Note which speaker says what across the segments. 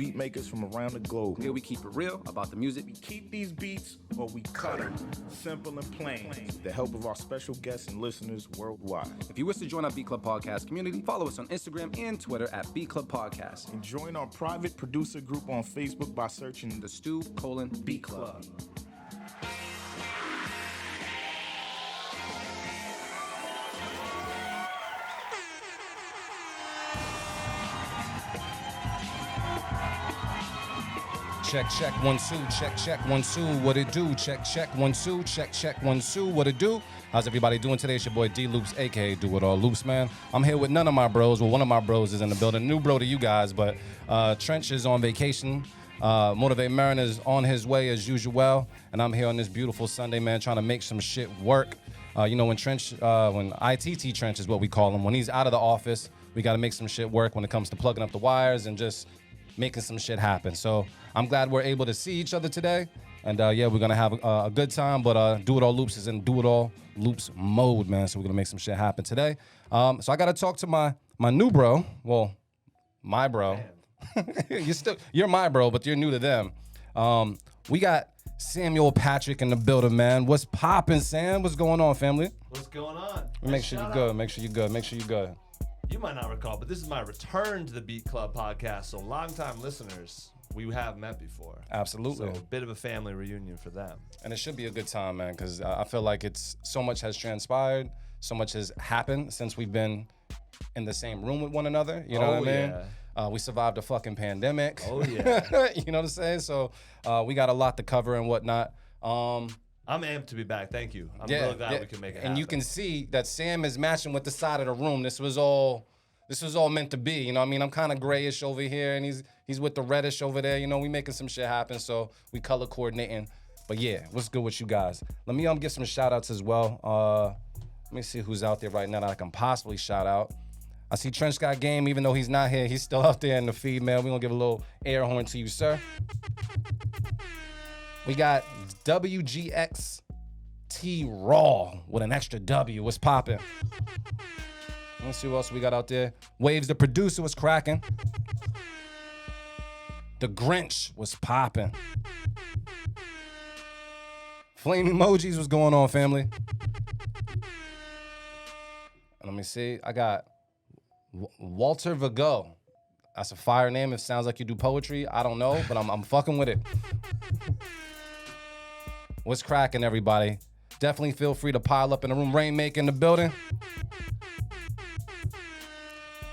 Speaker 1: beat makers from around the globe.
Speaker 2: Here we keep it real about the music.
Speaker 1: We keep these beats or we cut them. Simple and plain. With the help of our special guests and listeners worldwide.
Speaker 2: If you wish to join our Beat Club Podcast community, follow us on Instagram and Twitter at Beat Club Podcast.
Speaker 1: And join our private producer group on Facebook by searching
Speaker 2: The Stu:*Beat Club. Check, 1 2, check, 1 2, what it do? Check, 1 2, check, 1 2, what it do? How's everybody doing today? It's your boy D Loops, aka Do It All Loops, man. I'm here with none of my bros. Well, one of my bros is in the building. New bro to you guys, but Trench is on vacation. Motivate Marin is on his way as usual, and I'm here on this beautiful Sunday, man, trying to make some shit work. You know, when ITT Trench is what we call him, when he's out of the office, we got to make some shit work when it comes to plugging up the wires and just making some shit happen. So I'm glad we're able to see each other today. And yeah, we're going to have a good time. But Do It All Loops is in Do It All Loops mode, man. So we're going to make some shit happen today. So I got to talk to my new bro. Well, my bro. You're my bro, but you're new to them. We got Samuel Patrick in the building, man. What's poppin', Sam? What's going on, family?
Speaker 3: What's going on?
Speaker 2: Make sure you're good. Make sure you're good. Make sure you're good.
Speaker 3: You might not recall, but this is my return to the Beat Club podcast. So longtime listeners, we have met before.
Speaker 2: Absolutely.
Speaker 3: So a bit of a family reunion for them.
Speaker 2: And it should be a good time, man, because I feel like so much has transpired, so much has happened since we've been in the same room with one another. You know what I mean? Yeah. We survived a fucking pandemic.
Speaker 3: Oh, yeah.
Speaker 2: You know what I'm saying? So we got a lot to cover and whatnot.
Speaker 3: I'm amped to be back. Thank you. I'm really glad we can make it happen.
Speaker 2: And you can see that Sam is matching with the side of the room. This was all meant to be. You know what I mean? I'm kind of grayish over here, and he's with the reddish over there. You know, we making some shit happen, so we color coordinating. But yeah, what's good with you guys? Let me give some shout outs as well. Let me see who's out there right now that I can possibly shout out. I see Trench got game, even though he's not here. He's still out there in the feed, man. We're going to give a little air horn to you, sir. We got WGXT Raw with an extra W. What's poppin'? Let's see what else we got out there. Waves, the producer, was cracking. The Grinch was popping. Flame emojis was going on, family. And let me see. I got Walter Vigo. That's a fire name. It sounds like you do poetry. I don't know, but I'm fucking with it. What's cracking, everybody? Definitely feel free to pile up in the room. Rainmaker in the building.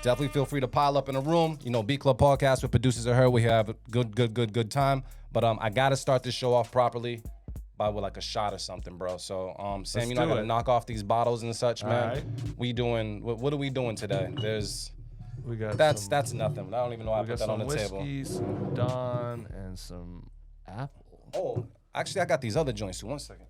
Speaker 2: Definitely feel free to pile up in the room. You know, Beat Club Podcast with producers are here. We have a good time. But I got to start this show off properly by with like a shot or something, bro. So, Sam, you know, I got to knock off these bottles and such, man. Right. What are we doing today?
Speaker 3: We got
Speaker 2: that's nothing. I don't even know how I put that on the table.
Speaker 3: We got some whiskey, some Dawn, and some apple.
Speaker 2: Oh, actually, I got these other joints too. 1 second.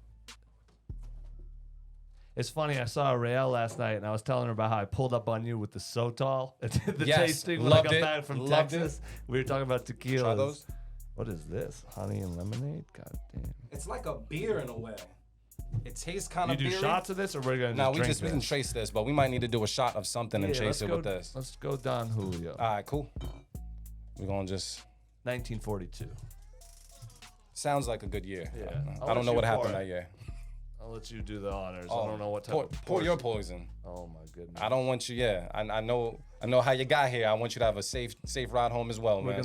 Speaker 3: It's funny, I saw Rael last night, and I was telling her about how I pulled up on you with the Sotol at the tasting when I got back from Texas. We were talking about tequilas.
Speaker 2: Try those.
Speaker 3: What is this? Honey and lemonade? God damn.
Speaker 2: It's like a beer in a way. It tastes kind of beery.
Speaker 3: You do shots of this, or we're going to
Speaker 2: No,
Speaker 3: drink
Speaker 2: we can trace this, but we might need to do a shot of something and chase it with this.
Speaker 3: Let's go Don Julio.
Speaker 2: All right, cool. We're going to just...
Speaker 3: 1942.
Speaker 2: Sounds like a good year.
Speaker 3: Yeah.
Speaker 2: I don't know what happened that year.
Speaker 3: I'll let you do the honors. I don't know what type of
Speaker 2: pour your poison.
Speaker 3: Oh my goodness.
Speaker 2: I don't want you. Yeah, I know how you got here. I want you to have a safe ride home as well, man.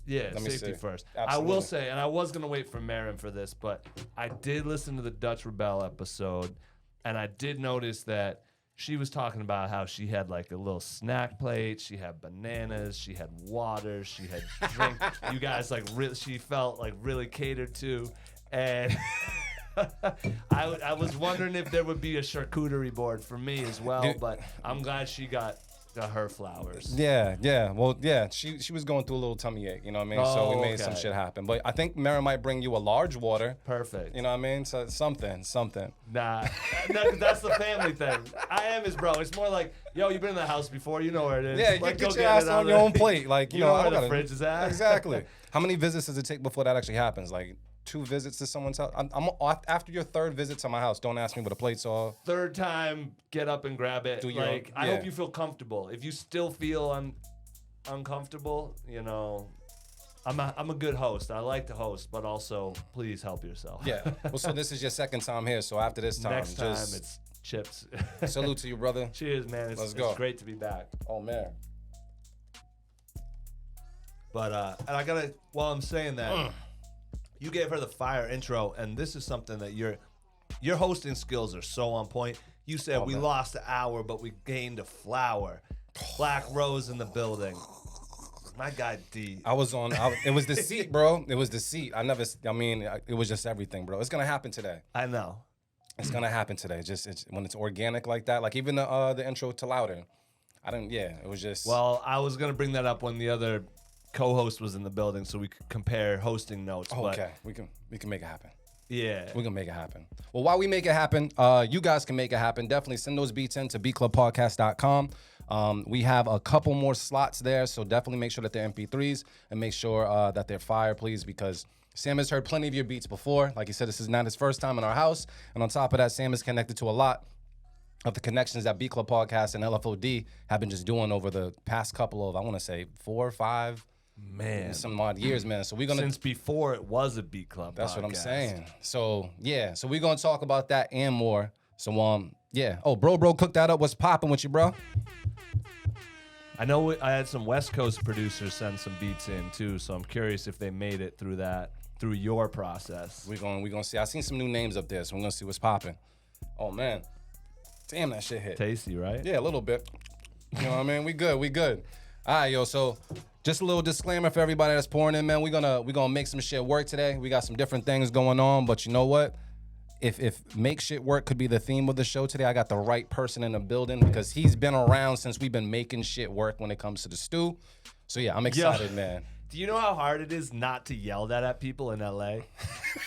Speaker 3: Yeah, safety first.
Speaker 2: Absolutely.
Speaker 3: I will say, and I was gonna wait for Marin for this, but I did listen to the Dutch Rebel episode, and I did notice that she was talking about how she had like a little snack plate. She had bananas. She had water. She had drink. You guys she felt like really catered to, and. I was wondering if there would be a charcuterie board for me as well, but I'm glad she got her flowers.
Speaker 2: Yeah. Well, yeah, she was going through a little tummy ache, you know what I mean? So we made some shit happen. But I think Mara might bring you a large water.
Speaker 3: Perfect.
Speaker 2: You know what I mean? So something.
Speaker 3: Nah, no, that's the family thing. I am his bro. It's more like, yo, you've been in the house before, you know where it is.
Speaker 2: Yeah,
Speaker 3: like,
Speaker 2: get your ass on your own plate. Like,
Speaker 3: you know where the fridge is at.
Speaker 2: Exactly. How many visits does it take before that actually happens? Like 2 visits to someone's house? I'm after your 3rd visit to my house, don't ask me what the plates are.
Speaker 3: 3rd time, get up and grab it. I hope you feel comfortable. If you still feel uncomfortable, you know, I'm a good host. I like to host, but also please help yourself.
Speaker 2: Yeah. Well, so this is your second time here. So after this time,
Speaker 3: Next time it's chips.
Speaker 2: salute to you, brother.
Speaker 3: Cheers, man.
Speaker 2: Let's go.
Speaker 3: It's great to be back.
Speaker 2: Oh man.
Speaker 3: But and I gotta, while I'm saying that, you gave her the fire intro, and this is something that your hosting skills are so on point. You said we lost an hour, but we gained a flower. Black Rose in the building. My guy D.
Speaker 2: It was the seat, bro. It was the seat. It was just everything, bro. It's gonna happen today.
Speaker 3: I know.
Speaker 2: It's gonna happen today. It's when it's organic like that. Like even the intro to Louder. It was just.
Speaker 3: Well, I was gonna bring that up when the other co-host was in the building, so we could compare hosting notes.
Speaker 2: Oh,
Speaker 3: but
Speaker 2: okay, we can make it happen.
Speaker 3: Yeah,
Speaker 2: we can make it happen. Well, while we make it happen, you guys can make it happen. Definitely send those beats in to beatclubpodcast.com. We have a couple more slots there, so definitely make sure that they're MP3s and make sure that they're fire, please, because Sam has heard plenty of your beats before. Like he said, this is not his first time in our house, and on top of that, Sam is connected to a lot of the connections that Beat Club Podcast and LFOD have been just doing over the past couple of, I want to say, 4 or 5.
Speaker 3: Man,
Speaker 2: some odd years, man. So we're gonna
Speaker 3: since before it was a Beat Club.
Speaker 2: That's
Speaker 3: podcast.
Speaker 2: what I'm saying. So yeah, so we're gonna talk about that and more. So yeah. Oh, bro, cook that up. What's popping with you, bro?
Speaker 3: I know I had some West Coast producers send some beats in too, so I'm curious if they made it through your process.
Speaker 2: We're gonna see. I seen some new names up there, so we're gonna see what's popping. Oh man, damn, that shit hit.
Speaker 3: Tasty, right?
Speaker 2: Yeah, a little bit. You know what I mean? We good. All right, yo. So just a little disclaimer for everybody that's pouring in, man. We're gonna make some shit work today. We got some different things going on, but you know what? If make shit work could be the theme of the show today, I got the right person in the building because he's been around since we've been making shit work when it comes to the stew. So yeah, I'm excited, man.
Speaker 3: Do you know how hard it is not to yell that at people in LA?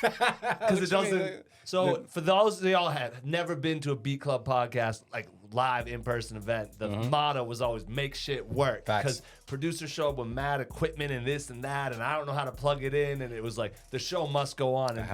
Speaker 3: Because it doesn't. So for those of y'all have never been to a Beat Club podcast, like live in-person event, the motto was always make shit work. Because producers show up with mad equipment and this and that, and I don't know how to plug it in, and it was like the show must go on. And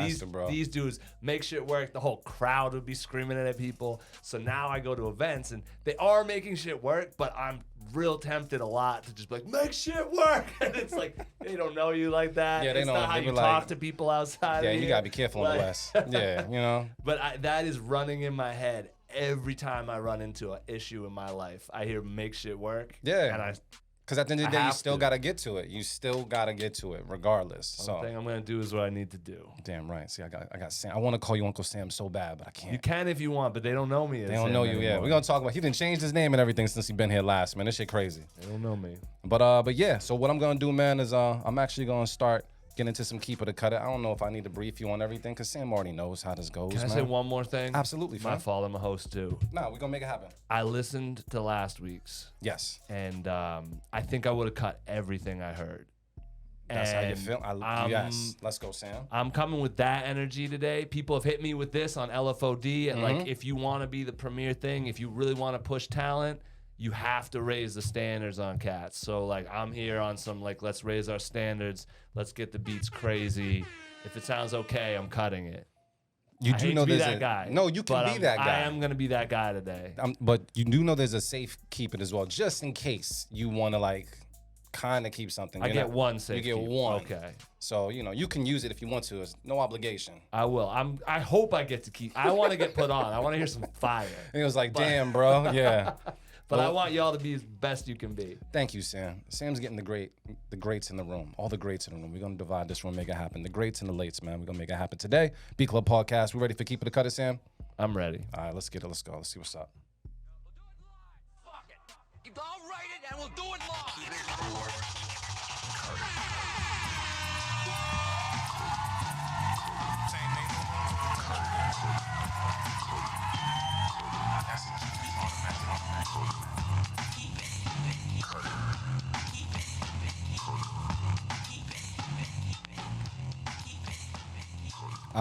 Speaker 3: these dudes make shit work. The whole crowd would be screaming at people. So now I go to events and they are making shit work, but I'm real tempted a lot to just be like, make shit work. And it's like, they don't know you like that.
Speaker 2: Yeah, they
Speaker 3: it's
Speaker 2: don't.
Speaker 3: not how you talk to people outside.
Speaker 2: Yeah,
Speaker 3: of
Speaker 2: you
Speaker 3: here.
Speaker 2: gotta be careful in the West. Yeah, you know.
Speaker 3: But that is running in my head every time I run into an issue in my life. I hear make shit work.
Speaker 2: Yeah.
Speaker 3: And
Speaker 2: because at the end of the day, you still got to get to it. You still got to get to it regardless.
Speaker 3: The thing I'm going to do is what I need to do.
Speaker 2: Damn right. See, I got Sam. I want to call you Uncle Sam so bad, but I can't.
Speaker 3: You can if you want, but they don't know me as
Speaker 2: They don't know you,
Speaker 3: anymore.
Speaker 2: yeah. We're going to talk about, he didn't change his name and everything since he been here last, man. This shit crazy.
Speaker 3: They don't know me.
Speaker 2: But yeah, so what I'm going to do, man, is I'm actually going to start getting into some Keep It or Cut It. I don't know if I need to brief you on everything because Sam already knows how this goes,
Speaker 3: Can I say one more thing?
Speaker 2: Absolutely,
Speaker 3: My
Speaker 2: fam.
Speaker 3: fault, I'm a host too.
Speaker 2: No, we're going to make it happen.
Speaker 3: I listened to last week's.
Speaker 2: Yes.
Speaker 3: And I think I would have cut everything I heard.
Speaker 2: That's how you feel? Yes. Let's go, Sam.
Speaker 3: I'm coming with that energy today. People have hit me with this on LFOD. And like, if you want to be the premier thing, if you really want to push talent, you have to raise the standards on cats. So like, I'm here on some like, let's raise our standards. Let's get the beats crazy. If it sounds okay, I'm cutting it.
Speaker 2: You
Speaker 3: I
Speaker 2: do
Speaker 3: hate
Speaker 2: know
Speaker 3: to be
Speaker 2: there's
Speaker 3: that guy.
Speaker 2: No, you can be that guy.
Speaker 3: I am gonna be that guy today.
Speaker 2: But you do know there's a safe keep it as well, just in case you want to like kind of keep something.
Speaker 3: I get one safe.
Speaker 2: You get
Speaker 3: keep.
Speaker 2: one.
Speaker 3: Okay.
Speaker 2: So you can use it if you want to. It's no obligation.
Speaker 3: I will. I hope I get to keep. I want to get put on. I want to hear some fire.
Speaker 2: And it was like, damn, bro. Yeah.
Speaker 3: But I want y'all to be as best you can be.
Speaker 2: Thank you, Sam. Sam's getting the greats in the room. All the greats in the room. We're gonna divide this room, make it happen. The greats and the lates, man. We're gonna make it happen today. Beat Club Podcast. We ready for Keep It or Cut It, Sam?
Speaker 3: I'm ready.
Speaker 2: All right, let's get it. Let's go. Let's see what's up.
Speaker 4: We'll do it live. Fuck it. I'll write it and we'll do it live.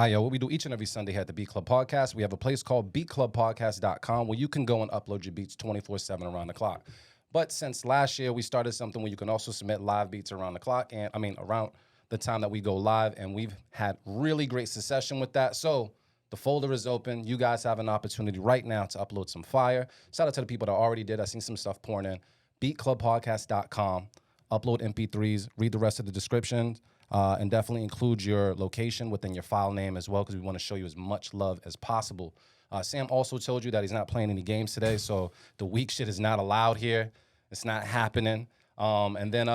Speaker 2: Yo, what we do each and every Sunday here at the Beat Club Podcast, we have a place called beatclubpodcast.com where you can go and upload your beats 24/7 around the clock. But since last year, we started something where you can also submit live beats around the clock, and around the time that we go live, and we've had really great succession with that. So the folder is open. You guys have an opportunity right now to upload some fire. Shout out to the people that already did. I seen some stuff pouring in. beatclubpodcast.com. upload MP3s, read the rest of the description, and definitely include your location within your file name as well, because we want to show you as much love as possible. Sam also told you that he's not playing any games today, so the weak shit is not allowed here. It's not happening. And then,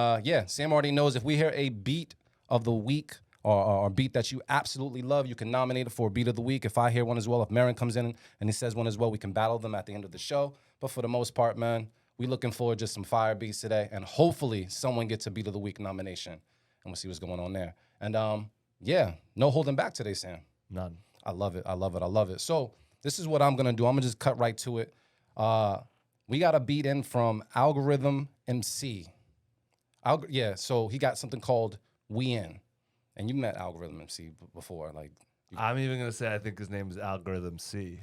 Speaker 2: Sam already knows if we hear a beat of the week or beat that you absolutely love, you can nominate it for beat of the week. If I hear one as well, if Marin comes in and he says one as well, we can battle them at the end of the show. But for the most part, man, we looking forward to some fire beats today, and hopefully someone gets a beat of the week nomination, and we'll see what's going on there. And no holding back today, Sam.
Speaker 3: None.
Speaker 2: I love it. So this is what I'm gonna do. I'm gonna just cut right to it. We got a beat in from Algorithm MC. So he got something called We In. And you met Algorithm MC before, like.
Speaker 3: I'm even gonna say I think his name is Algorithm C.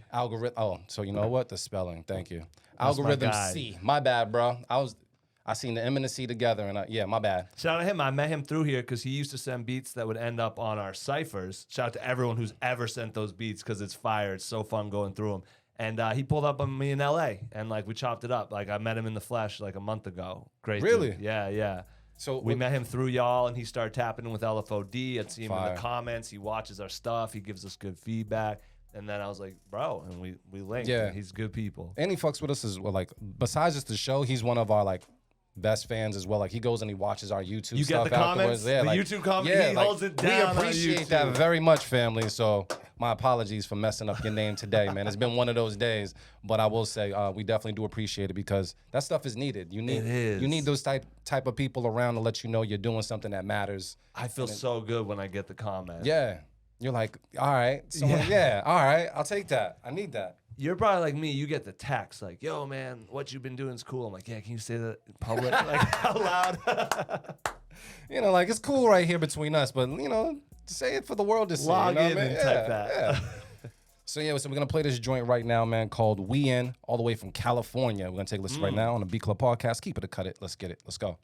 Speaker 2: So you know what? The spelling. Thank you.
Speaker 3: That's
Speaker 2: Algorithm
Speaker 3: my guy.
Speaker 2: C. My bad, bro. I seen the M and the C together, and my bad.
Speaker 3: Shout out to him. I met him through here because he used to send beats that would end up on our ciphers. Shout out to everyone who's ever sent those beats because it's fire. It's so fun going through them. And he pulled up on me in LA, and like we chopped it up. Like I met him in the flesh like a month ago. Great.
Speaker 2: Really?
Speaker 3: Dude. Yeah.
Speaker 2: So
Speaker 3: we met him through y'all, and he started tapping in with LFOD. I'd see him in
Speaker 2: Fire.
Speaker 3: the comments. He watches our stuff. He gives us good feedback. And then I was like, bro, and we linked.
Speaker 2: Yeah.
Speaker 3: And he's good people.
Speaker 2: And he fucks with us as well. Like besides just the show, he's one of our like best fans as well. Like he goes and he watches our YouTube
Speaker 3: You
Speaker 2: stuff
Speaker 3: get the comments?
Speaker 2: afterwards. Yeah,
Speaker 3: The
Speaker 2: like,
Speaker 3: YouTube comments?
Speaker 2: Yeah,
Speaker 3: He
Speaker 2: like,
Speaker 3: holds it down on
Speaker 2: We appreciate that
Speaker 3: YouTube.
Speaker 2: very much, family. So my apologies for messing up your name today, man. It's been one of those days, but I will say we definitely do appreciate it because that stuff is needed. You need
Speaker 3: It is.
Speaker 2: You need those type of people around to let you know you're doing something that matters.
Speaker 3: I feel so good when I get the comment.
Speaker 2: Yeah. You're like, all right. Someone, yeah, all right. I'll take that. I need that.
Speaker 3: You're probably like me. You get the text like, yo, man, what you've been doing is cool. I'm like, yeah, can you say that in public? Like, out loud?
Speaker 2: You know, like, it's cool right here between us, but, say it for the world to see.
Speaker 3: Log
Speaker 2: you know
Speaker 3: in
Speaker 2: what I mean?
Speaker 3: and type that.
Speaker 2: Yeah. So we're going to play this joint right now, man, called We In, all the way from California. We're going to take a listen right now on the B Club Podcast. Keep it or cut it. Let's get it. Let's go.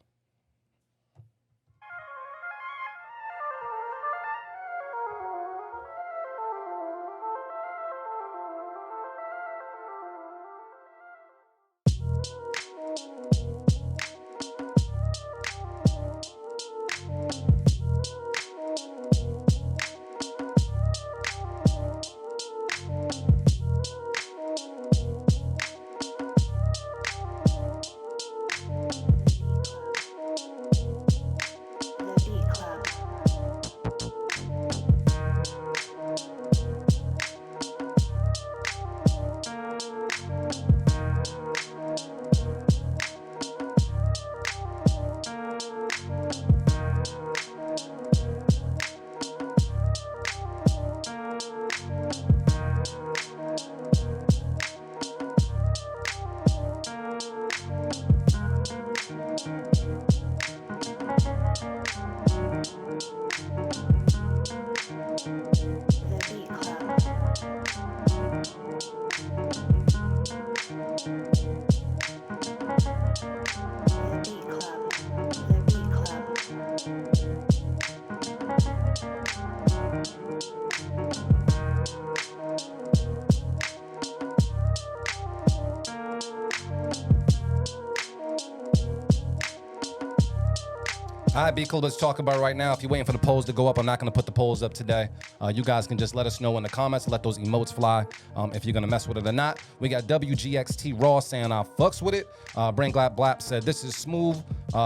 Speaker 2: All right, B Club, let's talk about it right now. If you're waiting for the polls to go up, I'm not going to put the polls up today. You guys can just let us know in the comments, let those emotes fly if you're going to mess with it or not. We got WGXT Raw saying I fucks with it. Brain Glap Blap said this is smooth.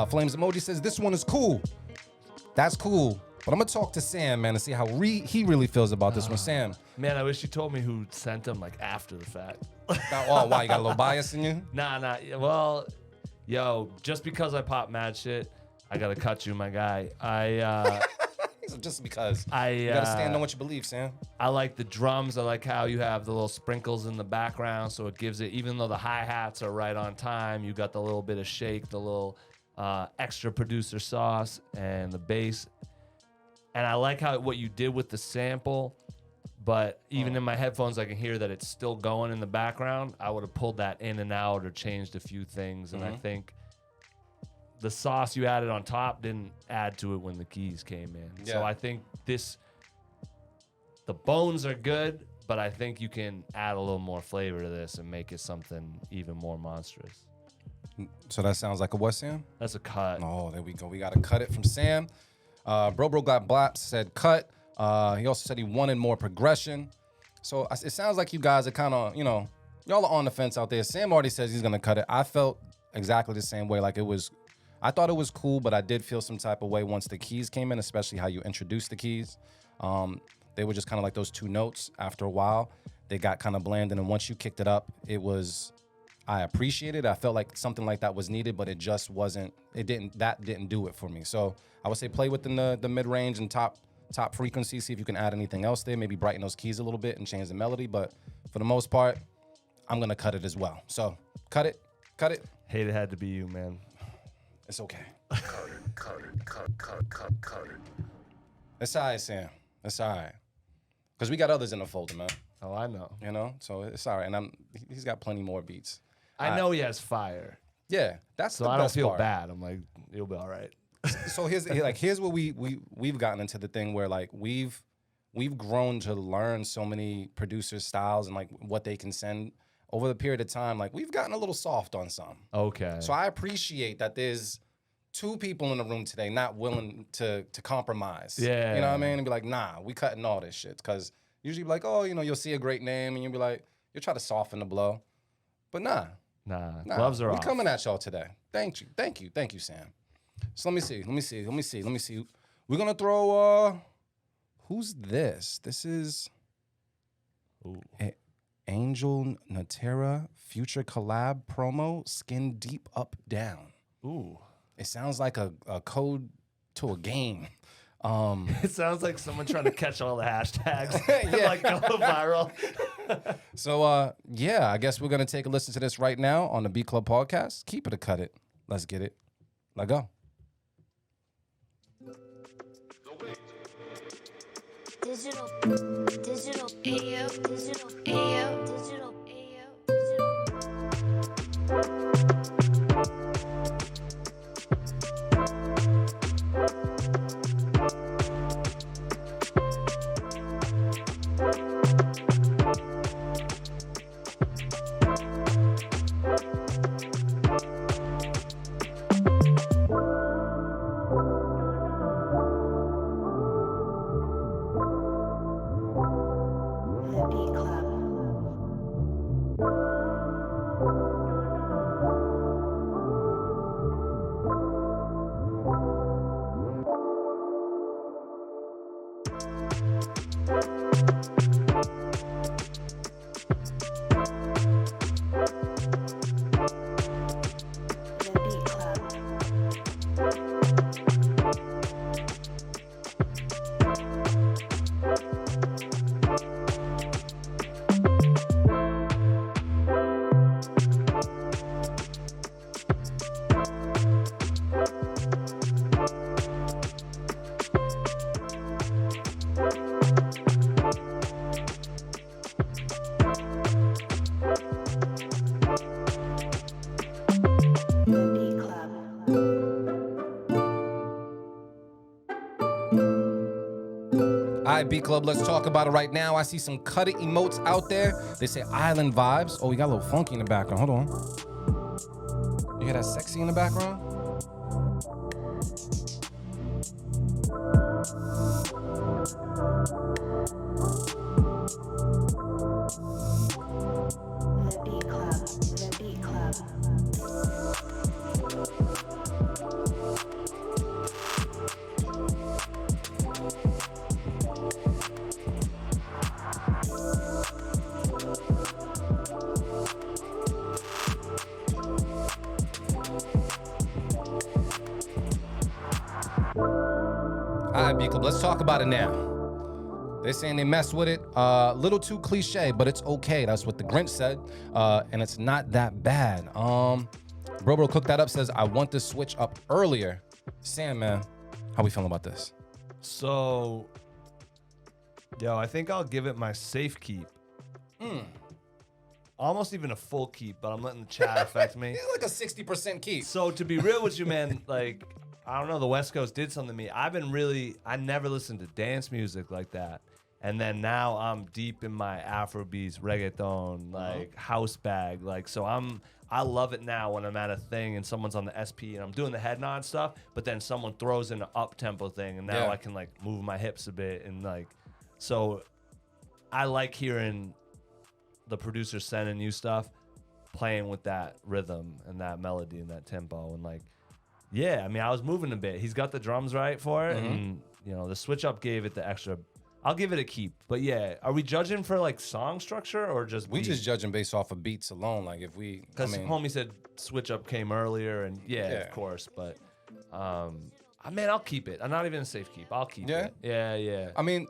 Speaker 2: Flames Emoji says this one is cool. That's cool. But I'm going to talk to Sam, man, and see how he really feels about this one. Sam.
Speaker 3: Man, I wish you told me who sent him like after the fact.
Speaker 2: Oh, why? You got a little bias in you?
Speaker 3: Nah. Well, yo, just because I pop mad shit, I gotta cut you, my guy.
Speaker 2: Just because.
Speaker 3: You
Speaker 2: gotta stand on what you believe, Sam.
Speaker 3: I like the drums. I like how you have the little sprinkles in the background, so it gives it, even though the hi-hats are right on time, you got the little bit of shake, the little extra producer sauce, and the bass. And I like what you did with the sample, but even in my headphones, I can hear that it's still going in the background. I would have pulled that in and out or changed a few things, and I think the sauce you added on top didn't add to it when the keys came in.
Speaker 2: Yeah.
Speaker 3: So I think the bones are good, but I think you can add a little more flavor to this and make it something even more monstrous.
Speaker 2: So that sounds like a what, Sam?
Speaker 3: That's a cut.
Speaker 2: Oh, there we go. We got to cut it from Sam. Bro got blaps, said cut. He also said he wanted more progression. So it sounds like you guys are kind of, y'all are on the fence out there. Sam already says he's going to cut it. I felt exactly the same way. Like I thought it was cool, but I did feel some type of way once the keys came in, especially how you introduced the keys. They were just kind of like those two notes. After a while, they got kind of bland. And then once you kicked it up, I appreciated it. I felt like something like that was needed, but it just wasn't, that didn't do it for me. So I would say play within the mid-range and top frequency, see if you can add anything else there, maybe brighten those keys a little bit and change the melody. But for the most part, I'm going to cut it as well. So cut it.
Speaker 3: Hate it had to be you, man.
Speaker 2: It's okay.
Speaker 1: Cut it.
Speaker 2: It's all right, Sam. It's all right. Because we got others in the folder, man.
Speaker 3: Oh, I know.
Speaker 2: So it's all right. And he's got plenty more beats.
Speaker 3: I know he has fire.
Speaker 2: Yeah, that's
Speaker 3: So
Speaker 2: the
Speaker 3: I don't
Speaker 2: best
Speaker 3: feel
Speaker 2: part.
Speaker 3: bad. I'm like, you'll be all right.
Speaker 2: So here's what we've gotten into the thing where like we've grown to learn so many producers' styles and like what they can send over the period of time. Like we've gotten a little soft on some.
Speaker 3: Okay.
Speaker 2: So I appreciate that there's two people in the room today not willing to compromise.
Speaker 3: Yeah.
Speaker 2: You know what I mean? And be like, nah, we cutting all this shit. Because usually be like, oh, you'll see a great name and you'll be like, you'll try to soften the blow. But nah.
Speaker 3: Gloves are
Speaker 2: we
Speaker 3: off.
Speaker 2: coming at y'all today. Thank you, Sam. So let me see. We're gonna throw who's this? This is Angel Natera Future Collab promo, Skin Deep Up Down.
Speaker 3: Ooh.
Speaker 2: It sounds like a code to a game.
Speaker 3: It sounds like someone trying to catch all the hashtags and
Speaker 2: Yeah.
Speaker 3: like go viral.
Speaker 2: So I guess we're gonna take a listen to this right now on the B Club podcast. Keep it or cut it. Let's get it. Let go.
Speaker 5: Digital, ayo, digital, ayo, digital, the beat club. The beat club. The beat club.
Speaker 2: All right, B Club, let's talk about it right now. I see some cut it emotes out there. They say island vibes. Oh, we got a little funky in the background. Hold on. You hear that sexy in the background?
Speaker 5: The beat club. The beat club.
Speaker 2: All right, B Club, let's talk about it now. They're saying they messed with it. Little too cliche, but it's okay. That's what the Grinch said. And it's not that bad. Bro cooked that up, says, I want to switch up earlier. Sam, man, how we feeling about this?
Speaker 3: So, I think I'll give it my safe keep. Almost even a full keep, but I'm letting the chat affect me.
Speaker 2: It's like a 60% keep.
Speaker 3: So to be real with you, man, like, I don't know, the West Coast did something to me. I never listened to dance music like that. And then now I'm deep in my Afrobeats, reggaeton, like house bag. Like, so I'm I love it now when I'm at a thing and someone's on the SP and I'm doing the head nod stuff, but then someone throws in an up tempo thing and now
Speaker 2: Yeah.
Speaker 3: I can like move my hips a bit and like, so I like hearing the producer sending you stuff, playing with that rhythm and that melody and that tempo and like, yeah, I mean, I was moving a bit. He's got the drums right for it, and you know, the switch up gave it the extra. I'll give it a keep. But yeah, are we judging for like song structure or just
Speaker 2: We just judging based off of beats alone. Like if we,
Speaker 3: because homie said switch up came earlier, and yeah,
Speaker 2: Yeah.
Speaker 3: of course. But I mean, I'll keep it. I'm not even a safe keep. I'll keep
Speaker 2: Yeah?
Speaker 3: it. Yeah.
Speaker 2: I mean,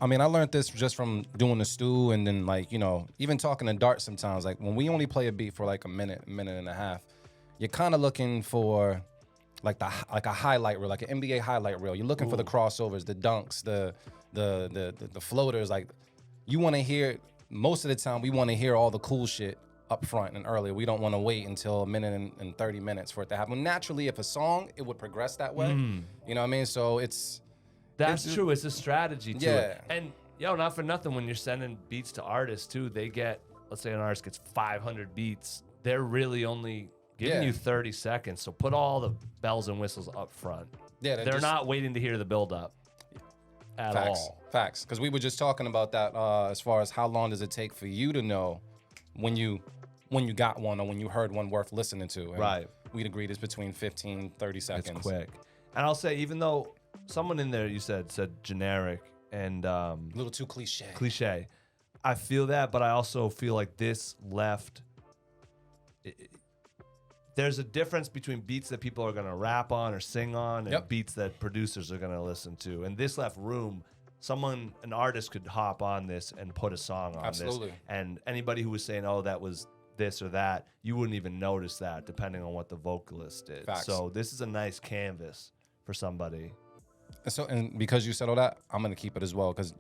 Speaker 2: I learned this just from doing the stew and then like, you know, even talking to Dart sometimes. Like when we only play a beat for like a minute and a half, you're kind of looking for like a highlight reel, like an NBA highlight reel. You're looking for the crossovers, the dunks, the floaters. Like you want to hear, most of the time we want to hear all the cool shit up front and earlier. We don't want to wait until a minute and 30 minutes for it to happen. Naturally, if a song, it would progress that way. You know what I mean? So
Speaker 3: That's true. It's a strategy to it.
Speaker 2: Yeah.
Speaker 3: And yo, not for nothing, when you're sending beats to artists too, they get, let's say an artist gets 500 beats, they're really only giving
Speaker 2: Yeah.
Speaker 3: you 30 seconds. So put all the bells and whistles up front.
Speaker 2: Yeah,
Speaker 3: they're
Speaker 2: just-
Speaker 3: not waiting to hear the build up at all.
Speaker 2: Facts. Because we were just talking about that as far as how long does it take for you to know when you got one or when you heard one worth listening to. And
Speaker 3: Right.
Speaker 2: We'd agreed it's between 15, 30 seconds.
Speaker 3: It's quick. And I'll say, even though someone in there you said generic and
Speaker 2: A little too cliche.
Speaker 3: cliche, I feel that, but I also feel like this left. There's a difference between beats that people are gonna rap on or sing on, and
Speaker 2: Yep.
Speaker 3: beats that producers are gonna listen to. And this left room. An artist could hop on this and put a song on
Speaker 2: Absolutely.
Speaker 3: this. And anybody who was saying, "Oh, that was this or that," you wouldn't even notice that, depending on what the vocalist did.
Speaker 2: Facts.
Speaker 3: So this is a nice canvas for somebody.
Speaker 2: And because you said all that, I'm gonna keep it as well because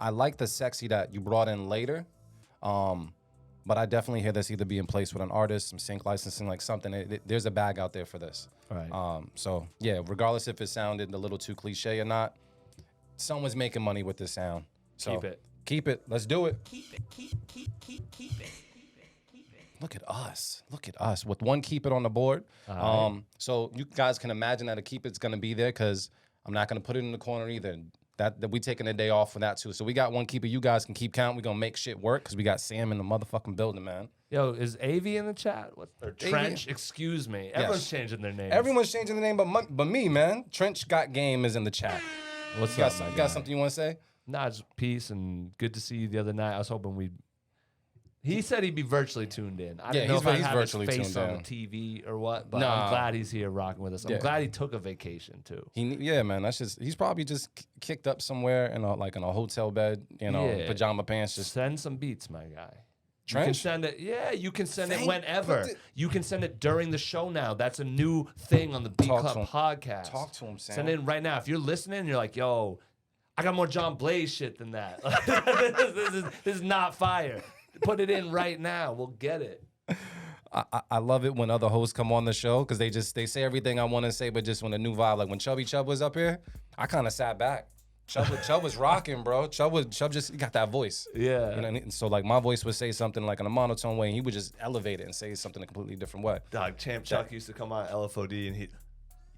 Speaker 2: I like the sexy that you brought in later, but I definitely hear this either being placed with an artist, some sync licensing, like something. There's a bag out there for this.
Speaker 3: Right.
Speaker 2: So yeah, regardless if it sounded a little too cliche or not, someone's making money with this sound. So
Speaker 3: Keep it.
Speaker 2: Keep it. Let's do it.
Speaker 4: Keep it, keep it.
Speaker 2: Look at us. Look at us with one keep it on the board. So you guys can imagine that a keep it's gonna be there because I'm not gonna put it in the corner either. That we taking a day off for that too. So we got one keeper. You guys can keep count. We gonna make shit work because we got Sam in the motherfucking building, man.
Speaker 3: Yo, is AV in the chat? Or Trench? Excuse me. Everyone's changing their names.
Speaker 2: Everyone's changing the name, but me, man. Trench Got Game is in the chat.
Speaker 3: What's
Speaker 2: You
Speaker 3: up,
Speaker 2: got,
Speaker 3: my
Speaker 2: you
Speaker 3: guy?
Speaker 2: got something you want to say?
Speaker 3: Nah, just peace and good to see you the other night. I was hoping we'd. He said he'd be virtually tuned in. I didn't know
Speaker 2: he's-
Speaker 3: if I
Speaker 2: he's
Speaker 3: had
Speaker 2: virtually
Speaker 3: his face
Speaker 2: tuned
Speaker 3: on
Speaker 2: in.
Speaker 3: the TV or what, but
Speaker 2: Nah.
Speaker 3: I'm glad he's here rocking with us. I'm
Speaker 2: Yeah.
Speaker 3: glad he took a vacation too.
Speaker 2: Yeah, man. That's just he's probably just kicked up somewhere in a hotel bed,
Speaker 3: Yeah.
Speaker 2: pajama pants. Just
Speaker 3: Send some beats, my guy. You
Speaker 2: Trench?
Speaker 3: can send it. Yeah, you can send it
Speaker 2: Thank-
Speaker 3: whenever.
Speaker 2: put the-
Speaker 3: You can send it during the show now. That's a new thing on the Beat
Speaker 2: Talk
Speaker 3: Club
Speaker 2: to him.
Speaker 3: podcast.
Speaker 2: Talk to him, Sam.
Speaker 3: Send it in right now. If you're listening, you're like, yo, I got more John Blaze shit than that. this is not fire. Put it in right now. We'll get it.
Speaker 2: I love it when other hosts come on the show because they say everything I want to say, but just when a new vibe. Like when Chubby Chub was up here, I kind of sat back. Chubb was rocking, bro. Chubb just got that voice.
Speaker 3: Yeah.
Speaker 2: You know, and so like my voice would say something like in a monotone way, and he would just elevate it and say something a completely different way.
Speaker 3: Dog, Champ Chuck used to come on LFOD and he,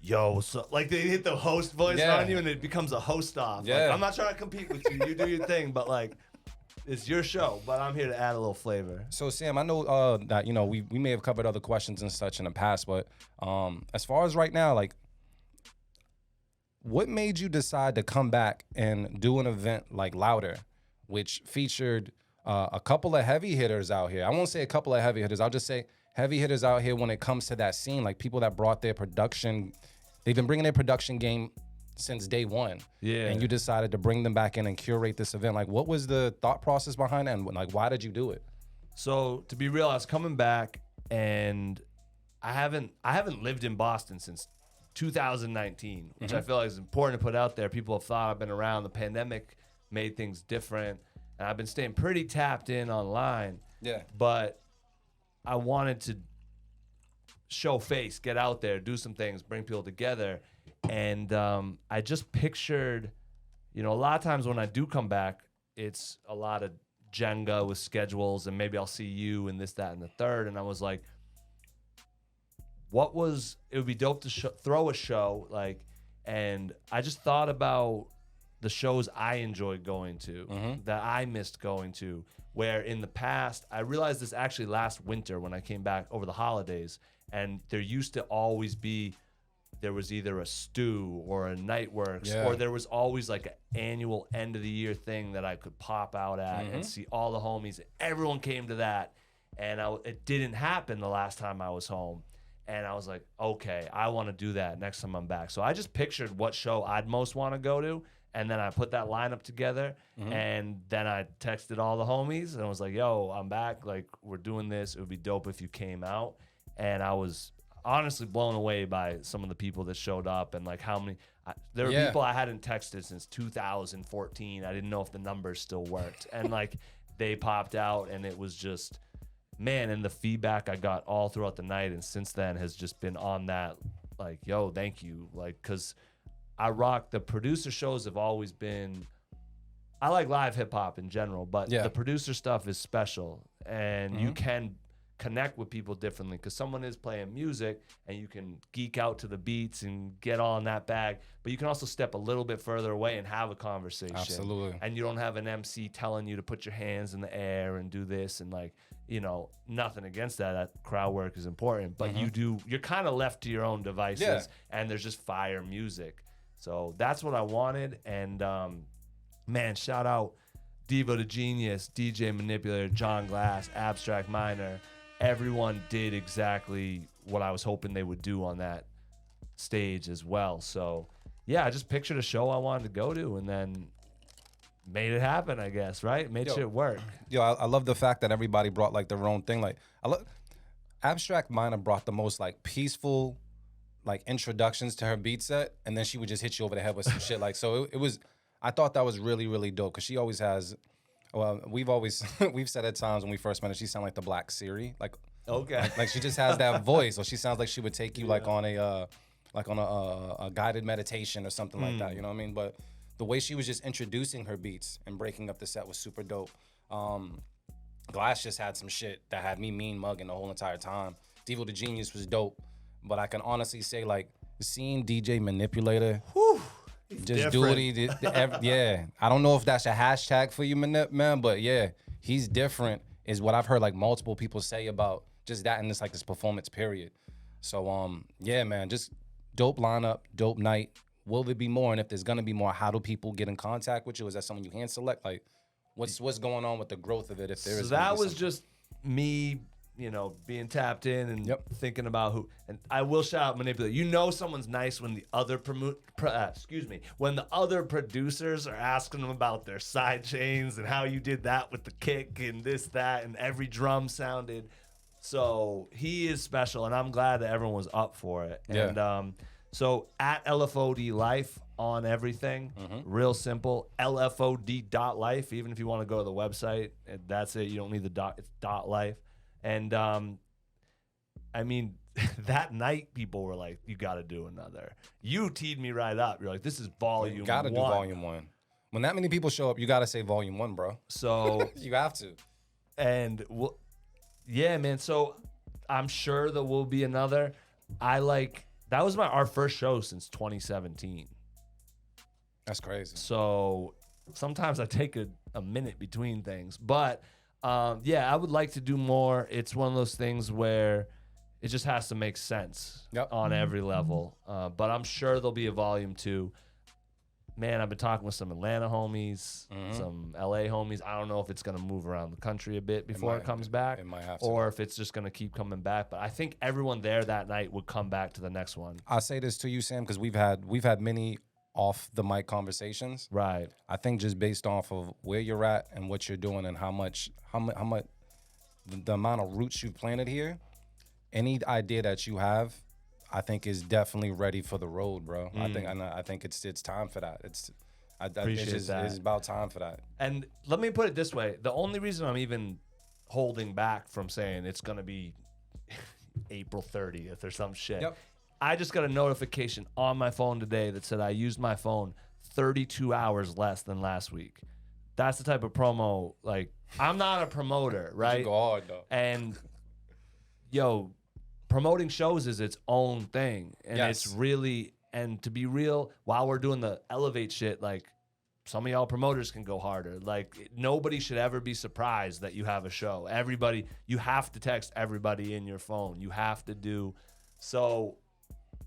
Speaker 3: yo, what's up? Like they hit the host voice
Speaker 2: Yeah.
Speaker 3: on you and it becomes a host off.
Speaker 2: Yeah.
Speaker 3: Like, I'm not trying to compete with you. You do your thing, but like, it's your show. But I'm here to add a little flavor.
Speaker 2: So Sam, I know that we may have covered other questions and such in the past, but as far as right now, like, what made you decide to come back and do an event like Louder, which featured a couple of heavy hitters out here? I won't say a couple of heavy hitters. I'll just say heavy hitters out here when it comes to that scene, like people that brought their production. They've been bringing their production game since day one.
Speaker 3: Yeah.
Speaker 2: And you decided to bring them back in and curate this event. Like, what was the thought process behind that? And like, why did you do it?
Speaker 3: So to be real, I was coming back and I haven't lived in Boston since 2019, which I feel like is important to put out there. People have thought I've been around. The pandemic made things different, and I've been staying pretty tapped in online.
Speaker 2: Yeah.
Speaker 3: But I wanted to show face, get out there, do some things, bring people together. And I just pictured, a lot of times when I do come back, it's a lot of Jenga with schedules and maybe I'll see you and this, that, and the third. And I was like, it would be dope to throw a show, like, and I just thought about the shows I enjoyed going to, that I missed going to, where in the past, I realized this actually last winter when I came back over the holidays, and there used to always be, there was either a stew or a Nightworks, or there was always like an annual end of the year thing that I could pop out at and see all the homies. Everyone came to that, and it didn't happen the last time I was home. And I was like, okay, I want to do that next time I'm back. So I just pictured what show I'd most want to go to, and then I put that lineup together, and then I texted all the homies, and I was like, yo, I'm back. Like, we're doing this. It would be dope if you came out. And I was honestly blown away by some of the people that showed up, and like how many. There were people I hadn't texted since 2014. I didn't know if the numbers still worked. And like they popped out, and it was just, man, and the feedback I got all throughout the night and since then has just been on that, like, yo, thank you. Like, because I rock, the producer shows have always been, I like live hip hop in general, but the producer stuff is special, and you can connect with people differently because someone is playing music and you can geek out to the beats and get all in that bag, but you can also step a little bit further away and have a conversation.
Speaker 2: Absolutely.
Speaker 3: And you don't have an MC telling you to put your hands in the air and do this, and like, you know, nothing against that. That crowd work is important, but you're kind of left to your own devices, and there's just fire music. So that's what I wanted. And man, shout out Devo the Genius, DJ Manipulator, John Glass, Abstract Minor. Everyone did exactly what I was hoping they would do on that stage as well. So yeah, I just pictured a show I wanted to go to, and then made it happen, I guess, right? Made shit work.
Speaker 2: Yo, I love the fact that everybody brought like their own thing. Like, Abstract Minor brought the most like peaceful, like introductions to her beat set, and then she would just hit you over the head with some shit. Like, so it was. I thought that was really, really dope because she always has. Well, we've said at times when we first met her, she sounded like the Black Siri, like like she just has that voice, or she sounds like she would take you like on a guided meditation or something like that. You know what I mean? But the way she was just introducing her beats and breaking up the set was super dope. Glass just had some shit that had me mean mugging the whole entire time. Devo the Genius was dope, but I can honestly say like seeing DJ Manipulator. Just do what he did. Yeah. I don't know if that's a hashtag for you, man, but yeah, he's different is what I've heard like multiple people say about just that in this like this performance period. So yeah, man, just dope lineup, dope night. Will there be more? And if there's gonna be more, how do people get in contact with you? Is that someone you hand select? Like what's going on with the growth of it if there is?
Speaker 3: So that was just me, you know, being tapped in and thinking about who. And I will shout out Manipulator. You know someone's nice when the other when the other producers are asking them about their side chains and how you did that with the kick and this, that, and every drum sounded. So he is special, and I'm glad that everyone was up for it.
Speaker 2: Yeah.
Speaker 3: And so at LFOD Life on everything, real simple, LFOD.life. Even if you want to go to the website, that's it. You don't need the dot. It's .life. And I mean, that night people were like, you got to do another. You teed me right up. You're like, this is volume 1.
Speaker 2: You got to do volume 1. When that many people show up, you got to say volume 1, bro.
Speaker 3: So
Speaker 2: you have to.
Speaker 3: And yeah, man. So I'm sure there will be another. That was our first show since 2017.
Speaker 2: That's crazy.
Speaker 3: So sometimes I take a minute between things, but yeah, I would like to do more. It's one of those things where it just has to make sense on every level. But I'm sure there'll be a volume 2. Man, I've been talking with some Atlanta homies, some LA homies. I don't know if it's going to move around the country a bit before it comes back.
Speaker 2: It might have to.
Speaker 3: Or if it's just going to keep coming back. But I think everyone there that night would come back to the next one.
Speaker 2: I'll say this to you, Sam, because we've had many off the mic conversations.
Speaker 3: Right.
Speaker 2: I think just based off of where you're at and what you're doing and how much the amount of roots you've planted here, any idea that you have, I think is definitely ready for the road, bro. I think it's time for that. It's about time for that.
Speaker 3: And let me put it this way: the only reason I'm even holding back from saying it's gonna be April 30th or some shit. I just got a notification on my phone today that said I used my phone 32 hours less than last week. That's the type of promo. Like, I'm not a promoter, right?
Speaker 2: You go hard though.
Speaker 3: And yo, promoting shows is its own thing. And
Speaker 2: Yes.
Speaker 3: it's really, and to be real, while we're doing the Elevate shit, like, some of y'all promoters can go harder. Like, nobody should ever be surprised that you have a show. Everybody, you have to text everybody in your phone. You have to do. So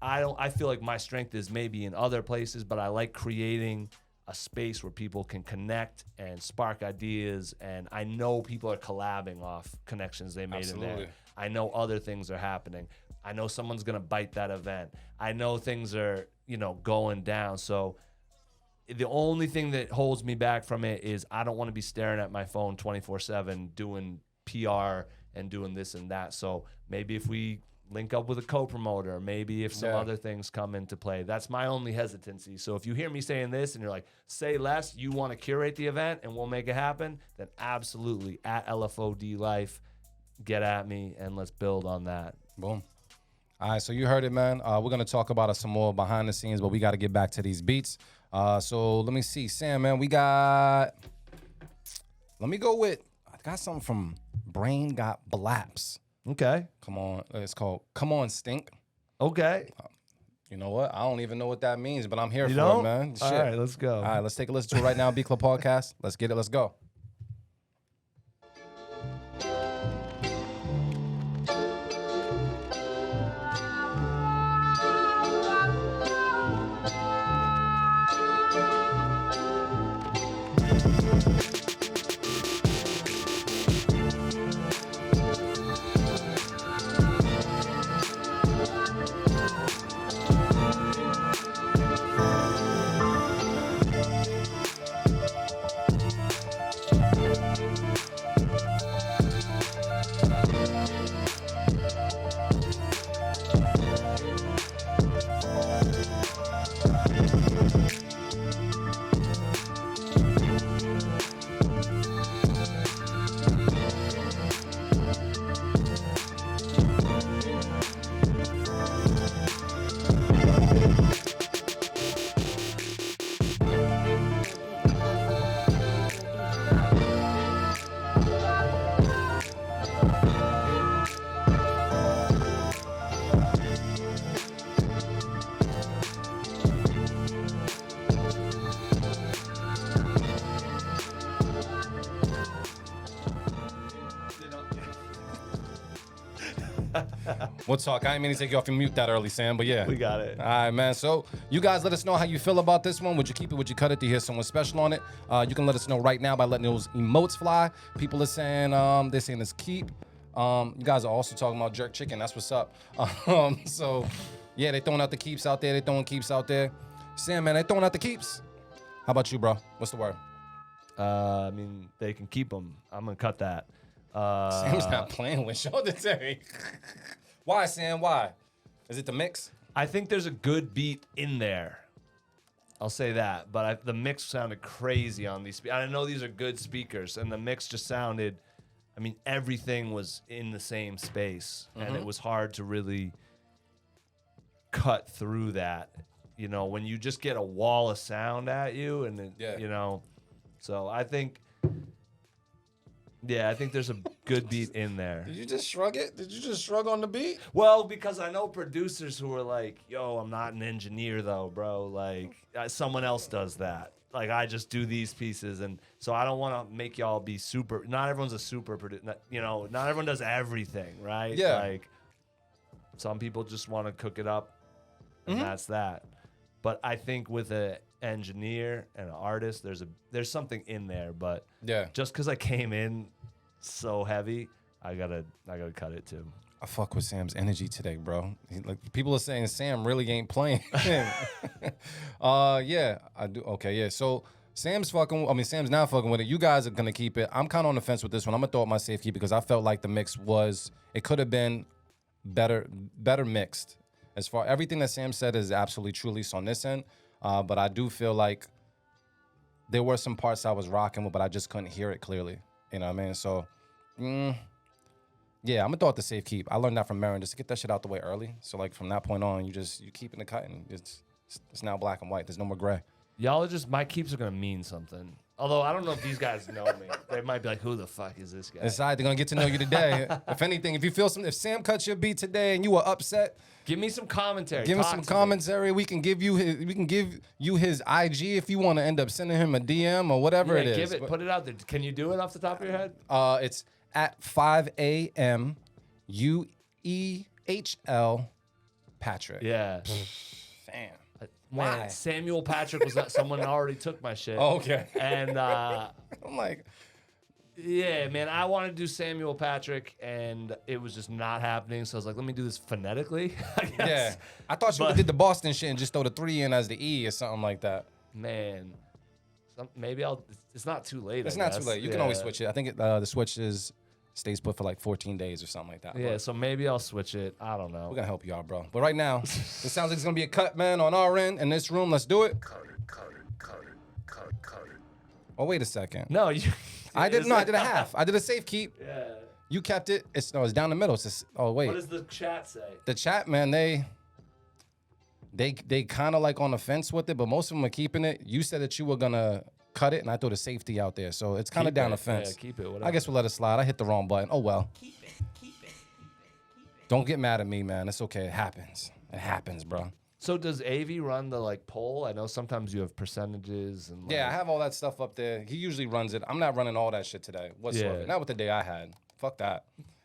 Speaker 3: I feel like my strength is maybe in other places, but I like creating a space where people can connect and spark ideas. And I know people are collabing off connections they made in there.
Speaker 2: Absolutely.
Speaker 3: I know other things are happening. I know someone's going to bite that event. I know things are, going down. So the only thing that holds me back from it is I don't want to be staring at my phone 24/7 doing PR and doing this and that. So maybe if we link up with a co-promoter, maybe if some other things come into play, that's my only hesitancy. So if you hear me saying this and you're like, say less, you want to curate the event and we'll make it happen, then absolutely, at LFOD Life, get at me and let's build on that.
Speaker 2: Boom. All right, so you heard it, man. We're going to talk about it some more behind the scenes, but we got to get back to these beats. So let me see. Sam, man, let me go with, I got something from Brain Got Blaps.
Speaker 3: Okay.
Speaker 2: Come on. It's called Come On Stink.
Speaker 3: Okay.
Speaker 2: You know what? I don't even know what that means, but I'm here
Speaker 3: You
Speaker 2: for
Speaker 3: don't?
Speaker 2: it, man.
Speaker 3: All
Speaker 2: Shit.
Speaker 3: right, let's go.
Speaker 2: All right, let's take a listen to it right now. B Club Podcast. Let's get it. Let's go. We'll talk. I didn't mean to take you off your mute that early, Sam, but yeah.
Speaker 3: We got it.
Speaker 2: All right, man. So you guys let us know how you feel about this one. Would you keep it? Would you cut it? Do you hear someone special on it? You can let us know right now by letting those emotes fly. People are saying, they're saying this keep. You guys are also talking about jerk chicken. That's what's up. So yeah, they throwing out the keeps out there. They throwing keeps out there. Sam, man, they throwing out the keeps. How about you, bro? What's the word?
Speaker 3: I mean, they can keep them. I'm going to cut that.
Speaker 2: Sam's not playing with show today. Why, Sam? Why? Is it the mix?
Speaker 3: I think there's a good beat in there. I'll say that. But the mix sounded crazy on these. I know these are good speakers, and the mix just sounded, I mean, everything was in the same space, and it was hard to really cut through that. You know, when you just get a wall of sound at you, and you know, so I think there's a good beat in there.
Speaker 2: Did you just shrug it? Did you just shrug on the beat?
Speaker 3: Well, because I know producers who are like, yo, I'm not an engineer though, bro. Like, someone else does that. Like, I just do these pieces. And so I don't want to make y'all be super. Not everyone's a super producer. You know, not everyone does everything, right?
Speaker 2: Yeah.
Speaker 3: Like, some people just want to cook it up, and that's that. But I think with an engineer and an artist, there's something in there. But
Speaker 2: Yeah.
Speaker 3: just because I came in so heavy, I gotta cut it too.
Speaker 2: I fuck with Sam's energy today, bro. Like, people are saying Sam really ain't playing. Yeah, I do. Okay, yeah. So Sam's not fucking with it. You guys are gonna keep it. I'm kind of on the fence with this one. I'm gonna throw up my safe key because I felt like the mix it could have been better mixed. As far everything that Sam said is absolutely true, at least on this end. But I do feel like there were some parts I was rocking with, but I just couldn't hear it clearly. You know what I mean? So, yeah, I'm gonna throw out the safe keep. I learned that from Marin, just to get that shit out the way early. So, like, from that point on, you keep in the cut, and it's now black and white. There's no more gray.
Speaker 3: Y'all are just, my keeps are gonna mean something. Although I don't know if these guys know me. They might be like, who the fuck is this guy?
Speaker 2: Inside, they're gonna get to know you today. If anything, if you feel if Sam cuts your beat today and you were upset,
Speaker 3: Give me some commentary.
Speaker 2: give him
Speaker 3: Talk
Speaker 2: some
Speaker 3: to me.
Speaker 2: commentary. We can give you his IG if you want to end up sending him a DM or whatever it is.
Speaker 3: Put it out there. Can you do it off the top of your head?
Speaker 2: It's at 5AMUEHL Patrick.
Speaker 3: Yeah.
Speaker 2: Damn.
Speaker 3: Man,
Speaker 2: Why?
Speaker 3: Samuel Patrick was not someone that already took my shit.
Speaker 2: Oh, okay.
Speaker 3: And
Speaker 2: I'm like,
Speaker 3: yeah, man, I wanted to do Samuel Patrick, and it was just not happening. So I was like, let me do this phonetically. I guess.
Speaker 2: yeah. I thought you
Speaker 3: But-
Speaker 2: did the Boston shit and just throw the 3 in as the E or something like that.
Speaker 3: Man, maybe I'll. It's not too late.
Speaker 2: It's
Speaker 3: I
Speaker 2: not too
Speaker 3: guess.
Speaker 2: late. You can always switch it. I think the switch stays put for like 14 days or something like that.
Speaker 3: Yeah,
Speaker 2: But
Speaker 3: so maybe I'll switch it. I don't know.
Speaker 2: we're gonna help you out, bro. But right now, it sounds like it's gonna be a cut, man, on our end in this room. Let's do it. Oh, wait a second.
Speaker 3: No, you.
Speaker 2: I did no, I did a half. I did a safe keep.
Speaker 3: Yeah.
Speaker 2: You kept it. It's down the middle. It's just, oh wait.
Speaker 3: What does the chat say?
Speaker 2: The chat, man, they kind of like on the fence with it, but most of them are keeping it. You said that you were gonna cut it, and I threw the safety out there, so it's kind of
Speaker 3: Keep
Speaker 2: down
Speaker 3: it.
Speaker 2: the fence.
Speaker 3: Yeah, keep it, whatever.
Speaker 2: I guess we'll let it slide. I hit the wrong button. Oh well. Don't get mad at me, man. It's okay. It happens. It happens, bro.
Speaker 3: So does AV run the like poll? I know sometimes you have percentages and.
Speaker 2: Yeah, I
Speaker 3: like-
Speaker 2: have all that stuff up there. He usually runs it. I'm not running all that shit today whatsoever.
Speaker 3: Yeah.
Speaker 2: Not with the day I had. Fuck that.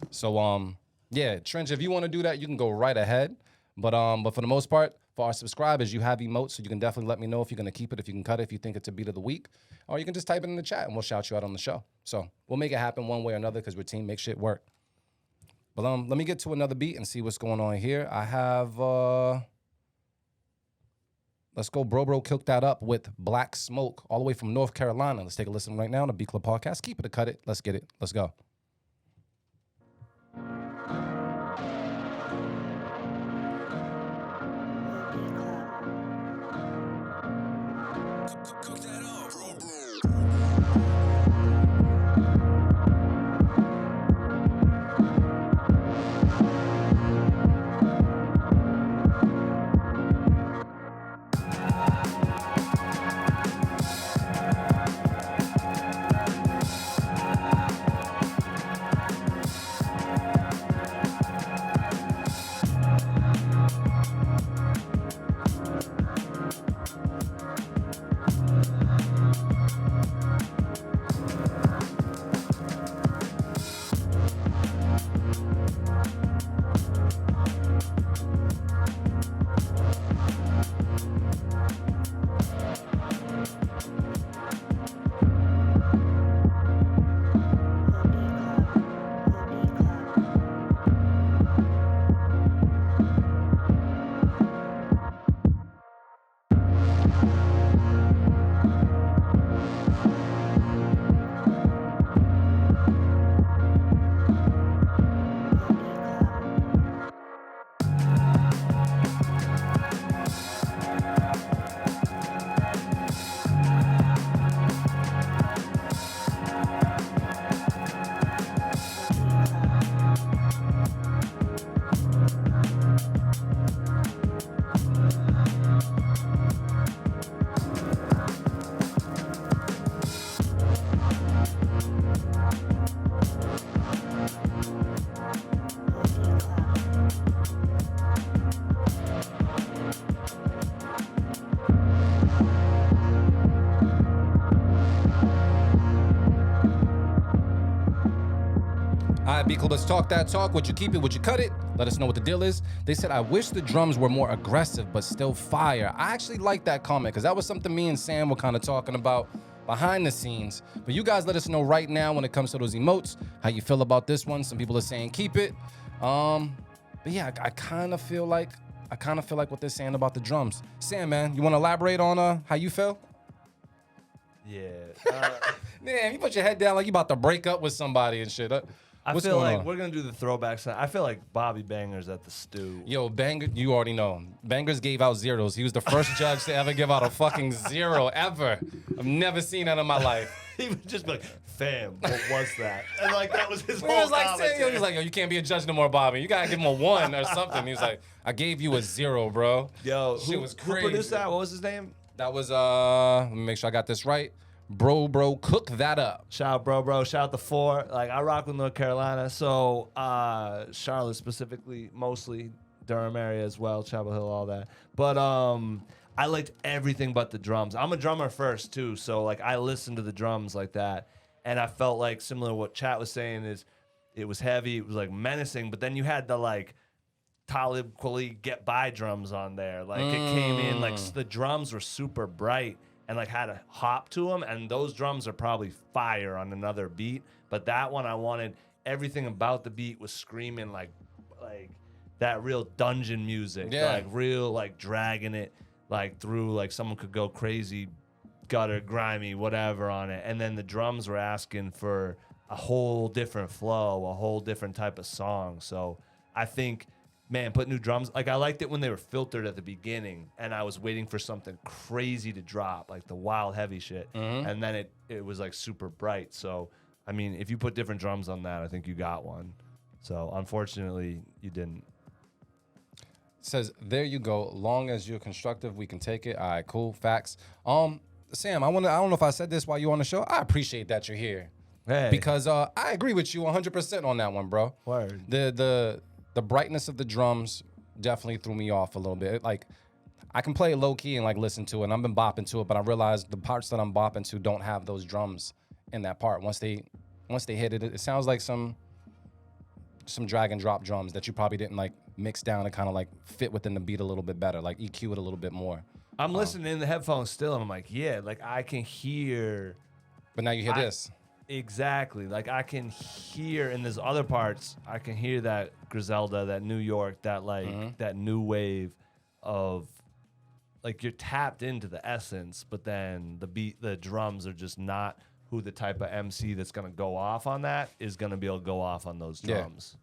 Speaker 2: So yeah, Trench, if you want to do that, you can go right ahead. But for the most part, for our subscribers, you have emotes, so you can definitely let me know if you're gonna keep it, if you can cut it, if you think it's a beat of the week, or you can just type it in the chat and we'll shout you out on the show. So we'll make it happen one way or another because we're team, make shit work. But let me get to another beat and see what's going on here. I have let's go Bro Cook That Up with Black Smoke all the way from North Carolina. Let's take a listen right now on the Beat Club Podcast. Keep it or cut it. Let's get it. Let's go. All right, B-Club, let's talk that talk. Would you keep it? Would you cut it? Let us know what the deal is. They said, I wish the drums were more aggressive, but still fire. I actually like that comment because that was something me and Sam were kind of talking about behind the scenes. But you guys let us know right now when it comes to those emotes, how you feel about this one. Some people are saying keep it. But yeah, I kind of feel like what they're saying about the drums. Sam, man, you want to elaborate on how you feel?
Speaker 3: Yeah.
Speaker 2: Man, you put your head down like you about to break up with somebody and shit.
Speaker 3: I
Speaker 2: What's
Speaker 3: feel
Speaker 2: going
Speaker 3: like
Speaker 2: on?
Speaker 3: we're gonna do the throwbacks. I feel like Bobby Banger's at the stew.
Speaker 2: Yo, Banger, you already know. Bangers gave out zeros. He was the first judge to ever give out a fucking zero ever. I've never seen that in my life.
Speaker 3: He would just be like, "Fam, what was that?" And like that was his
Speaker 2: He
Speaker 3: whole
Speaker 2: was like,
Speaker 3: commentary.
Speaker 2: he was like, yo, you can't be a judge no more, Bobby. You gotta give him a 1 or something. He was like, I gave you a 0, bro.
Speaker 3: "Yo,
Speaker 2: Shit
Speaker 3: who,
Speaker 2: was
Speaker 3: who
Speaker 2: crazy.
Speaker 3: produced that? What was his name?"
Speaker 2: That was let me make sure I got this right. Bro, cook that up.
Speaker 3: Shout out, bro. Shout out the 4. Like, I rock with North Carolina. So, Charlotte specifically, mostly Durham area as well, Chapel Hill, all that. But I liked everything but the drums. I'm a drummer first, too. So, like, I listened to the drums like that. And I felt like, similar to what Chat was saying, is it was heavy. It was, like, menacing. But then you had the, like, Talib Kweli Get By drums on there. Like, it came in, like, the drums were super bright. And like had a hop to them, and those drums are probably fire on another beat. But that one, I wanted everything about the beat was screaming like that real dungeon music, like real like dragging it like through, like someone could go crazy, gutter, grimy, whatever on it. And then the drums were asking for a whole different flow, a whole different type of song. So I think, man, put new drums. Like, I liked it when they were filtered at the beginning, and I was waiting for something crazy to drop, like the wild heavy shit. And then it was like super bright. So, I mean, if you put different drums on that, I think you got one. So, unfortunately, you didn't.
Speaker 2: Says, there you go. Long as you're constructive, we can take it. All right, cool. Facts. Sam, I don't know if I said this while you on the show. I appreciate that you're here.
Speaker 3: Hey.
Speaker 2: Because I agree with you 100% on that one, bro.
Speaker 3: Word.
Speaker 2: The brightness of the drums definitely threw me off a little bit. Like, I can play it low key and like listen to it, and I've been bopping to it, but I realized the parts that I'm bopping to don't have those drums in that part. Once they hit it, it sounds like some drag and drop drums that you probably didn't like mix down and kind of like fit within the beat a little bit better, like EQ it a little bit more.
Speaker 3: I'm listening in the headphones still, and I'm like, yeah, like I can hear.
Speaker 2: But now you hear this.
Speaker 3: Exactly. Like, I can hear in these other parts, I can hear that Griselda, that New York, that like that new wave of like you're tapped into the essence, but then the beat, the drums are just not who the type of MC that's gonna go off on that is gonna be able to go off on those drums.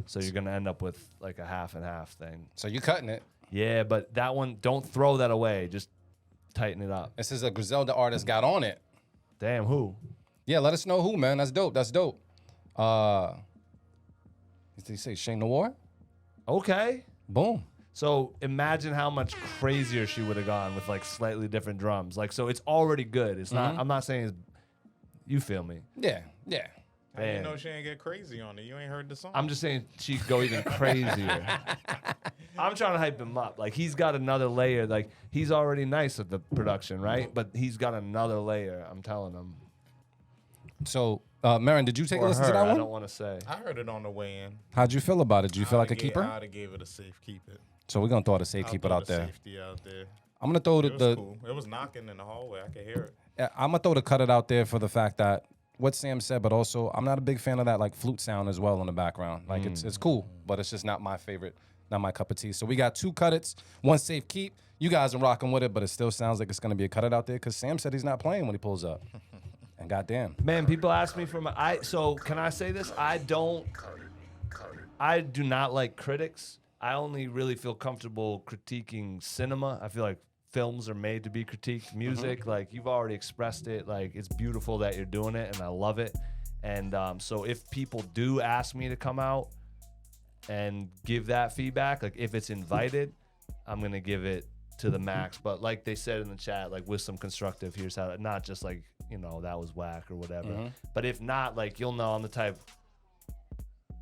Speaker 3: So you're gonna end up with like a half and half thing.
Speaker 2: So you cutting it.
Speaker 3: Yeah, but that one, don't throw that away. Just tighten it up.
Speaker 2: This is a Griselda artist got on it.
Speaker 3: Damn, who?
Speaker 2: Yeah, let us know who, man. That's dope. Did he say Shane Noir?
Speaker 3: Okay.
Speaker 2: Boom.
Speaker 3: So imagine how much crazier she would have gone with like slightly different drums. Like, so it's already good. It's not, I'm not saying it's, you feel me?
Speaker 2: Yeah.
Speaker 1: I didn't know she ain't get crazy on it. You ain't heard the song.
Speaker 3: I'm just saying she could go even crazier. I'm trying to hype him up. Like, he's got another layer. Like, he's already nice with the production, right? But he's got another layer, I'm telling him.
Speaker 2: So, Marin, did you take a
Speaker 3: Or
Speaker 2: listen to
Speaker 3: her,
Speaker 2: that
Speaker 3: I
Speaker 2: one?
Speaker 3: don't want to say.
Speaker 1: I heard it on the way in.
Speaker 2: How'd you feel about it? Do you feel like a
Speaker 1: I
Speaker 2: keeper?
Speaker 1: would have gave it a safe keep it.
Speaker 2: So we're gonna throw the safe
Speaker 1: I'll
Speaker 2: keep it
Speaker 1: throw
Speaker 2: out
Speaker 1: the
Speaker 2: there.
Speaker 1: Safety out there.
Speaker 2: I'm gonna throw
Speaker 1: It was
Speaker 2: the
Speaker 1: cool. It was knocking in the hallway. I could hear it.
Speaker 2: I'm gonna throw the cut it out there for the fact that what Sam said, but also I'm not a big fan of that like flute sound as well in the background. Like it's cool, but it's just not my favorite, not my cup of tea. So we got 2 cut it's, 1 safe keep. You guys are rocking with it, but it still sounds like it's gonna be a cut it out there because Sam said he's not playing when he pulls up. And goddamn.
Speaker 3: Man, people ask me for my, so can I say this? I do not like critics. I only really feel comfortable critiquing cinema. I feel like films are made to be critiqued. Music, like, you've already expressed it. Like, it's beautiful that you're doing it, and I love it. And so if people do ask me to come out and give that feedback, like if it's invited, I'm gonna give it to the max. But like they said in the chat, like with some constructive, here's how, not just like, you know, that was whack or whatever. But if not, like, you'll know I'm the type,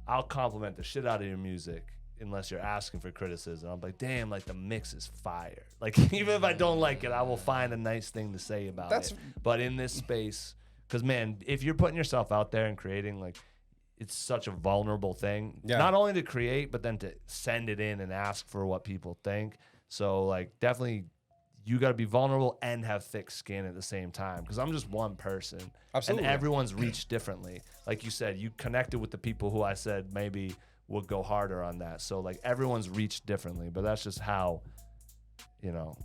Speaker 3: I'll compliment the shit out of your music unless you're asking for criticism. I'm like, damn, like the mix is fire. Like, even if I don't like it, I will find a nice thing to say about it. But in this space, because man, if you're putting yourself out there and creating, like, it's such a vulnerable thing.
Speaker 2: Yeah.
Speaker 3: Not only to create, but then to send it in and ask for what people think. So like, definitely, you got to be vulnerable and have thick skin at the same time. Because I'm just one person.
Speaker 2: Absolutely.
Speaker 3: And everyone's reached differently. Like you said, you connected with the people who I said maybe would go harder on that. So like, everyone's reached differently. But that's just how, you know,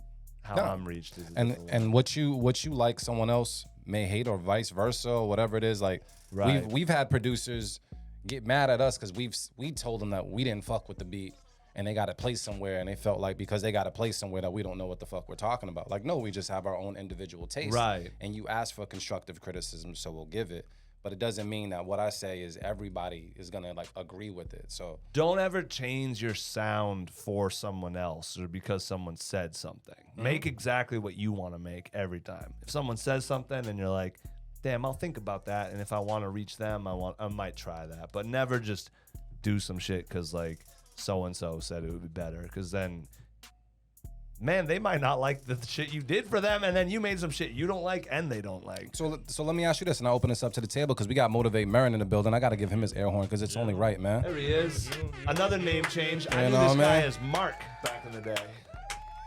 Speaker 3: how I'm reached. Is
Speaker 2: and what you like, someone else may hate, or vice versa, or whatever it is. Like,
Speaker 3: Right.
Speaker 2: we've had producers get mad at us because we told them that we didn't fuck with the beat, and they got to play somewhere, and they felt like because they got to play somewhere that we don't know what the fuck we're talking about. Like, no, we just have our own individual taste.
Speaker 3: Right.
Speaker 2: And you ask for constructive criticism, so we'll give it. but it doesn't mean that what I say is everybody is gonna like agree with it. So
Speaker 3: Don't ever change your sound for someone else or because someone said something. Make exactly what you want to make every time. If someone says something and you're like, damn, I'll think about that, and if I want to reach them, I might try that. But never just do some shit because like so and so said it would be better, because then, man, they might not like the shit you did for them, and then you made some shit you don't like and they don't like.
Speaker 2: So let me ask you this, and I'll open this up to the table because we got Motivate Marin in the building. I got to give him his air horn because it's only right, man.
Speaker 3: There he is. Another name change. I
Speaker 2: You
Speaker 3: knew
Speaker 2: know,
Speaker 3: this guy
Speaker 2: man.
Speaker 3: as Mark back in the day.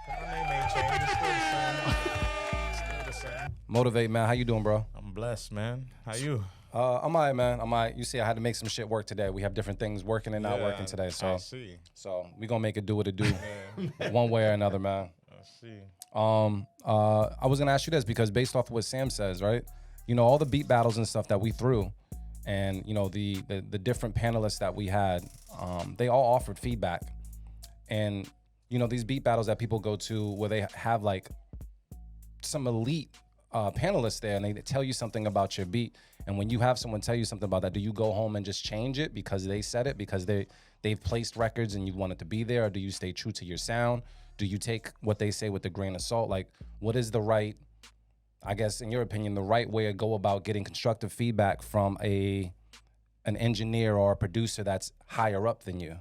Speaker 1: My name ain't changed. It's still the same. Still the same.
Speaker 2: Motivate, man. How you doing, bro?
Speaker 1: I'm blessed, man. How you?
Speaker 2: I'm all right, man. I'm all right. You see, I had to make some shit work today. We have different things working and not working today,
Speaker 1: I
Speaker 2: so
Speaker 1: see.
Speaker 2: we gonna make it do what it do, one way or another, man.
Speaker 1: I see.
Speaker 2: I was gonna ask you this because based off of what Sam says, right? You know, all the beat battles and stuff that we threw, and you know the different panelists that we had, they all offered feedback, and you know these beat battles that people go to where they have like some elite panelists there, and they tell you something about your beat. And when you have someone tell you something about that, do you go home and just change it because they said it, because they've placed records and you want it to be there, or do you stay true to your sound? Do you take what they say with a grain of salt? Like, what is the right, I guess, in your opinion, the right way to go about getting constructive feedback from an engineer or a producer that's higher up than you?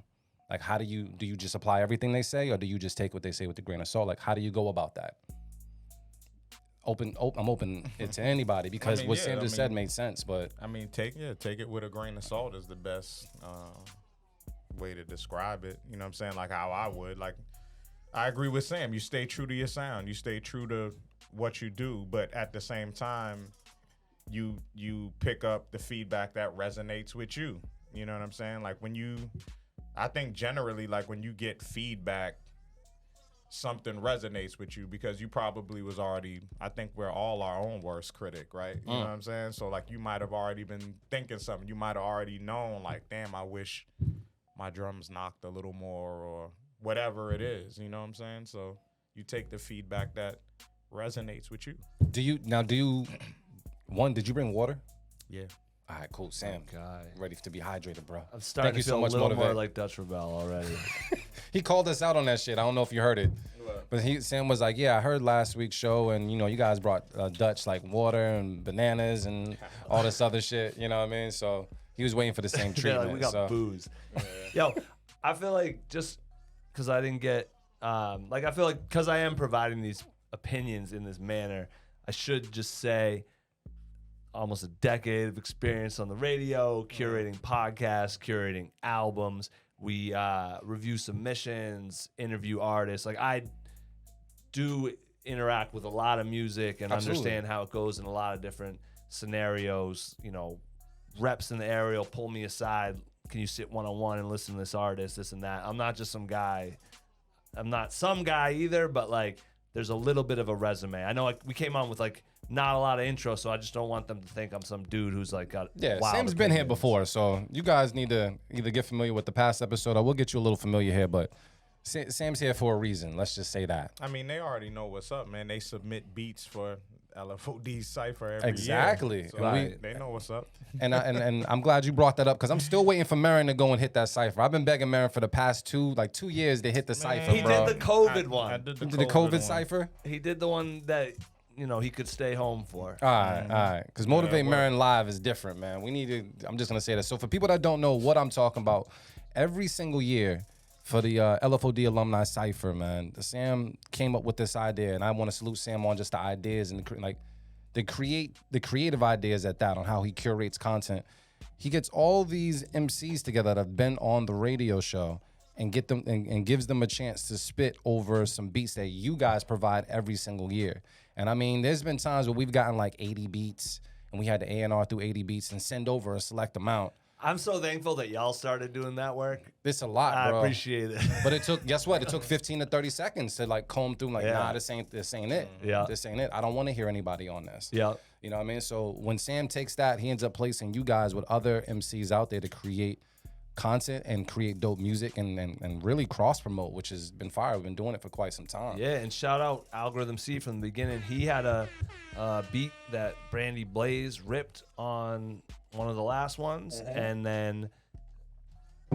Speaker 2: Like, how do you just apply everything they say, or do you just take what they say with a grain of salt? Like, how do you go about that? I'm open it to anybody because what Sam just said made sense, but
Speaker 1: I mean, take it with a grain of salt is the best way to describe it. You know what I'm saying? Like how I would. Like, I agree with Sam. You stay true to your sound. You stay true to what you do, but at the same time, you pick up the feedback that resonates with you. You know what I'm saying? Like I think generally, like when you get feedback, something resonates with you because you probably was already, I think we're all our own worst critic, right? You know what I'm saying? So like you might have already been thinking something. You might have already known like, damn, I wish my drums knocked a little more or whatever it is. You know what I'm saying? So you take the feedback that resonates with you.
Speaker 2: did you bring water?
Speaker 1: Yeah.
Speaker 2: All right, cool. Sam,
Speaker 3: God.
Speaker 2: ready to be hydrated, bro.
Speaker 3: I'm starting
Speaker 2: Thank you
Speaker 3: to feel
Speaker 2: so much,
Speaker 3: a little
Speaker 2: Motivate.
Speaker 3: more like Dutch Rebel already.
Speaker 2: He called us out on that shit. I don't know if you heard it. But Sam was like, yeah, I heard last week's show, and you know, you guys brought Dutch like water and bananas and all this other shit. You know what I mean? So he was waiting for the same
Speaker 3: Yeah,
Speaker 2: treatment.
Speaker 3: like we got
Speaker 2: so.
Speaker 3: booze. Yo, I feel like just because I didn't get, I feel like because I am providing these opinions in this manner, I should just say almost a decade of experience on the radio, curating podcasts, curating albums. We review submissions, interview artists. Like I do interact with a lot of music and
Speaker 2: Absolutely.
Speaker 3: understand how it goes in a lot of different scenarios. You know, reps in the area will pull me aside. Can you sit one-on-one and listen to this artist, this and that? I'm not just some guy. I'm not some guy either, but like there's a little bit of a resume. I know like we came on with like not a lot of intro, so I just don't want them to think I'm some dude who's like got wild
Speaker 2: Sam's been here
Speaker 3: opinions.
Speaker 2: before, so you guys need to either get familiar with the past episode. I will get you a little familiar here, but Sam's here for a reason. Let's just say that.
Speaker 1: I mean, they already know what's up, man. They submit beats for LFOD Cypher every
Speaker 2: Exactly.
Speaker 1: year. So
Speaker 2: Right.
Speaker 1: they know what's up.
Speaker 2: And I'm glad you brought that up because I'm still waiting for Marin to go and hit that cipher. I've been begging Marin for the past 2 years to hit the cipher,
Speaker 3: He
Speaker 2: bro.
Speaker 3: did the COVID one.
Speaker 1: I did
Speaker 2: the COVID
Speaker 1: one.
Speaker 2: cipher.
Speaker 3: He did the one that he could stay home for.
Speaker 2: All right. Because Motivate
Speaker 1: word.
Speaker 2: Marin Live is different, man. We need to, I'm just going to say that. So for people that don't know what I'm talking about, every single year for the LFOD Alumni Cypher, man, Sam came up with this idea, and I want to salute Sam on just the ideas and the creative ideas at that, on how he curates content. He gets all these MCs together that have been on the radio show and get them and gives them a chance to spit over some beats that you guys provide every single year. And I mean, there's been times where we've gotten like 80 beats and we had to A&R through 80 beats and send over a select amount.
Speaker 3: I'm so thankful that y'all started doing that work.
Speaker 2: It's a lot,
Speaker 3: I
Speaker 2: bro.
Speaker 3: appreciate it.
Speaker 2: But it took, guess what? It took 15 to 30 seconds to like comb through like,
Speaker 3: Yeah.
Speaker 2: nah, this ain't it.
Speaker 3: Yeah.
Speaker 2: This ain't it. I don't want to hear anybody on this.
Speaker 3: Yeah.
Speaker 2: You know what I mean? So when Sam takes that, he ends up placing you guys with other MCs out there to create content and create dope music and really cross promote, which has been fire. We've been doing it for quite some time.
Speaker 3: Yeah, and shout out Algorithm C from the beginning. He had a beat that Brandy Blaze ripped on one of the last ones, and then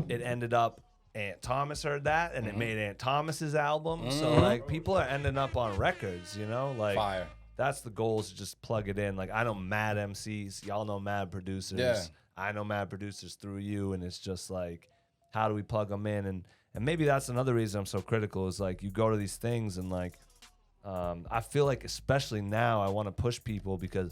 Speaker 3: it ended up Aunt Thomas heard that, and it made Aunt Thomas's album. So like people are ending up on records, you know, like
Speaker 2: Fire.
Speaker 3: that's the goal, is to just plug it in. Like I know mad MCs, y'all know mad producers.
Speaker 2: Yeah.
Speaker 3: I know mad producers through you, and it's just like, how do we plug them in? And maybe that's another reason I'm so critical, is like you go to these things and like I feel like especially now I want to push people because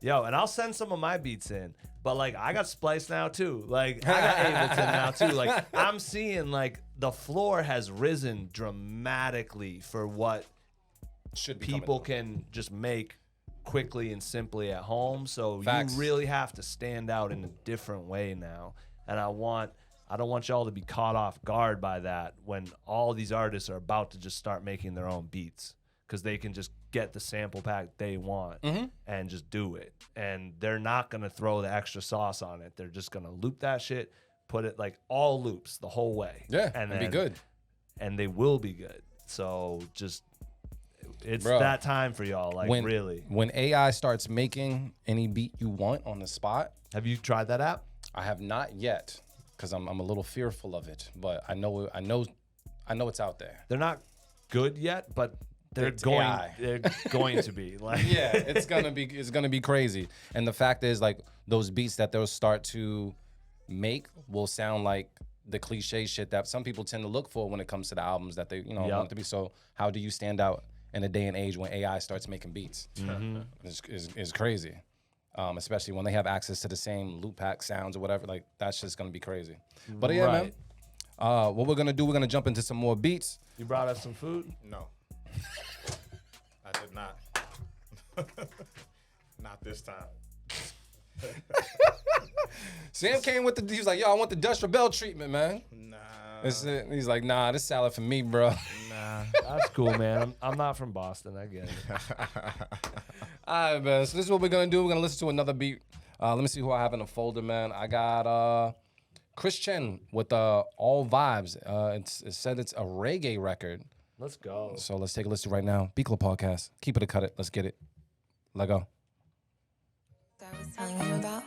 Speaker 3: and I'll send some of my beats in, but like I got Splice now too. Like I got Ableton now too. Like I'm seeing like the floor has risen dramatically for what
Speaker 2: Should be
Speaker 3: people
Speaker 2: coming
Speaker 3: can just make quickly and simply at home. So
Speaker 2: Facts.
Speaker 3: you really have to stand out in a different way now. And I don't want y'all to be caught off guard by that when all these artists are about to just start making their own beats, because they can just get the sample pack they want and just do it. And they're not going to throw the extra sauce on it. They're just going to loop that shit, put it like all loops the whole way.
Speaker 2: Yeah,
Speaker 3: and
Speaker 2: and be good.
Speaker 3: And they will be good. So just, it's
Speaker 2: Bro,
Speaker 3: that time for y'all. Like really.
Speaker 2: When AI starts making any beat you want on the spot,
Speaker 3: Have you tried that app?
Speaker 2: I have not yet, because I'm a little fearful of it, but I know it's out there.
Speaker 3: They're not good yet, but they're
Speaker 2: It's
Speaker 3: going.
Speaker 2: AI.
Speaker 3: They're going to be. Like
Speaker 2: Yeah, it's gonna be crazy. And the fact is, like, those beats that they'll start to make will sound like the cliche shit that some people tend to look for when it comes to the albums that they want it to be. So how do you stand out in a day and age when AI starts making beats? Is crazy. Especially when they have access to the same loop pack sounds or whatever. Like, that's just gonna be crazy. But yeah, man. What we're gonna do, we're gonna jump into some more beats.
Speaker 3: You brought us some food.
Speaker 1: No. I did not. Not this time.
Speaker 2: Sam came with he was like, yo, I want the Dutch Rebel treatment, man.
Speaker 1: Nah.
Speaker 2: That's it. He's like, nah, this salad for me, bro.
Speaker 1: Nah.
Speaker 3: That's cool, man. I'm not from Boston. I get it.
Speaker 2: All right, man. So this is what we're gonna do. We're gonna listen to another beat. Let me see who I have in the folder, man. I got Chris Chen with All Vibes. It said it's a reggae record.
Speaker 3: Let's go.
Speaker 2: So let's take a listen right now. Beat Club Podcast. Keep it or cut it. Let's get it. Let go.
Speaker 6: I was telling you about.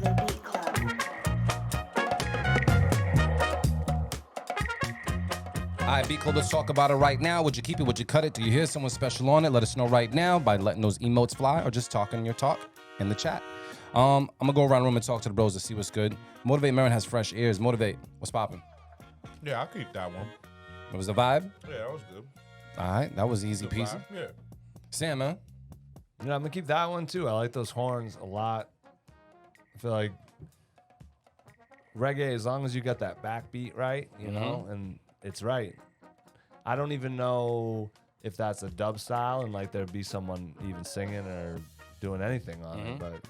Speaker 5: The Beat Club.
Speaker 2: All right, Beat Club, let's talk about it right now. Would you keep it? Would you cut it? Do you hear someone special on it? Let us know right now by letting those emotes fly or just talking your talk in the chat. I'm gonna go around the room and talk to the bros to see what's good. Motivate Marin has fresh ears. Motivate, what's popping?
Speaker 1: Yeah, I'll keep that one.
Speaker 2: It was the vibe.
Speaker 1: Yeah, that was good.
Speaker 2: All right, that was easy
Speaker 1: Good
Speaker 2: peasy.
Speaker 1: vibe. Yeah.
Speaker 2: Sam, man.
Speaker 3: Yeah, I'm gonna keep that one too. I like those horns a lot. I feel like reggae, as long as you got that backbeat right, you know, and it's right. I don't even know if that's a dub style and like there'd be someone even singing or doing anything on it, but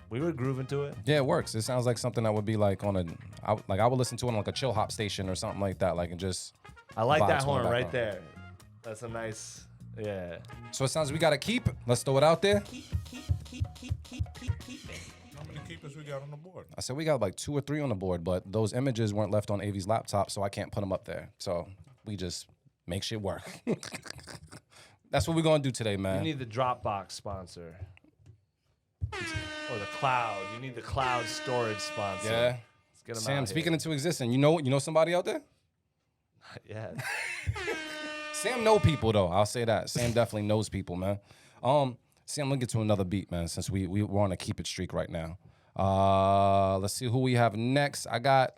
Speaker 3: We were grooving to it.
Speaker 2: Yeah, it works. It sounds like something that would be like on a, I would listen to it on like a chill hop station or something like that. Like and just.
Speaker 3: I like
Speaker 2: vibe
Speaker 3: that
Speaker 2: to in the
Speaker 3: horn right
Speaker 2: background.
Speaker 3: there. That's a nice, yeah.
Speaker 2: So it sounds we gotta keep. Let's throw it out there.
Speaker 1: How many keepers we got on the board?
Speaker 2: I said we got like 2 or 3 on the board, but those images weren't left on AV's laptop, so I can't put them up there. So we just make shit work. That's what we're gonna do today,
Speaker 3: You
Speaker 2: man.
Speaker 3: need the Dropbox sponsor. Or the cloud. You need the cloud storage sponsor.
Speaker 2: Yeah.
Speaker 3: Let's get 'em
Speaker 2: Sam,
Speaker 3: out
Speaker 2: speaking
Speaker 3: here.
Speaker 2: into existence, you know somebody out there?
Speaker 3: Yeah.
Speaker 2: Sam know people though. I'll say that. Sam definitely knows people, man. Sam, let's get to another beat, man, since we're on a keep it streak right now. Let's see who we have next. I got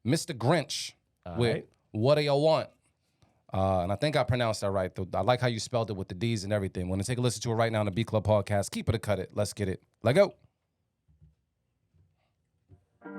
Speaker 2: Mr. Grinch with
Speaker 3: right.
Speaker 2: What Do You Want? And I think I pronounced that right. Though. I like how you spelled it with the D's and everything. We're gonna take a listen to it right now on the Beat Club podcast. Keep it or cut it. Let's get it. Let go.
Speaker 5: The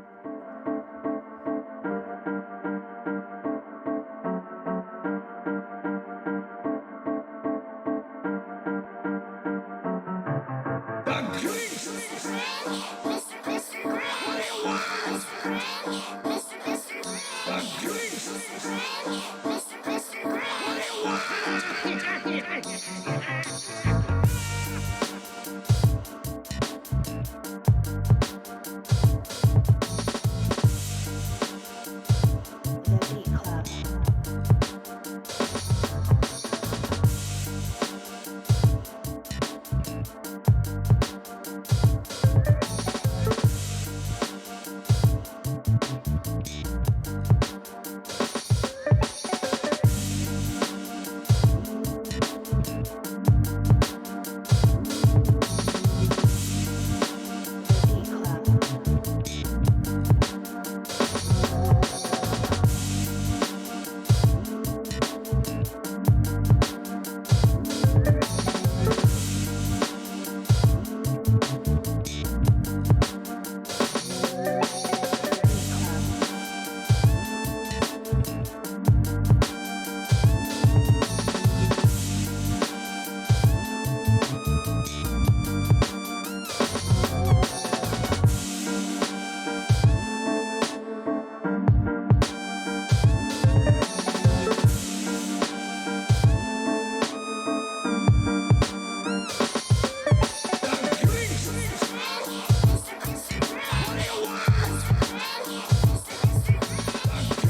Speaker 5: Beat Club. The Beat Club.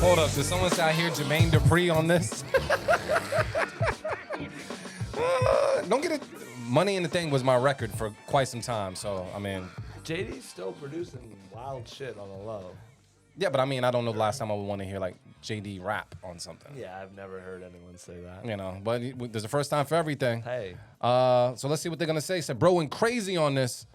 Speaker 2: Hold up. Did someone say I hear Jermaine Dupri on this? Don't get it. Money in the Thing was my record for quite some time. So, I mean,
Speaker 3: JD's still producing wild shit on the low.
Speaker 2: yeah, but I mean, I don't know the last time I would want to hear like JD rap on something.
Speaker 3: Yeah, I've never heard anyone say that.
Speaker 2: You know, but there's a first time for everything.
Speaker 3: Hey.
Speaker 2: So let's see what they're gonna say. Said bro went crazy on this.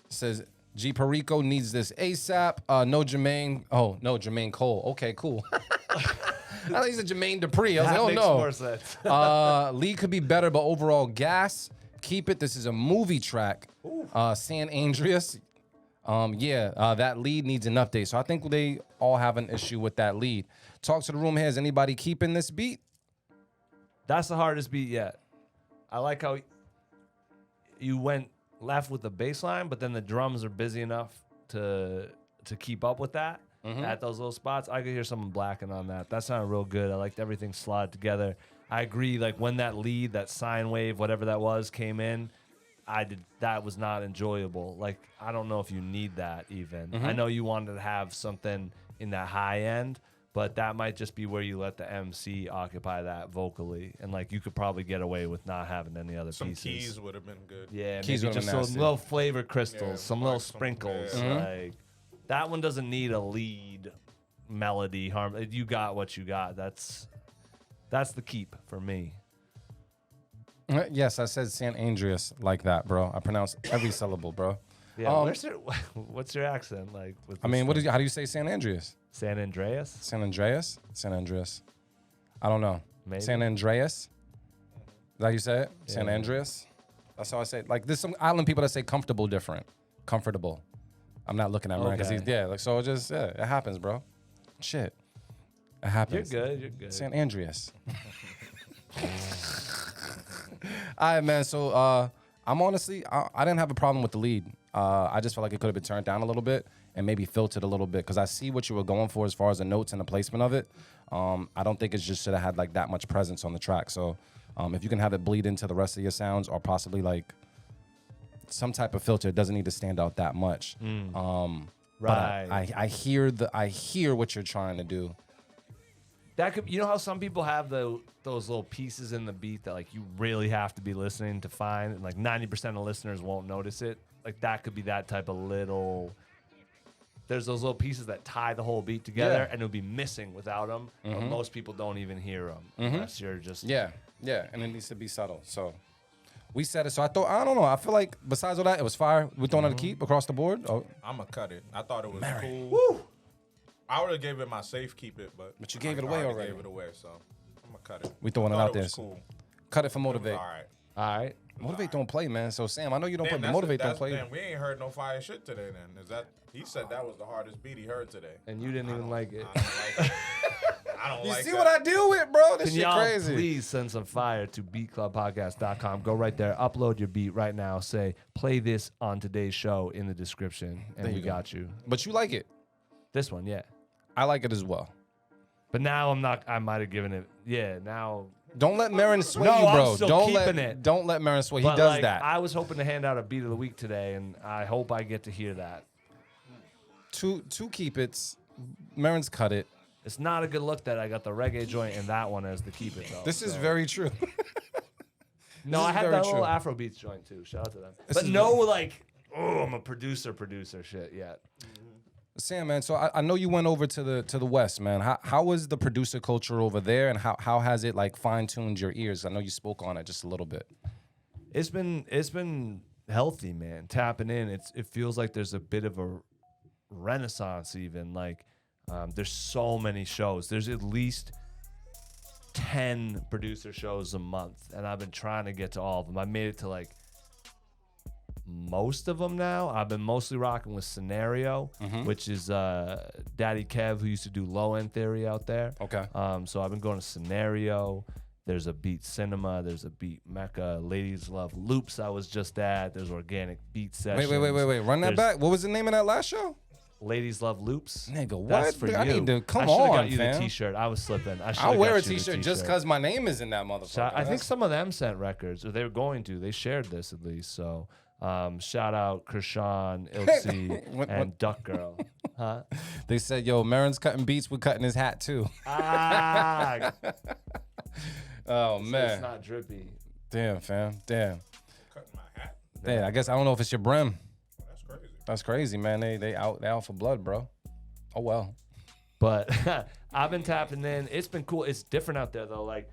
Speaker 2: Says G Perico needs this ASAP. No Jermaine. Oh no, Jermaine Cole. Okay, cool. I thought he said Jermaine Dupri. I was
Speaker 3: That
Speaker 2: like,
Speaker 3: makes
Speaker 2: oh
Speaker 3: more
Speaker 2: no.
Speaker 3: sense.
Speaker 2: Lee could be better, but overall gas. Keep it. This is a movie track. San Andreas. That lead needs an update. So I think they all have an issue with that lead. Talk to the room here. Is anybody keeping this beat?
Speaker 3: That's the hardest beat yet. I like how you went left with the bass line, but then the drums are busy enough to keep up with that at those little spots. I could hear someone blacking on that. That sounded real good. I liked everything slotted together. I agree, like when that lead, that sine wave, whatever that was, came in, that was not enjoyable. Like, I don't know if you need that even. I know you wanted to have something in that high end, but that might just be where you let the MC occupy that vocally. And like you could probably get away with not having any other
Speaker 1: Some
Speaker 3: pieces.
Speaker 1: keys would have been good.
Speaker 3: Yeah,
Speaker 2: Keys
Speaker 3: maybe
Speaker 2: would've
Speaker 3: just
Speaker 2: been
Speaker 3: some
Speaker 2: nasty.
Speaker 3: little flavor crystals,
Speaker 1: Yeah,
Speaker 3: some
Speaker 1: like
Speaker 3: little
Speaker 1: some-
Speaker 3: sprinkles.
Speaker 1: yeah.
Speaker 3: Like that one doesn't need a lead melody. You got what you got. That's the keep for me.
Speaker 2: Yes, I said San Andreas like that, bro. I pronounced every syllable, bro.
Speaker 3: Yeah,
Speaker 2: Um,
Speaker 3: what's your accent like? With
Speaker 2: I mean,
Speaker 3: this thing?
Speaker 2: how do you say San Andreas?
Speaker 3: San Andreas?
Speaker 2: San Andreas? San Andreas. I don't know.
Speaker 3: Maybe.
Speaker 2: San Andreas? Is that how you say it? San
Speaker 3: Yeah.
Speaker 2: Andreas? That's how I say it. Like, there's some island people that say comfortable different. Comfortable. I'm not looking at him because
Speaker 3: Okay.
Speaker 2: he's, yeah, like, so it happens, bro. Shit. It
Speaker 3: You're
Speaker 2: happens.
Speaker 3: good. You're good.
Speaker 2: San Andreas. All right, man. So I'm honestly, I didn't have a problem with the lead. I just felt like it could have been turned down a little bit and maybe filtered a little bit because I see what you were going for as far as the notes and the placement of it. I don't think it just should have had like that much presence on the track. So if you can have it bleed into the rest of your sounds or possibly like some type of filter, it doesn't need to stand out that much.
Speaker 3: Right.
Speaker 2: But I hear what you're trying to do.
Speaker 3: That could, you know how some people have those little pieces in the beat that like you really have to be listening to find, and like 90% of listeners won't notice it. Like that could be that type of little. There's those little pieces that tie the whole beat together, and it would be missing without them. But most people don't even hear them unless you're just.
Speaker 2: Yeah, and it needs to be subtle. So we said it. So I don't know. I feel like besides all that, it was fire. We're throwing out a keep across the board. Oh,
Speaker 1: I'm gonna cut it. I thought it was cool.
Speaker 3: Woo!
Speaker 1: I would have gave it my safe keep it, but
Speaker 2: you gave it
Speaker 1: I
Speaker 2: away already.
Speaker 1: Gave it away, so I'm gonna cut it.
Speaker 2: We throwing it
Speaker 1: I thought
Speaker 2: out there.
Speaker 1: was cool.
Speaker 2: Cut it for
Speaker 1: It was
Speaker 2: Motivate.
Speaker 1: all right.
Speaker 3: All right.
Speaker 2: Motivate don't play, man. So Sam, I know you don't play,
Speaker 1: Damn,
Speaker 2: but Motivate don't play.
Speaker 1: Damn, we ain't heard no fire shit today. Then is that? He said that was the hardest beat he heard today.
Speaker 3: And you didn't even like it.
Speaker 1: I don't like it. I don't
Speaker 2: You
Speaker 1: like
Speaker 2: see
Speaker 1: that.
Speaker 2: what I deal with, bro? This
Speaker 3: Can
Speaker 2: shit
Speaker 3: y'all
Speaker 2: crazy.
Speaker 3: please send some fire to beatclubpodcast.com. Go right there, upload your beat right now. Say, play this on today's show in the description, and we got you.
Speaker 2: But you like it.
Speaker 3: This one, yeah.
Speaker 2: I like it as well.
Speaker 3: But now I'm not. I might have given it. Yeah. Now.
Speaker 2: Don't let Marin sway
Speaker 3: No,
Speaker 2: you, bro.
Speaker 3: I'm still
Speaker 2: don't
Speaker 3: keeping
Speaker 2: let
Speaker 3: it.
Speaker 2: Don't let Marin sway. He
Speaker 3: But,
Speaker 2: does
Speaker 3: like,
Speaker 2: that.
Speaker 3: I was hoping to hand out a beat of the week today, and I hope I get to hear that.
Speaker 2: Two keep it's. Marin's cut it.
Speaker 3: It's not a good look that I got the reggae joint and that one as the keep it though.
Speaker 2: This is
Speaker 3: so.
Speaker 2: very true.
Speaker 3: No,
Speaker 2: this
Speaker 3: I
Speaker 2: is
Speaker 3: had
Speaker 2: very
Speaker 3: that
Speaker 2: true.
Speaker 3: little Afrobeats joint too. Shout out to them.
Speaker 2: This
Speaker 3: But
Speaker 2: is
Speaker 3: no, like, oh, I'm a producer shit yet.
Speaker 2: Sam, man. So I know you went over to the West, man. How was the producer culture over there, and how has it like fine tuned your ears? I know you spoke on it just a little bit.
Speaker 3: It's been healthy, man. Tapping in, it feels like there's a bit of a renaissance even. Like, there's so many shows. There's at least 10 producer shows a month, and I've been trying to get to all of them. I made it to like most of them now. I've been mostly rocking with Scenario, which is Daddy Kev, who used to do Low End Theory out there.
Speaker 2: Okay.
Speaker 3: So I've been going to Scenario. There's a Beat Cinema. There's a Beat Mecca. Ladies Love Loops I was just at. There's Organic Beat Sessions.
Speaker 2: Wait. Run that
Speaker 3: There's
Speaker 2: back. What was the name of that last show?
Speaker 3: Ladies Love Loops.
Speaker 2: Nigga,
Speaker 3: That's
Speaker 2: what?
Speaker 3: for
Speaker 2: I
Speaker 3: you.
Speaker 2: need to come
Speaker 3: I should've
Speaker 2: on,
Speaker 3: got you
Speaker 2: fam.
Speaker 3: the T-shirt. I was slipping.
Speaker 2: I'll wear a T-shirt just because my name is in that motherfucker.
Speaker 3: I think some of them sent records, or they were going to. They shared this at least. So shout out Krishan, Ilse, and Duck Girl. Huh?
Speaker 2: They said, yo, Marin's cutting beats, we're cutting his hat too.
Speaker 3: Ah,
Speaker 2: Oh,
Speaker 3: it's
Speaker 2: man.
Speaker 3: not drippy.
Speaker 2: Damn, fam. Damn.
Speaker 1: Cutting my hat.
Speaker 2: Damn, I guess I don't know if it's your brim.
Speaker 1: That's crazy.
Speaker 2: That's crazy, man. They out for blood, bro. Oh, well.
Speaker 3: But I've been tapping in. It's been cool. It's different out there though. Like,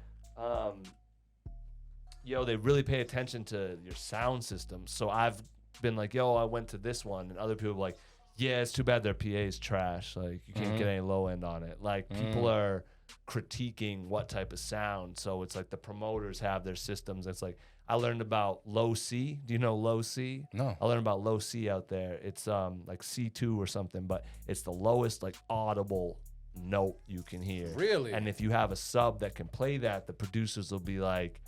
Speaker 3: they really pay attention to your sound system. So I've been like, I went to this one, and other people are like, yeah, it's too bad their PA is trash. Like, you can't get any low end on it. Like, people are critiquing what type of sound. So it's like the promoters have their systems. It's like, I learned about low C. Do you know low C?
Speaker 2: No.
Speaker 3: I learned about low C out there. It's like C2 or something, but it's the lowest like audible note you can hear.
Speaker 2: Really?
Speaker 3: And if you have a sub that can play that, the producers will be like,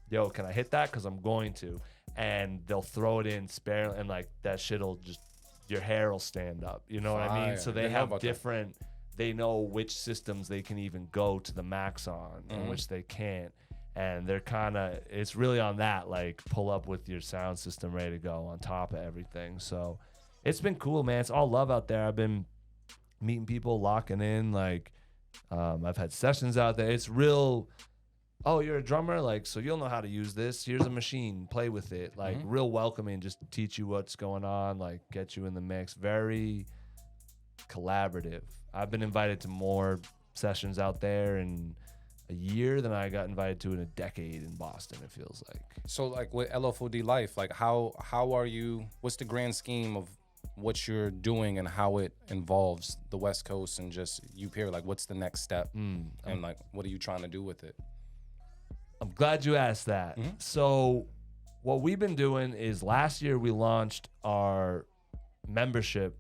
Speaker 3: yo, can I hit that? Because I'm going to. And they'll throw it in sparingly, and like that shit'll just, your hair will stand up. You know what I mean?
Speaker 2: Fire.
Speaker 3: So
Speaker 2: I
Speaker 3: they
Speaker 2: didn't know
Speaker 3: have
Speaker 2: about that.
Speaker 3: different, they know which systems they can even go to the max on and which they can't. And they're kind of, it's really on that, like, pull up with your sound system ready to go on top of everything. So it's been cool, man. It's all love out there. I've been meeting people, locking in. Like, I've had sessions out there. It's real, oh, you're a drummer? Like, so you'll know how to use this. Here's a machine. Play with it. Like, real welcoming, just teach you what's going on, like, get you in the mix. Very collaborative. I've been invited to more sessions out there in a year than I got invited to in a decade in Boston, it feels like.
Speaker 2: So, like, with LFOD Life, like, how are you, what's the grand scheme of what you're doing and how it involves the West Coast and just you here? Like, what's the next step? And, like, what are you trying to do with it?
Speaker 3: I'm glad you asked that. So what we've been doing is last year we launched our membership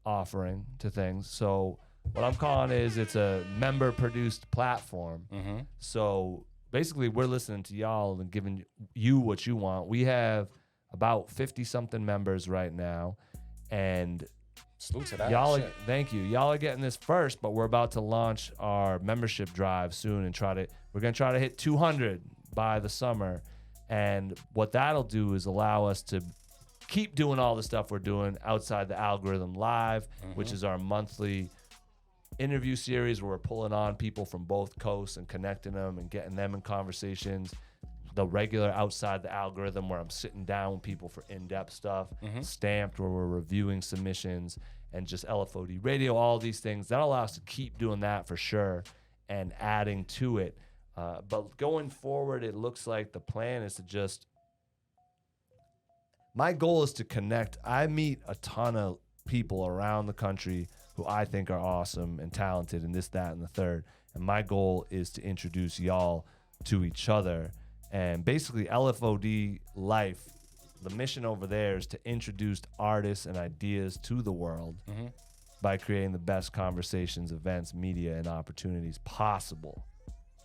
Speaker 3: offering to things. So what I'm calling is it's a member produced platform. So basically we're listening to y'all and giving you what you want. We have about 50 something members right now, and
Speaker 2: Salute to that.
Speaker 3: y'all,
Speaker 2: Shit.
Speaker 3: thank you. Y'all are getting this first, but we're about to launch our membership drive soon and we're gonna try to hit 200 by the summer. And what that'll do is allow us to keep doing all the stuff we're doing outside the algorithm live, which is our monthly interview series where we're pulling on people from both coasts and connecting them and getting them in conversations. The regular outside the algorithm where I'm sitting down with people for in-depth stuff, Stamped where we're reviewing submissions, and just LFOD radio, all these things. That'll allow us to keep doing that for sure and adding to it. But going forward, it looks like the plan is to just, my goal is to connect. I meet a ton of people around the country who I think are awesome and talented and this, that, and the third. And my goal is to introduce y'all to each other. And basically LFOD Life, the mission over there is to introduce artists and ideas to the world by creating the best conversations, events, media, and opportunities possible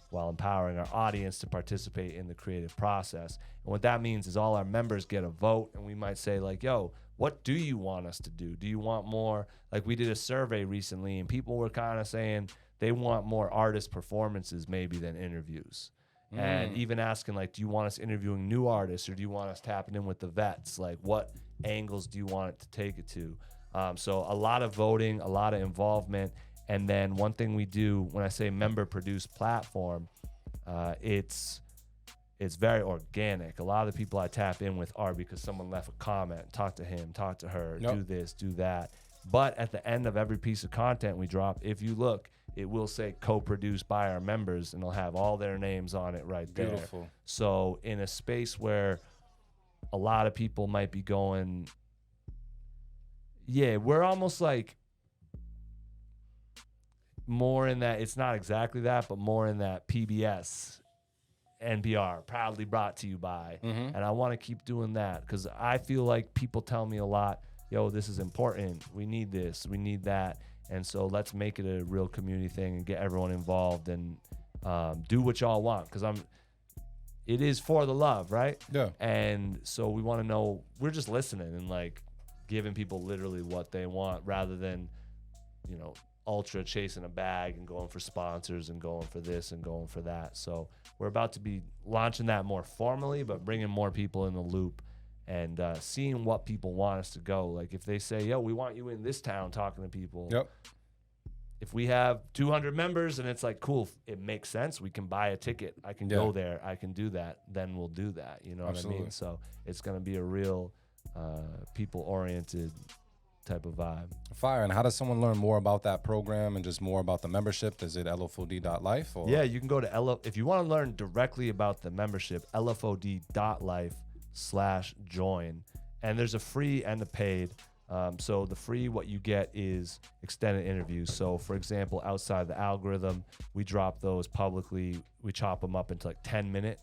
Speaker 3: while empowering our audience to participate in the creative process. And what that means is all our members get a vote, and we might say like, yo, what do you want us to do? Do you want more? Like we did a survey recently and people were kind of saying they want more artist performances maybe than interviews. And even asking like, do you want us interviewing new artists or do you want us tapping in with the vets? Like what angles do you want it to take it to? So a lot of voting, a lot of involvement. And then one thing we do when I say member produced platform, it's very organic. A lot of the people I tap in with are because someone left a comment, talk to him, talk to her, do this, do that. But at the end of every piece of content we drop, if you look, it will say co-produced by our members and it'll have all their names on it right there.
Speaker 2: Beautiful.
Speaker 3: So in a space where a lot of people might be going, yeah, we're almost like more in that, it's not exactly that, but more in that PBS, NPR, proudly brought to you by. And I want to keep doing that because I feel like people tell me a lot, yo, this is important. We need this, we need that. And so let's make it a real community thing and get everyone involved and do what y'all want. Because it is for the love, right?
Speaker 2: Yeah.
Speaker 3: And so we want to know, we're just listening and like giving people literally what they want rather than, you know, ultra chasing a bag and going for sponsors and going for this and going for that. So we're about to be launching that more formally, but bringing more people in the loop and seeing what people want us to go. Like if they say, yo, we want you in this town talking to people.
Speaker 2: Yep.
Speaker 3: If we have 200 members and it's like, cool, it makes sense. We can buy a ticket. I can go there. I can do that. Then we'll do that. You know what I mean? So it's going to be a real people-oriented type of vibe.
Speaker 2: Fire. And how does someone learn more about that program and just more about the membership? Is it LFOD.life? Or?
Speaker 3: Yeah, you can go to if you want to learn directly about the membership, LFOD.life/join. And there's a free and a paid. So the free, what you get is extended interviews. So for example, outside the algorithm, we drop those publicly. We chop them up into like 10-minute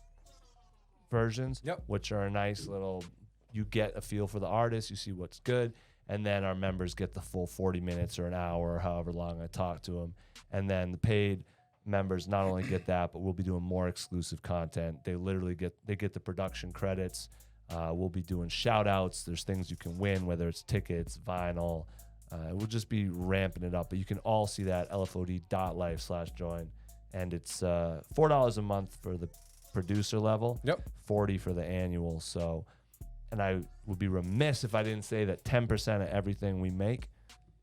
Speaker 3: versions, which are a nice little, you get a feel for the artist, you see what's good. And then our members get the full 40 minutes or an hour or however long I talk to them. And then the paid members not only get that, but we'll be doing more exclusive content. They literally get the production credits. We'll be doing shout outs. There's things you can win, whether it's tickets, vinyl. We'll just be ramping it up. But you can all see that LFOD.life/join. And it's $4 a month for the producer level, $40 for the annual. So, and I would be remiss if I didn't say that 10% of everything we make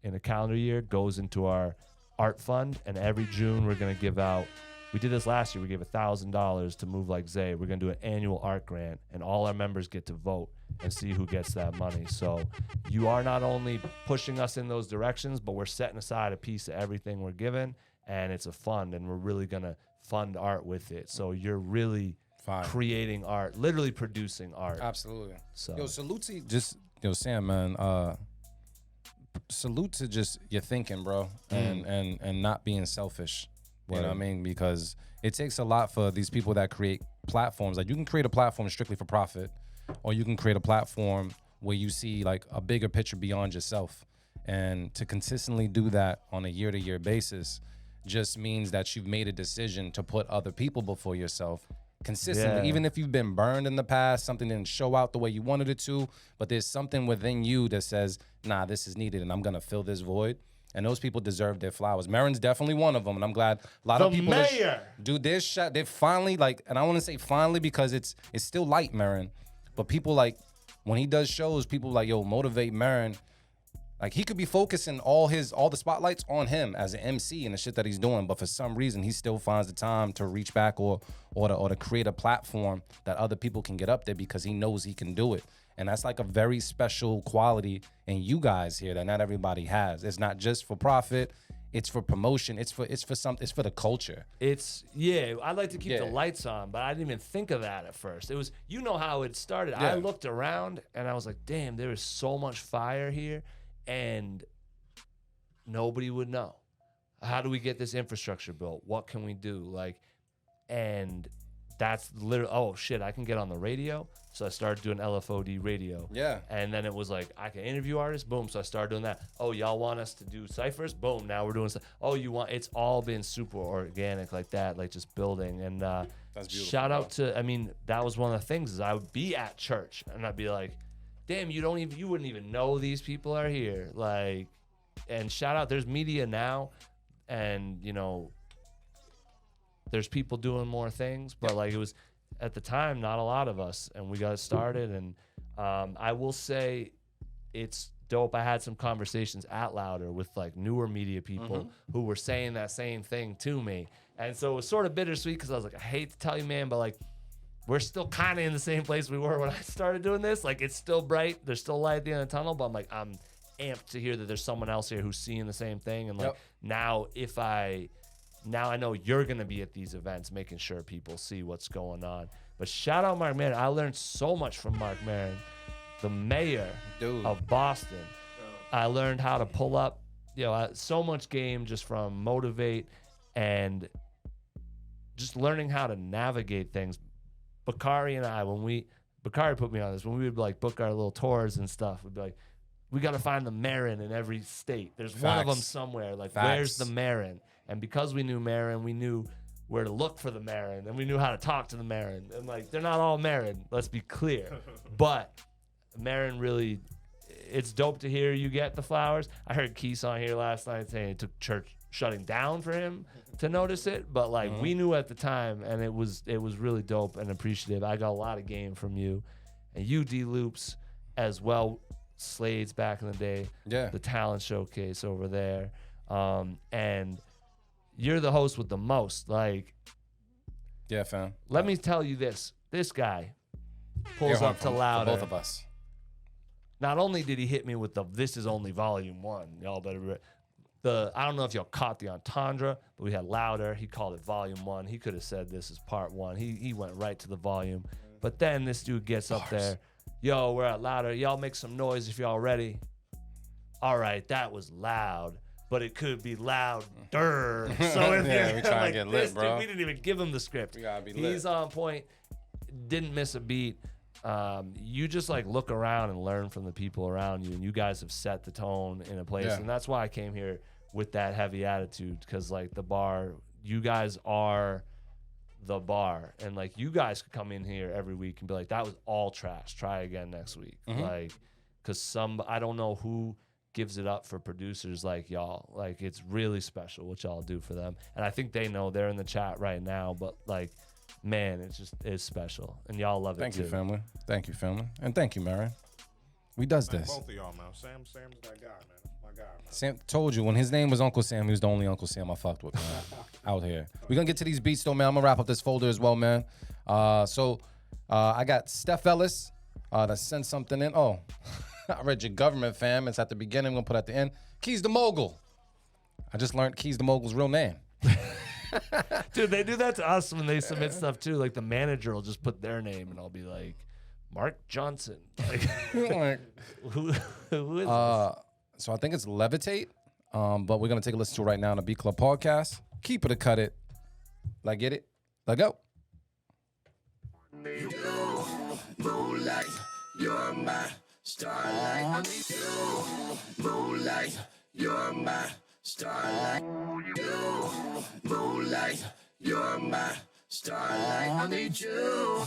Speaker 3: in a calendar year goes into our art fund. And every June we're going to give out, we did this last year, we gave $1,000 to Move Like Zay. We're going to do an annual art grant and all our members get to vote and see who gets that money. So you are not only pushing us in those directions, but we're setting aside a piece of everything we're given, and it's a fund, and we're really going to fund art with it. So you're really creating art, literally producing art.
Speaker 2: Absolutely.
Speaker 3: So
Speaker 2: yo, salute to just, Sam, man, salute to just your thinking, bro, and not being selfish. You know what I mean? Because it takes a lot for these people that create platforms. Like you can create a platform strictly for profit, or you can create a platform where you see like a bigger picture beyond yourself. And to consistently do that on a year-to-year basis, just means that you've made a decision to put other people before yourself consistently.
Speaker 3: Yeah.
Speaker 2: Even if you've been burned in the past, something didn't show out the way you wanted it to, but there's something within you that says, nah, this is needed and I'm going to fill this void. And those people deserve their flowers. Marin's definitely one of them, and I'm glad a lot of people. Dude, their shot. They finally and I want to say finally because it's still light, Marin, but people when he does shows, people yo, motivate Marin. Like he could be focusing all the spotlights on him as an MC and the shit that he's doing, but for some reason he still finds the time to reach back or to create a platform that other people can get up there because he knows he can do it. And that's like a very special quality in you guys here that not everybody has. It's not just for profit, it's for promotion, it's for the culture.
Speaker 3: I'd like to keep the lights on, but I didn't even think of that at first. It was how it started.
Speaker 2: Yeah.
Speaker 3: I looked around and I was like, damn, there is so much fire here. And nobody would know. How do we get this infrastructure built? What can we do? And that's literally, oh shit, I can get on the radio. So I started doing LFOD radio.
Speaker 2: Yeah.
Speaker 3: And then it was like, I can interview artists. Boom. So I started doing that. Oh, y'all want us to do ciphers? Boom. Now we're doing stuff. Oh, it's all been super organic like that, just building. And
Speaker 2: That's beautiful,
Speaker 3: shout out to, that was one of the things is I would be at church and I'd be like, damn, you wouldn't even know these people are here. And shout out, there's media now and, there's people doing more things, but it was at the time, not a lot of us, and we got started. And I will say it's dope. I had some conversations at Louder with newer media people who were saying that same thing to me. And so it was sort of bittersweet because I was like, I hate to tell you, man, but we're still kind of in the same place we were when I started doing this. It's still bright. There's still light at the end of the tunnel, but I'm amped to hear that there's someone else here who's seeing the same thing. And now I know you're going to be at these events making sure people see what's going on. But shout out Mark Maron. I learned so much from Mark Maron, the mayor of Boston. I learned how to pull up, so much game just from Motivate and just learning how to navigate things. Bakari and I, Bakari put me on this, when we would book our little tours and stuff, we'd be like, we got to find the Marin in every state. There's one of them somewhere. Where's the Marin? And because we knew Marin, we knew where to look for the Marin, and we knew how to talk to the Marin. And they're not all Marin, let's be clear. But Marin really, it's dope to hear you get the flowers. I heard Keith on here last night saying it took church shutting down for him to notice it, but we knew at the time, and it was really dope and appreciative. I got a lot of game from you, and you D Loops as well. Slades back in the day, the talent showcase over there, and you're the host with the most.
Speaker 2: Yeah, fam.
Speaker 3: Let me tell you this guy pulls up to Louder.
Speaker 2: Both of us.
Speaker 3: Not only did he hit me with this is only volume 1, y'all better I don't know if y'all caught the entendre, but we had Louder. He called it volume 1. He could have said this is part 1. He went right to the volume. But then this dude gets up there. Yo, we're at Louder. Y'all make some noise if y'all ready. All right, that was loud, but it could be louder. So if
Speaker 2: we try to get lit, bro.
Speaker 3: We didn't even give him the script.
Speaker 2: We gotta be lit.
Speaker 3: He's on point. Didn't miss a beat. You just look around and learn from the people around you, and you guys have set the tone in a place, and that's why I came here with that heavy attitude, because the bar, you guys are the bar, and you guys could come in here every week and be like, that was all trash, try again next week. Because I don't know who gives it up for producers like y'all. It's really special what y'all do for them, and I think they know. They're in the chat right now, but man, it's special, and y'all love it too.
Speaker 2: Thank you, family. Thank you, family, and thank you, Marin. We does this.
Speaker 1: Both of y'all, man. Sam's that guy, man. My guy, man.
Speaker 2: Sam told you when his name was Uncle Sam, he was the only Uncle Sam I fucked with, man. Out here. We're gonna get to these beats though, man. I'm gonna wrap up this folder as well, man. I got Steph Ellis that sent something in. Oh, I read your government, fam. It's at the beginning. I'm gonna put it at the end. Keys the Mogul. I just learned Keys the Mogul's real name.
Speaker 3: Dude, they do that to us when they submit stuff too. The manager will just put their name, and I'll be like, Mark Johnson. Who is this?
Speaker 2: So I think it's Levitate, but we're gonna take a listen to it right now on the Beat Club podcast. Keep it or cut it. Get it? Let go.
Speaker 7: Moonlight, you're my starlight. You, moonlight, you're my starlight. You, moonlight, you're my starlight. I need you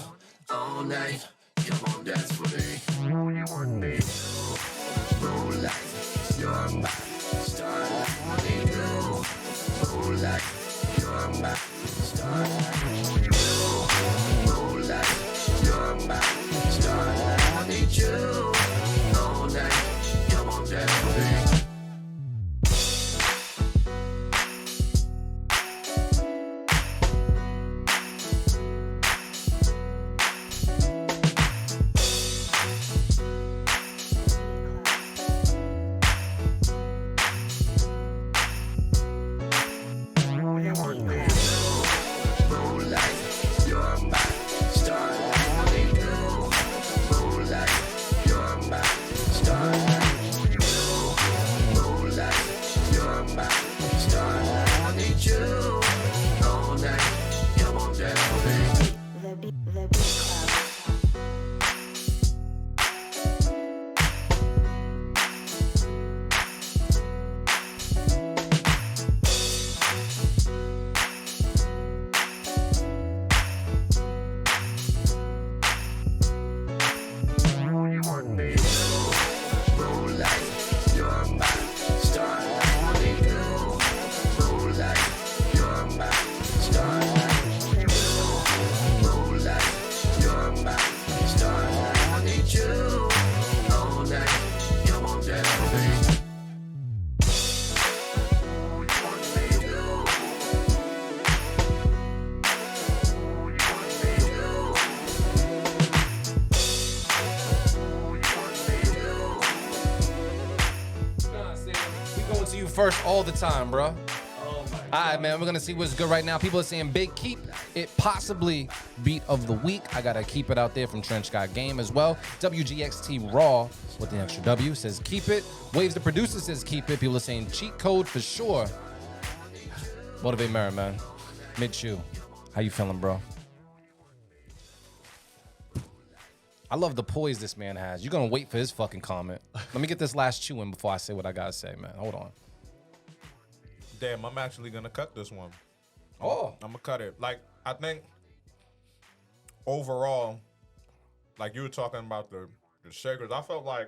Speaker 7: all night. Come on, dance for me. You want me? Moonlight, you're my starlight. I need you. Moonlight, you're my starlight. Moonlight, you're my starlight. I need you all night. Come on, dance for me. Moonlight, you're my starlight. I need you. Moonlight, you're my starlight. Moonlight, you're my starlight. I need you all night. Come on, dance for me.
Speaker 5: The Beat Club.
Speaker 7: Moonlight, you're my starlight. I need you. Moonlight, you're my starlight. Moonlight, you're my starlight. I need you all night. Come on, dance for me.
Speaker 2: We going to you first all the time, bro. All right, man. We're gonna see what's good right now. People are saying Big Keep it possibly beat of the week. I gotta keep it out there from Trench Got Game as well. WGXT Raw with the extra W says keep it. Waves the producer says keep it. People are saying cheat code for sure. Motivate Mary, man. Mid Chew. How you feeling, bro? I love the poise this man has. You're gonna wait for his fucking comment. Let me get this last chew in before I say what I gotta say, man. Hold on.
Speaker 1: Damn, I'm actually gonna cut this one.
Speaker 2: Oh.
Speaker 1: I'm gonna cut it. Like, I think overall, like you were talking about the shakers, I felt like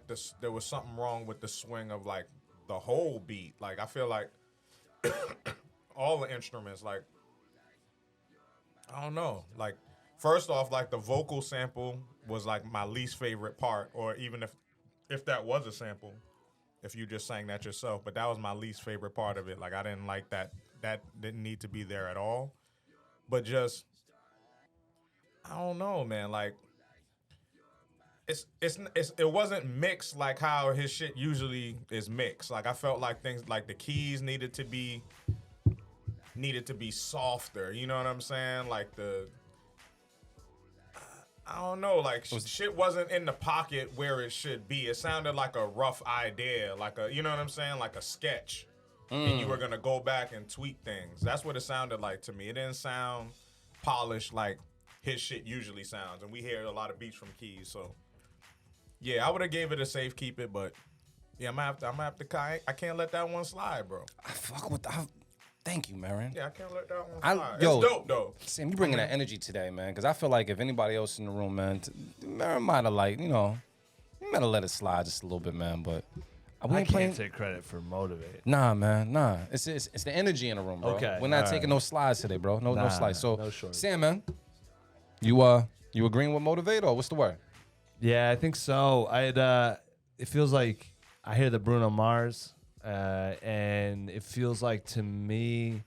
Speaker 1: this there was something wrong with the swing of like the whole beat. Like I feel like all the instruments, like I don't know. Like first off, like the vocal sample was like my least favorite part, or even if that was a sample. If you just sang that yourself, but that was my least favorite part of it. Like I didn't like that. That didn't need to be there at all. But just, I don't know, man. Like it wasn't mixed like how his shit usually is mixed. Like I felt like things like the keys needed to be softer. You know what I'm saying? Like I don't know, like shit wasn't in the pocket where it should be. It sounded like a rough idea, like a, you know what I'm saying, like a sketch. And you were gonna go back and tweak things. That's what it sounded like to me. It didn't sound polished like his shit usually sounds. And we hear a lot of beats from Keys, so yeah, I would have gave it a safe keep it, but yeah, I'm gonna have to. I can't let that one slide, bro.
Speaker 2: I fuck with that. Thank you, Marin.
Speaker 1: Yeah, I can't let that one slide.
Speaker 2: Yo,
Speaker 1: it's dope though.
Speaker 2: Sam, you bringing that energy today, man. Because I feel like if anybody else in the room, man, Marin might have like, you might have let it slide just a little bit, man. But
Speaker 3: I can't take credit for Motivate.
Speaker 2: Nah, man, nah. It's the energy in the room, bro.
Speaker 3: Okay,
Speaker 2: We're not
Speaker 3: all
Speaker 2: taking no slides today, bro. No slides. So,
Speaker 3: no short.
Speaker 2: Sam, man, you agreeing with Motivate or what's the word?
Speaker 3: Yeah, I think so. It feels like I hear the Bruno Mars, and it feels like to me,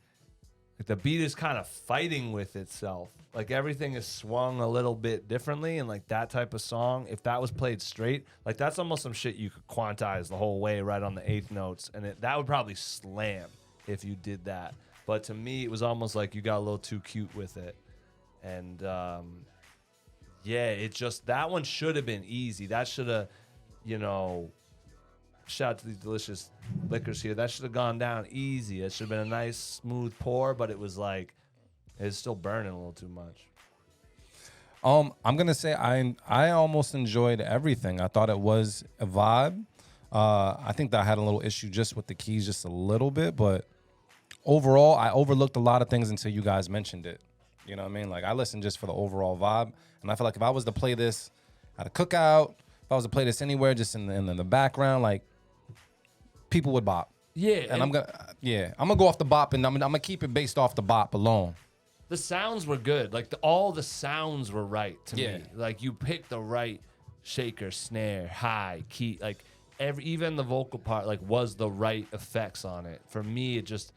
Speaker 3: like the beat is kind of fighting with itself. Like everything is swung a little bit differently, and like that type of song, if that was played straight, like that's almost some shit you could quantize the whole way right on the eighth notes, and that would probably slam if you did that. But to me, it was almost like you got a little too cute with it, and yeah, it just that one should have been easy. That should have, shout out to these delicious liquors here. That should have gone down easy. It should have been a nice smooth pour, but it was like it's still burning a little too much.
Speaker 2: I'm gonna say I almost enjoyed everything. I thought it was a vibe. I think that I had a little issue just with the keys, just a little bit, but overall, I overlooked a lot of things until you guys mentioned it. You know what I mean? Like, I listened just for the overall vibe, and I feel like if I was to play this at a cookout, if I was to play this anywhere, just in the background, like, people would bop.
Speaker 3: Yeah,
Speaker 2: And I'm gonna go off the bop, and I'm gonna keep it based off the bop alone.
Speaker 3: the sounds were good. Like all the sounds were right to
Speaker 2: Yeah.
Speaker 3: me. Like you picked the right shaker, snare, high, key. Like even the vocal part like was the right effects on it. For me, it just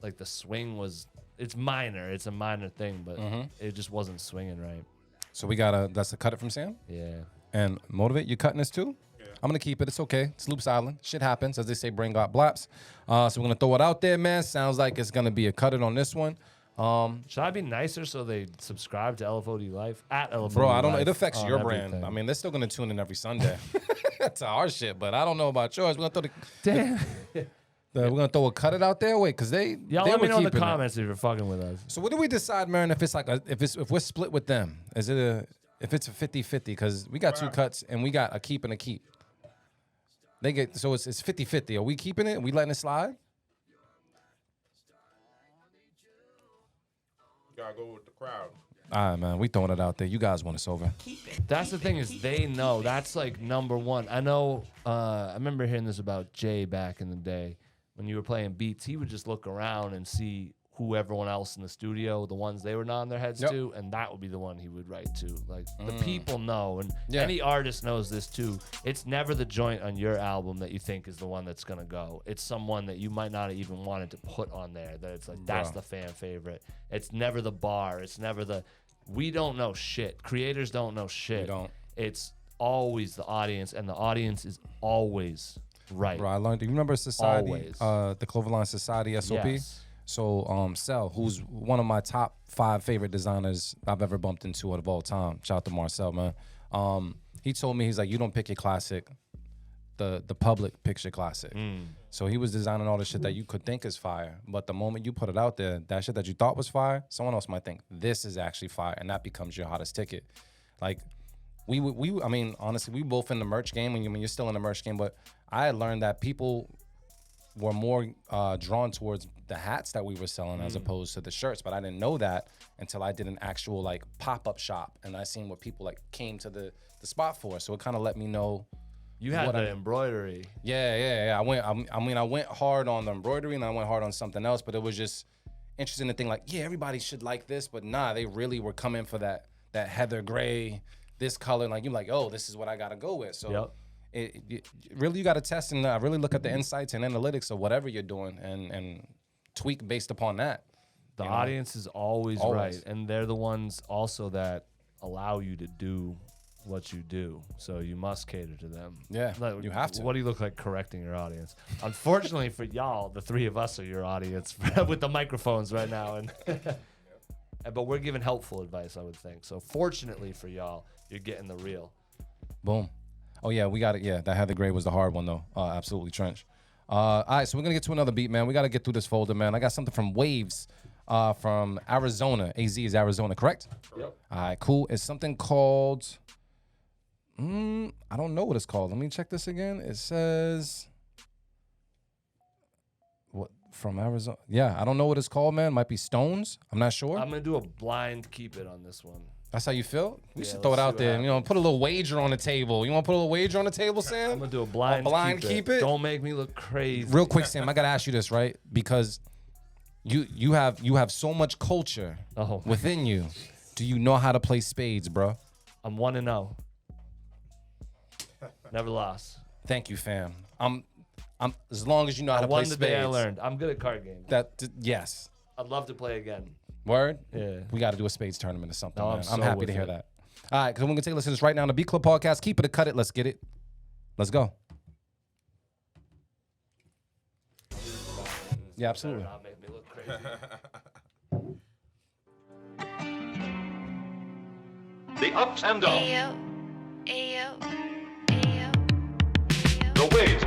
Speaker 3: like the swing was. It's minor. It's a minor thing, but it just wasn't swinging right.
Speaker 2: So that's a cut it from Sam.
Speaker 3: Yeah.
Speaker 2: And Motivate, you cutting this too? Yeah. I'm gonna keep it. It's okay. It's Loops Island. Shit happens, as they say. Brain got blaps. So we're gonna throw it out there, man. Sounds like it's gonna be a cut it on this one.
Speaker 3: Should I be nicer so they subscribe to LFOD Life at LFOD?
Speaker 2: Bro, I don't know.
Speaker 3: Life
Speaker 2: It affects
Speaker 3: on
Speaker 2: your
Speaker 3: everything.
Speaker 2: brand. I mean, they're still gonna tune in every Sunday to our shit, but I don't know about yours. We're gonna
Speaker 3: Damn.
Speaker 2: we're gonna throw a cut it out there. Wait, because
Speaker 3: Y'all
Speaker 2: they
Speaker 3: let
Speaker 2: were
Speaker 3: me know in the
Speaker 2: keeping it.
Speaker 3: comments if you're fucking with us.
Speaker 2: So what do we decide, Marin? If it's like if we're split with them, is it if it's a 50-50? Because we got two cuts and we got a keep and a keep. They get so it's 50-50. Are we keeping it? Are we letting it slide?
Speaker 1: Gotta go with the crowd.
Speaker 2: All right, man. We throwing it out there. You guys want us over?
Speaker 3: That's the thing is they know. That's like number one. I know. I remember hearing this about Jay back in the day when you were playing beats. He would just look around and see who everyone else in the studio, the ones they were nodding their heads
Speaker 2: Yep.
Speaker 3: to, and that would be the one he would write to. Like the people know, and
Speaker 2: Yeah.
Speaker 3: any artist knows this too. It's never the joint on your album that you think is the one that's gonna go. It's someone that you might not have even wanted to put on there. That it's like that's the fan favorite. It's never the bar. It's never the. We don't know shit. Creators don't know shit.
Speaker 2: We don't.
Speaker 3: It's always the audience, and the audience is always right.
Speaker 2: Bro, I learned. You remember Society?
Speaker 3: Always.
Speaker 2: The Cloverline Society SOP.
Speaker 3: Yes.
Speaker 2: So, Cell, who's one of my top 5 favorite designers I've ever bumped into of all time. Shout out to Marcel, man. He told me, he's like, you don't pick your classic. The public picks your classic. So he was designing all the shit that you could think is fire. But the moment you put it out there, that shit that you thought was fire, someone else might think this is actually fire. And that becomes your hottest ticket. Like, I mean, honestly, we both in the merch game. When you're still in the merch game. But I had learned that people were more drawn towards the hats that we were selling as opposed to the shirts. But I didn't know that until I did an actual like pop-up shop and I seen what people like came to the spot for. So it kind of let me know.
Speaker 3: You had
Speaker 2: What
Speaker 3: the
Speaker 2: I-
Speaker 3: embroidery.
Speaker 2: Yeah. I went hard on the embroidery and I went hard on something else, but it was just interesting to think like, yeah, everybody should like this, but nah, they really were coming for that heather gray, this color. Like you're like, oh, this is what I gotta go with. So
Speaker 3: Yep.
Speaker 2: it really you gotta test and really look at the insights and analytics of whatever you're doing and tweak based upon that.
Speaker 3: The
Speaker 2: You know?
Speaker 3: audience is always
Speaker 2: Always.
Speaker 3: right, and they're the ones also that allow you to do what you do. So you must cater to them.
Speaker 2: Yeah,
Speaker 3: Like,
Speaker 2: you have to.
Speaker 3: What do you look like correcting your audience? Unfortunately for y'all, the three of us are your audience with the microphones right now, and but we're giving helpful advice, I would think. So fortunately for y'all, you're getting the real.
Speaker 2: Boom. Oh yeah, we got it. Yeah, that Heather Gray was the hard one though. Absolutely, Trench. All right, so we're gonna get to another beat, man. We gotta get through this folder, man. I got something from Waves, from Arizona. AZ is Arizona, correct?
Speaker 3: Yep.
Speaker 2: All right, cool. It's something called. I don't know what it's called. Let me check this again. It says. What from Arizona? Yeah, I don't know what it's called, man. Might be Stones. I'm not sure.
Speaker 3: I'm gonna do a blind keep it on this one.
Speaker 2: That's how you feel? We
Speaker 3: Yeah,
Speaker 2: should throw it
Speaker 3: let's
Speaker 2: out
Speaker 3: see what
Speaker 2: there. You know, put a little wager on the table. You want to put a little wager on the table, Sam?
Speaker 3: I'm gonna do a blind,
Speaker 2: keep it?
Speaker 3: Don't make me look crazy.
Speaker 2: Real quick, Sam, I gotta ask you this, right? Because you have so much culture
Speaker 3: Oh.
Speaker 2: within you. Do you know how to play spades, bro?
Speaker 3: I'm 1-0. Never lost.
Speaker 2: Thank you, fam. I'm as long as you know how
Speaker 3: I
Speaker 2: to
Speaker 3: won
Speaker 2: play
Speaker 3: the
Speaker 2: spades.
Speaker 3: day I learned. I'm good at card games.
Speaker 2: Yes.
Speaker 3: I'd love to play again.
Speaker 2: Word?
Speaker 3: Yeah.
Speaker 2: We got to do a spades tournament or something,
Speaker 3: No,
Speaker 2: man.
Speaker 3: I'm
Speaker 2: I'm
Speaker 3: so
Speaker 2: happy
Speaker 3: with
Speaker 2: to hear
Speaker 3: it.
Speaker 2: that. All right, because we're gonna take a listen to this right now on the Beat Club podcast. Keep it or cut it. Let's get it. Let's go. Yeah, absolutely.
Speaker 3: Better not make me look crazy.
Speaker 8: The ups and downs,
Speaker 5: Ayo, ayo, ayo, ayo.
Speaker 8: the waves,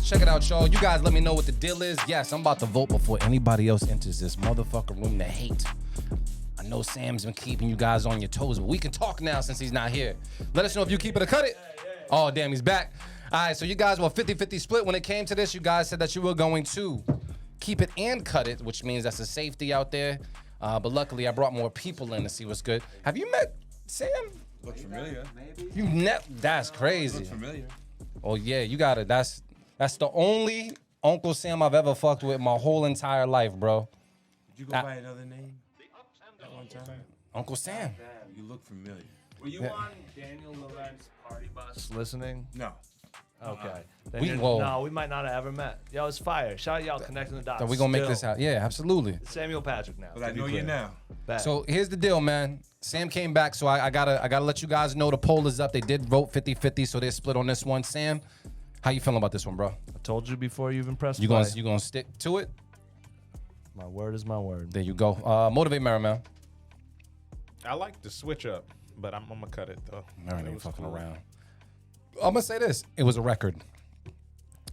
Speaker 2: Check it out, y'all. You guys let me know what the deal is. Yes, I'm about to vote before anybody else enters this motherfucker room to hate. I know Sam's been keeping you guys on your toes, but we can talk now since he's not here. Let us know if you keep it or cut it. Oh, damn, he's back. All right, so you guys were 50-50 split. When it came to this, you guys said that you were going to keep it and cut it, which means that's a safety out there. But luckily, I brought more people in to see what's good. Have you met Sam?
Speaker 9: Looks familiar.
Speaker 2: That's crazy.
Speaker 9: Looks familiar.
Speaker 2: Oh, yeah, you got it. That's the only Uncle Sam I've ever fucked with my whole entire life, bro.
Speaker 9: Did you go by another name? At one time?
Speaker 2: Uncle Sam.
Speaker 9: You look familiar.
Speaker 3: Were you on Daniel Laurent's party bus listening?
Speaker 9: No.
Speaker 3: Okay.
Speaker 2: Whoa.
Speaker 3: We might not have ever met. Yo, it's fire. Shout out y'all connecting the dots.
Speaker 2: So we gonna make this
Speaker 3: Still.
Speaker 2: out. Yeah, absolutely.
Speaker 3: Samuel Patrick now.
Speaker 9: But I know you now.
Speaker 3: Back.
Speaker 2: So here's the deal, man. Sam came back, so I gotta let you guys know the poll is up. They did vote 50-50, so they're split on this one. Sam, how you feeling about this one, bro?
Speaker 3: I told you before you even pressed
Speaker 2: You
Speaker 3: play.
Speaker 2: gonna stick to it?
Speaker 3: My word is my word.
Speaker 2: There you go. Motivate Mary, man.
Speaker 1: I like the switch up, but I'm gonna cut it though.
Speaker 2: Mary
Speaker 1: It
Speaker 2: ain't
Speaker 1: was
Speaker 2: fucking
Speaker 1: cool.
Speaker 2: around. I'm gonna say this. It was a record.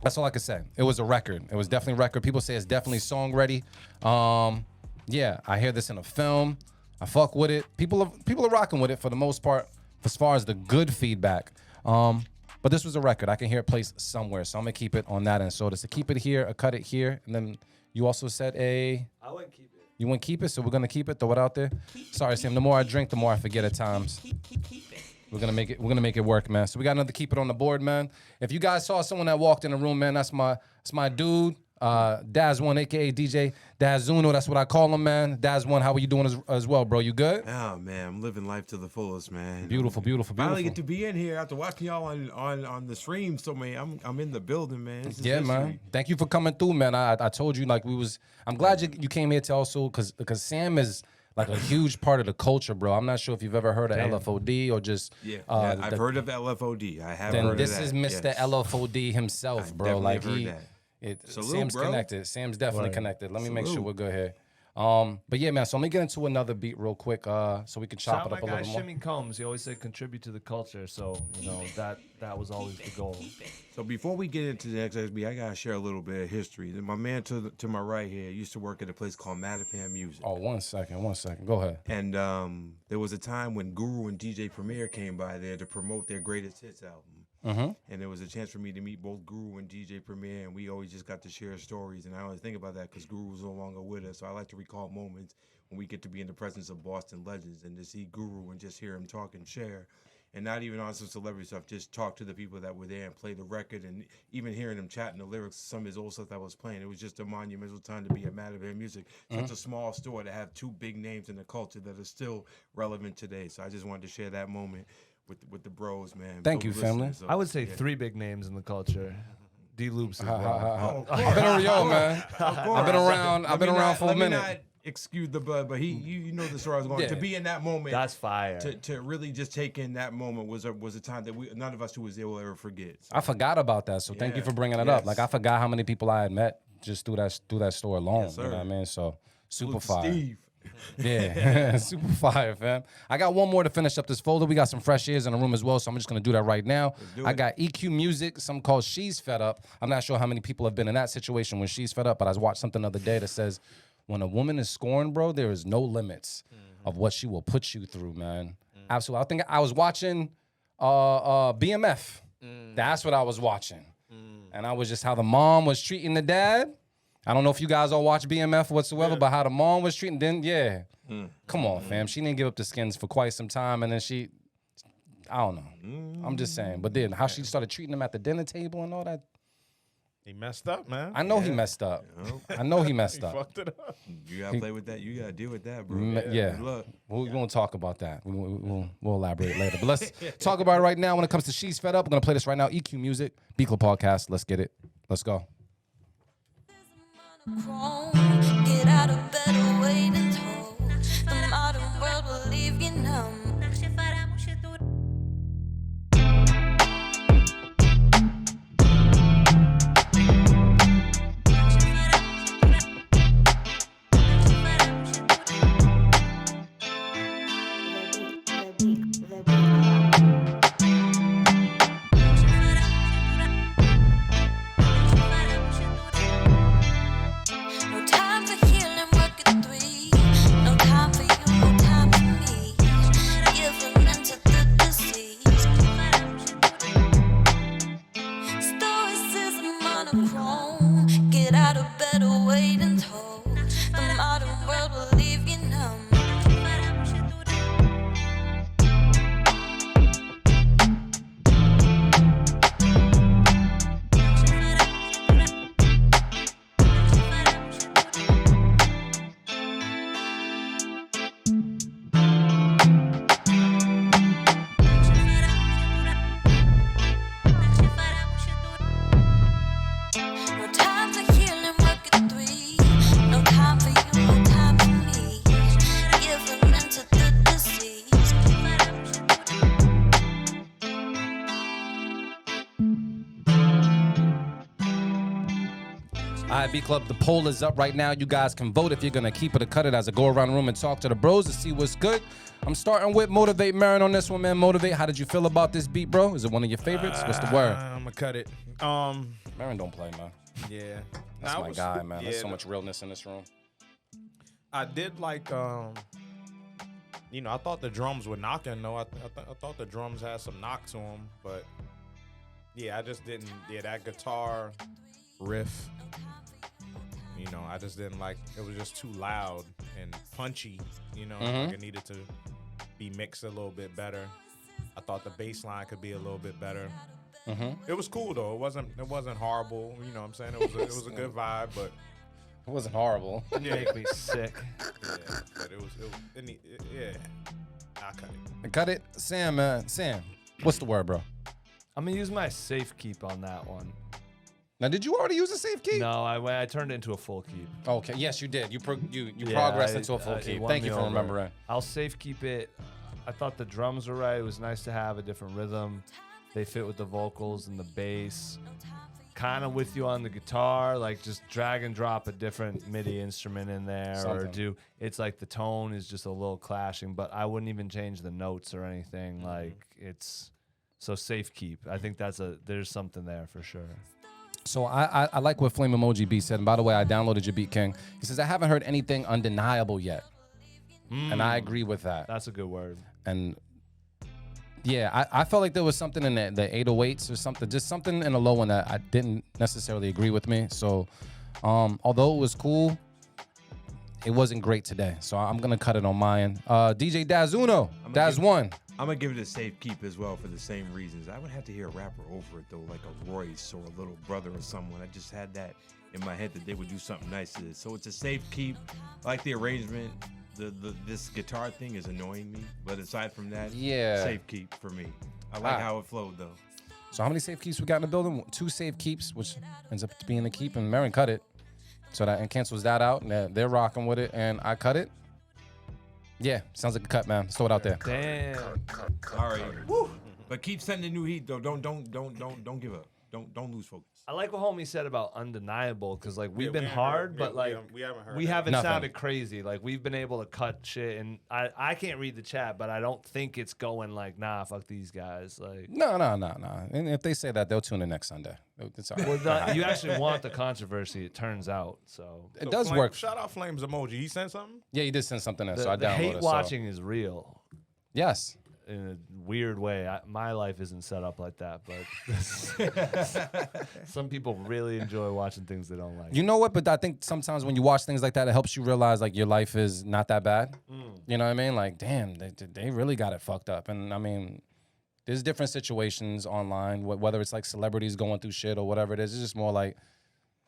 Speaker 2: That's all I can say. It was a record. It was definitely a record. People say it's definitely song ready. Yeah, I hear this in a film. I fuck with it. People are rocking with it for the most part, as far as the good feedback. But this was a record. I can hear it placed somewhere, so I'm gonna keep it on that end. So to keep it here, cut it here, and then you also said
Speaker 3: I wouldn't keep it.
Speaker 2: you wouldn't keep it, so we're gonna keep it. Throw it out there. Sorry, Sam. The more I drink, the more I forget at times. We're gonna make it work, man. So we got another keep it on the board, man. If you guys saw someone that walked in the room, man, that's my dude, Daz1, aka DJ Dazuno. That's what I call him, man. Daz1, how are you doing as well, bro? You good?
Speaker 9: Oh man, I'm living life to the fullest, man.
Speaker 2: Beautiful.
Speaker 9: Finally get to be in here after watching y'all on the stream. So man, I'm in the building, man. This is
Speaker 2: Yeah,
Speaker 9: history.
Speaker 2: man. Thank you for coming through, man. I told you I'm glad you came here to also because Sam is like a huge part of the culture, bro. I'm not sure if you've ever heard of LFOD or just
Speaker 9: I've heard of LFOD. I have
Speaker 2: then
Speaker 9: heard
Speaker 2: this
Speaker 9: of that.
Speaker 2: is Mr.
Speaker 9: Yes.
Speaker 2: LFOD himself,
Speaker 9: I
Speaker 2: bro. Like
Speaker 9: definitely heard that. Salute,
Speaker 2: Sam's
Speaker 9: bro.
Speaker 2: connected. Sam's definitely connected. Let me make sure
Speaker 9: Salute.
Speaker 2: we're good here. But yeah, man. So let me get into another beat real quick, so we can chop
Speaker 3: Shout
Speaker 2: it
Speaker 3: out
Speaker 2: up
Speaker 3: my
Speaker 2: a
Speaker 3: guy
Speaker 2: little more.
Speaker 3: Shimmy Combs. He always said contribute to the culture. So that was always the goal.
Speaker 9: So before we get into the XXB, I gotta share a little bit of history. My man to my right here used to work at a place called Mattapan Music.
Speaker 2: Oh, 1 second. Go ahead.
Speaker 9: And there was a time when Guru and DJ Premier came by there to promote their greatest hits album. And there was a chance for me to meet both Guru and DJ Premier, and we always just got to share stories. And I always think about that because Guru was no longer with us. So I like to recall moments when we get to be in the presence of Boston legends and to see Guru and just hear him talk and share. And not even on some celebrity stuff, just talk to the people that were there and play the record. And even hearing him chatting the lyrics, some of his old stuff that was playing, it was just a monumental time to be at Mattapan Music. Such a small store to have two big names in the culture that are still relevant today. So I just wanted to share that moment with the bros, man.
Speaker 2: Thank
Speaker 9: So
Speaker 2: you, family.
Speaker 9: listeners, so,
Speaker 3: I would say
Speaker 9: yeah.
Speaker 3: 3 big names in the culture. D Loops as well.
Speaker 2: I've been around, yo, man. I've been around. I've been around for a minute.
Speaker 9: Let me not excuse the blood, but you know the story I was going.
Speaker 2: Yeah.
Speaker 9: To be in that moment,
Speaker 3: That's fire.
Speaker 9: To really just take in that moment was a time that none of us who was there will ever forget. So,
Speaker 2: I forgot about that, so thank you
Speaker 9: Yeah.
Speaker 2: for bringing it up.
Speaker 9: Yes.
Speaker 2: Like I forgot how many people I had met just through that store alone.
Speaker 9: Yes,
Speaker 2: you know
Speaker 9: sir.
Speaker 2: what I mean? So super
Speaker 9: Luke
Speaker 2: fire.
Speaker 9: Steve.
Speaker 2: Yeah, super fire, fam. I got one more to finish up this folder. We got some fresh ears in the room as well, so I'm just gonna do that right now.
Speaker 9: do
Speaker 2: I
Speaker 9: it.
Speaker 2: got EQ Music, something called She's Fed Up. I'm not sure how many people have been in that situation when she's fed up, but I watched something the other day that says when a woman is scorned, bro, there is no limits of what she will put you through, man. Absolutely. I think I was watching BMF. That's what I was watching. And I was just how the mom was treating the dad. I don't know if you guys all watch BMF whatsoever, but how the mom was treating, come on, fam. She didn't give up the skins for quite some time, and then I don't know. I'm just saying. But then how she started treating him at the dinner table and all that.
Speaker 1: He messed up, man.
Speaker 2: I know he messed up. I know he messed
Speaker 1: He
Speaker 2: up.
Speaker 1: fucked it up.
Speaker 9: You gotta play with that. You gotta deal with that, bro.
Speaker 2: Yeah.
Speaker 9: Good luck.
Speaker 2: We won't talk about that. We'll elaborate later. But let's talk about it right now. When it comes to She's Fed Up, we're going to play this right now. EQ Music, Beacler Podcast. Let's get it. Let's go.
Speaker 6: Get out of bed or waiting told. The modern world will leave you numb.
Speaker 5: The beat club.
Speaker 2: All right, B Club, the poll is up right now. You guys can vote if you're going to keep it or cut it as I go around the room and talk to the bros to see what's good. I'm starting with Motivate Marin on this one, man. Motivate, how did you feel about this beat, bro? Is it one of your favorites? What's the word?
Speaker 1: I'm going to cut it.
Speaker 2: Marin don't play, man.
Speaker 1: Yeah.
Speaker 2: That's my guy, man. There's so much realness in this room.
Speaker 1: I did like, I thought the drums were knocking, though. I thought the drums had some knock to them, but yeah, I just didn't. Yeah, that guitar riff, I just didn't like. It was just too loud and punchy. Like it needed to be mixed a little bit better. I thought the bass line could be a little bit better. It was cool though. It wasn't horrible. You know what I'm saying? It was a good vibe, but
Speaker 2: it wasn't horrible.
Speaker 3: It make me sick.
Speaker 1: Yeah, but yeah. I cut it.
Speaker 2: Cut it, Sam. Sam, what's the word, bro?
Speaker 3: I'm gonna use my safe keep on that one.
Speaker 2: Now, did you already use a safe keep?
Speaker 3: No, I turned it into a full keep.
Speaker 2: Okay, yes, you did. You progressed into a full keep. Thank you for remembering.
Speaker 3: I'll safe keep it. I thought the drums were right. It was nice to have a different rhythm. They fit with the vocals and the bass. Kind of with you on the guitar, like just drag and drop a different MIDI instrument in there, it's like the tone is just a little clashing, but I wouldn't even change the notes or anything. Like it's so safe keep. I think there's something there for sure.
Speaker 2: So I like what Flame Emoji B said. And by the way, I downloaded your beat, King. He says, I haven't heard anything undeniable yet. And I agree with that.
Speaker 3: That's a good word.
Speaker 2: And yeah, I felt like there was something in the 808s or something, just something in the low one that I didn't necessarily agree with me. So although it was cool, it wasn't great today. So I'm going to cut it on my end. DJ Dazuno, Daz1.
Speaker 9: I'm going to give it a safe keep as well for the same reasons. I would have to hear a rapper over it, though, like a Royce or a Little Brother or someone. I just had that in my head that they would do something nice to this. So it's a safe keep. I like the arrangement. This guitar thing is annoying me. But aside from that, safe keep for me. I like how it flowed, though.
Speaker 2: So how many safe keeps we got in the building? 2 safe keeps, which ends up being a keep, and Marin cut it. So that and cancels that out. And they're rocking with it, and I cut it. Yeah, sounds like a cut, man. Let's throw it out there.
Speaker 3: Damn.
Speaker 9: All right. Woo. But keep sending new heat, though. Don't give up. Don't lose focus.
Speaker 3: I like what homie said about undeniable, because like we've been hard, but like we haven't
Speaker 2: Nothing.
Speaker 3: sounded crazy. Like we've been able to cut shit, and I can't read the chat, but I don't think it's going like, nah, fuck these guys. Like
Speaker 2: No. And if they say that, they'll tune in next Sunday. It's all right.
Speaker 3: well, you actually want the controversy, it turns out. So
Speaker 2: It does work.
Speaker 1: Shout out Flames Emoji. He sent something?
Speaker 2: Yeah, he did send something in, so I
Speaker 3: the
Speaker 2: downloaded
Speaker 3: hate
Speaker 2: it.
Speaker 3: watching is real.
Speaker 2: Yes.
Speaker 3: In a weird way. My life isn't set up like that, but some people really enjoy watching things they don't like.
Speaker 2: You know what? But I think sometimes when you watch things like that, it helps you realize like your life is not that bad. You know what I mean? Like, damn, they really got it fucked up. And I mean, there's different situations online, whether it's like celebrities going through shit or whatever it is. It's just more like,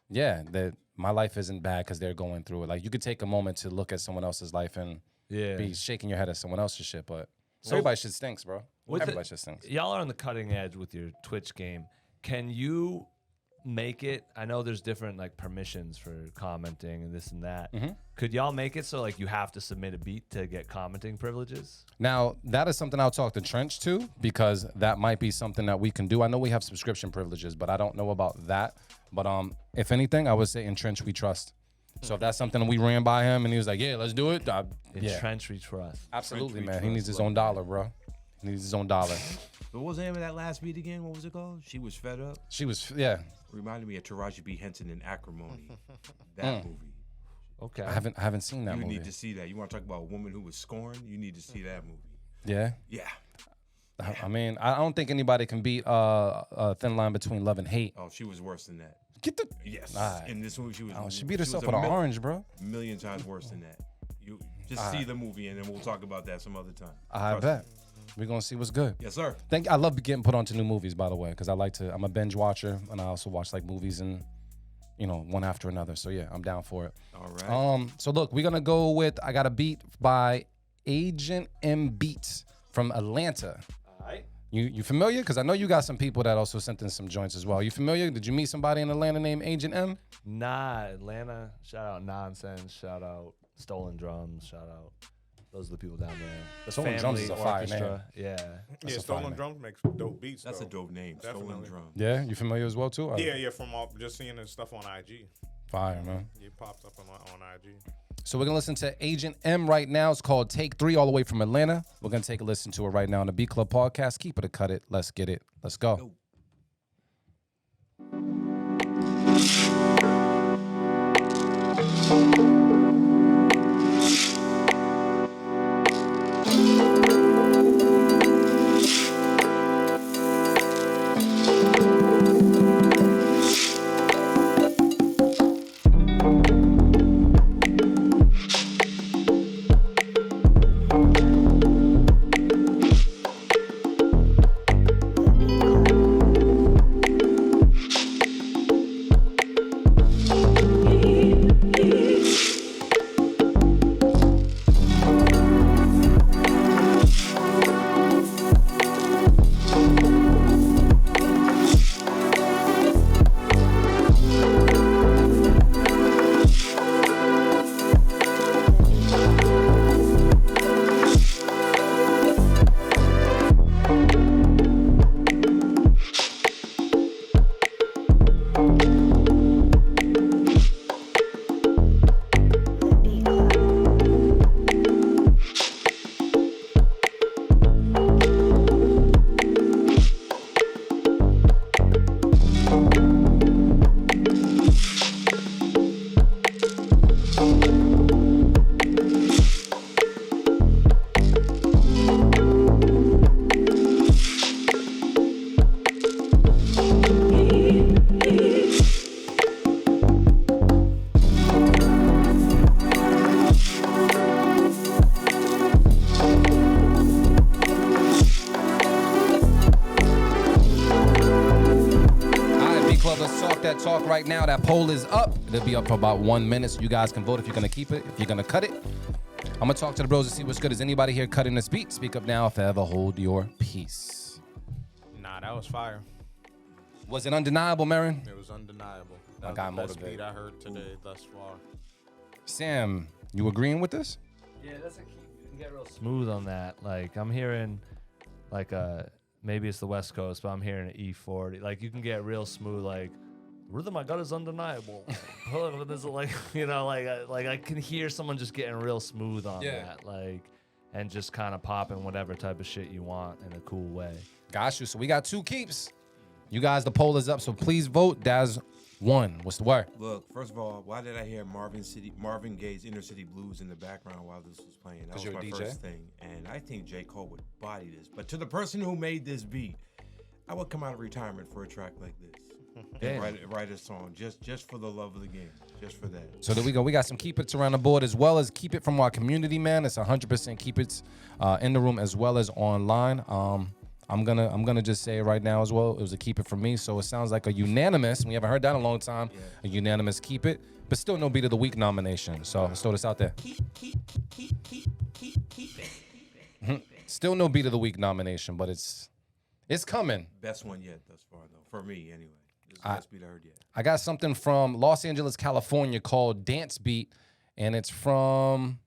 Speaker 2: yeah, that my life isn't bad because they're going through it. Like, you could take a moment to look at someone else's life and be shaking your head at someone else's shit, but everybody shit stinks, bro. Everybody shit stinks.
Speaker 3: Y'all are on the cutting edge with your Twitch game. Can you make it? I know there's different like permissions for commenting and this and that. Could y'all make it so like you have to submit a beat to get commenting privileges?
Speaker 2: Now, that is something I'll talk to Trench to, because that might be something that we can do. I know we have subscription privileges, but I don't know about that. But if anything, I would say in Trench we trust. So if that's something we ran by him and he was like, yeah, let's do it.
Speaker 3: Trench we trust.
Speaker 2: Absolutely, man. He needs his own dollar, bro. He needs his own dollar.
Speaker 9: But what was the name of that last beat again? What was it called? She Was Fed Up?
Speaker 2: She was, yeah.
Speaker 9: Reminded me of Taraji P. Henson in Acrimony. That movie.
Speaker 3: Okay.
Speaker 2: I haven't seen that movie.
Speaker 9: You need to see that. You want to talk about a woman who was scorned? You need to see that movie.
Speaker 2: Yeah?
Speaker 9: Yeah.
Speaker 2: I mean, I don't think anybody can beat a thin line between love and hate.
Speaker 9: Oh, she was worse than that.
Speaker 2: Get the...
Speaker 9: Yes.
Speaker 2: Right.
Speaker 9: In this movie, she was...
Speaker 2: Oh, she beat herself with an orange, bro.
Speaker 9: A million times worse than that. You just see the movie, and then we'll talk about that some other time.
Speaker 2: I bet. We're going to see what's good.
Speaker 9: Yes, sir.
Speaker 2: I love getting put onto new movies, by the way, because I'm a binge watcher, and I also watch like movies and, one after another. So, yeah, I'm down for it.
Speaker 9: All right.
Speaker 2: So, look, we're going to go with, I got a beat by Agent M Beats from Atlanta.
Speaker 3: All right.
Speaker 2: You familiar? Because I know you got some people that also sent in some joints as well. You familiar? Did you meet somebody in Atlanta named Agent M?
Speaker 3: Nah, Atlanta. Shout out Nonsense. Shout out Stolen Drums. Shout out. Those are the people down there. The
Speaker 2: Stolen Drums is a fire name.
Speaker 3: Yeah.
Speaker 1: Yeah, Stolen Drums makes dope beats.
Speaker 9: That's
Speaker 1: though.
Speaker 9: a dope name.
Speaker 1: Definitely.
Speaker 9: Stolen Drum.
Speaker 2: Yeah, you familiar as well too?
Speaker 1: Yeah, from just seeing his stuff on IG.
Speaker 2: Fire, man.
Speaker 1: He popped up on IG.
Speaker 2: So we're going to listen to Agent M right now. It's called Take 3, all the way from Atlanta. We're going to take a listen to it right now on the Beat Club podcast. Keep it or cut it. Let's get it. Let's go. Talk right now. That poll is up. It'll be up for about 1 minute, so you guys can vote if you're gonna keep it, if you're gonna cut it. I'm gonna talk to the bros to see what's good. Is anybody here cutting this beat? Speak up now if ever hold your peace.
Speaker 1: Nah, that was fire.
Speaker 2: Was it undeniable, Marin?
Speaker 1: It was undeniable.
Speaker 2: I
Speaker 1: That
Speaker 2: got
Speaker 1: was the best
Speaker 2: motivated.
Speaker 1: beat I heard today thus far.
Speaker 2: Sam, you agreeing with this?
Speaker 3: Yeah, that's a key. You can get real smooth on that. Like I'm hearing, like maybe it's the West Coast, but I'm hearing an E40. Like you can get real smooth. Like rhythm I got is undeniable. This is like like I can hear someone just getting real smooth on that. Like and just kind of popping whatever type of shit you want in a cool way.
Speaker 2: Got you. So we got 2 keeps. You guys, the poll is up, so please vote. Daz won. What's the word?
Speaker 9: Look, first of all, why did I hear Marvin Gaye's Inner City Blues in the background while this was playing? That was
Speaker 2: you're a
Speaker 9: my
Speaker 2: DJ?
Speaker 9: first thing. And I think J. Cole would body this. But to the person who made this beat, I would come out of retirement for a track like this. And write a song just for the love of the game. Just for that.
Speaker 2: So there we go. We got some keep it's around the board as well as keep it from our community, man. It's 100% keep it's in the room as well as online. I'm gonna just say it right now as well. It was a keep it for me. So it sounds like a unanimous. We haven't heard that in a long time. Yeah. A unanimous keep it, but still no beat of the week nomination. So let's throw this out there. Still no beat of the week nomination, but it's coming.
Speaker 9: Best one yet thus far, though. For me, anyway. This is the best beat I heard yet.
Speaker 2: I got something from Los Angeles, California called Dance Beat, and it's from,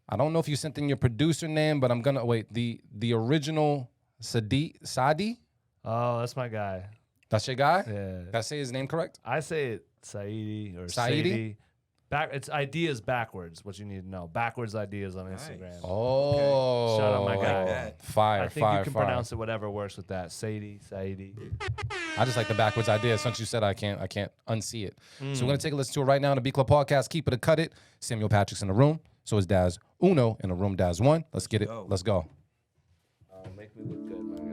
Speaker 2: I don't know if you sent in your producer name, but I'm gonna wait. The original Sadi?
Speaker 3: Oh, that's my guy.
Speaker 2: That's your guy?
Speaker 3: Yeah.
Speaker 2: Did I say his name correct?
Speaker 3: I say it Saidi or
Speaker 2: Saidi?
Speaker 3: Sadie. It's ideas backwards, what you need to know. Backwards ideas on Instagram.
Speaker 2: Oh.
Speaker 3: Shout out my guy.
Speaker 9: that.
Speaker 2: Fire,
Speaker 3: I think
Speaker 2: fire,
Speaker 3: you can
Speaker 2: fire.
Speaker 3: pronounce it whatever works with that. Saidi.
Speaker 2: I just like the backwards idea. Since you said I can't unsee it. So we're gonna take a listen to it right now on the B Club Podcast. Keep it or cut it. Samuel Patrick's in the room. So is Daz Uno in the room. Daz 1. Let's get it. Let's go.
Speaker 3: Make me look good, my guy.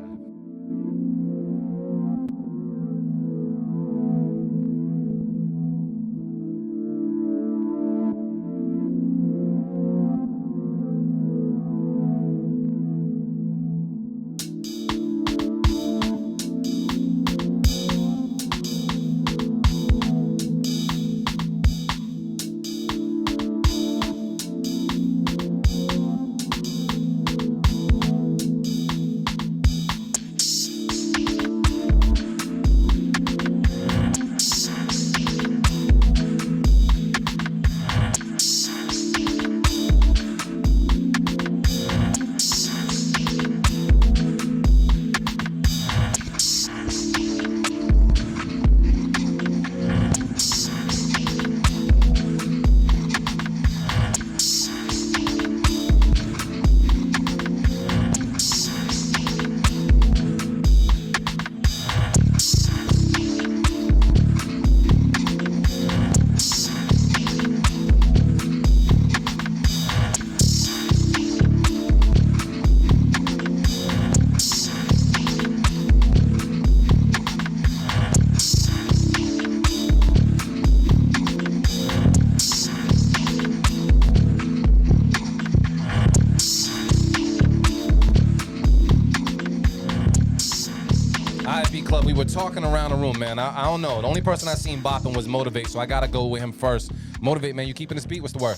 Speaker 2: we're talking around the room, man. I don't know. The only person I seen bopping was Motivate, so I gotta go with him first. Motivate, man. You keeping this beat? What's the word?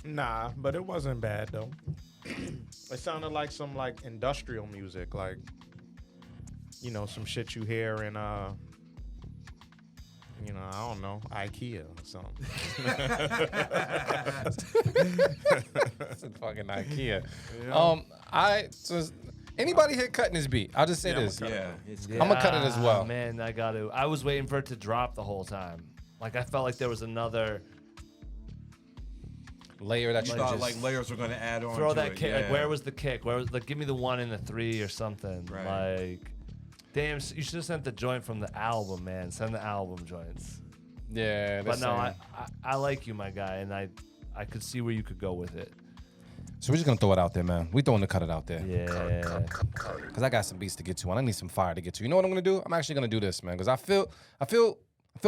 Speaker 1: Nah, but it wasn't bad though. It sounded like some like industrial music, like some shit you hear in I don't know, IKEA or something.
Speaker 2: It's a fucking IKEA. Anybody here cutting this beat? I'll just say this.
Speaker 9: Yeah,
Speaker 2: I'm gonna cut it as well.
Speaker 3: Man, I was waiting for it to drop the whole time. Like I felt like there was another
Speaker 2: Layer that
Speaker 9: you
Speaker 2: you
Speaker 9: thought
Speaker 2: just
Speaker 9: like layers were gonna add on.
Speaker 3: throw
Speaker 9: to
Speaker 3: that
Speaker 9: it.
Speaker 3: kick.
Speaker 9: Yeah.
Speaker 3: Like where was the kick? Where was give me the 1 and the 3 or something?
Speaker 9: Right.
Speaker 3: Like, damn, you should have sent the joint from the album, man. Send the album joints.
Speaker 2: Yeah,
Speaker 3: But no, I like you, my guy, and I could see where you could go with it.
Speaker 2: So we're just gonna throw it out there, man. We throwing the cut it out there.
Speaker 3: Yeah.
Speaker 2: Cause I got some beats to get to, and I need some fire to get to. You know what I'm gonna do? I'm actually gonna do this, man. Cause I feel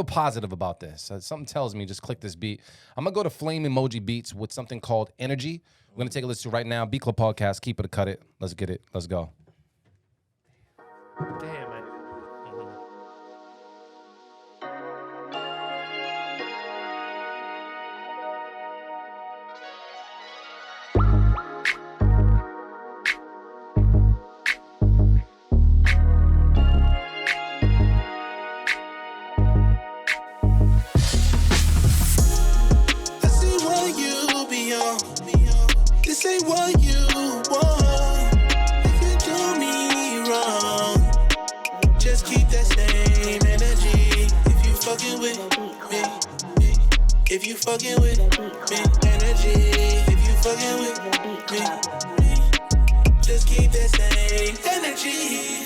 Speaker 2: positive about this. Something tells me just click this beat. I'm gonna go to Flame Emoji Beats with something called Energy. We're gonna take a listen to right now. Beat Club Podcast. Keep it or cut it. Let's get it. Let's go.
Speaker 3: Damn it.
Speaker 7: I see what you be on. This ain't what you want. If you do me wrong, just keep that same energy. If you fucking with me, if you fucking with me, energy. If you fucking with me, just keep that same energy.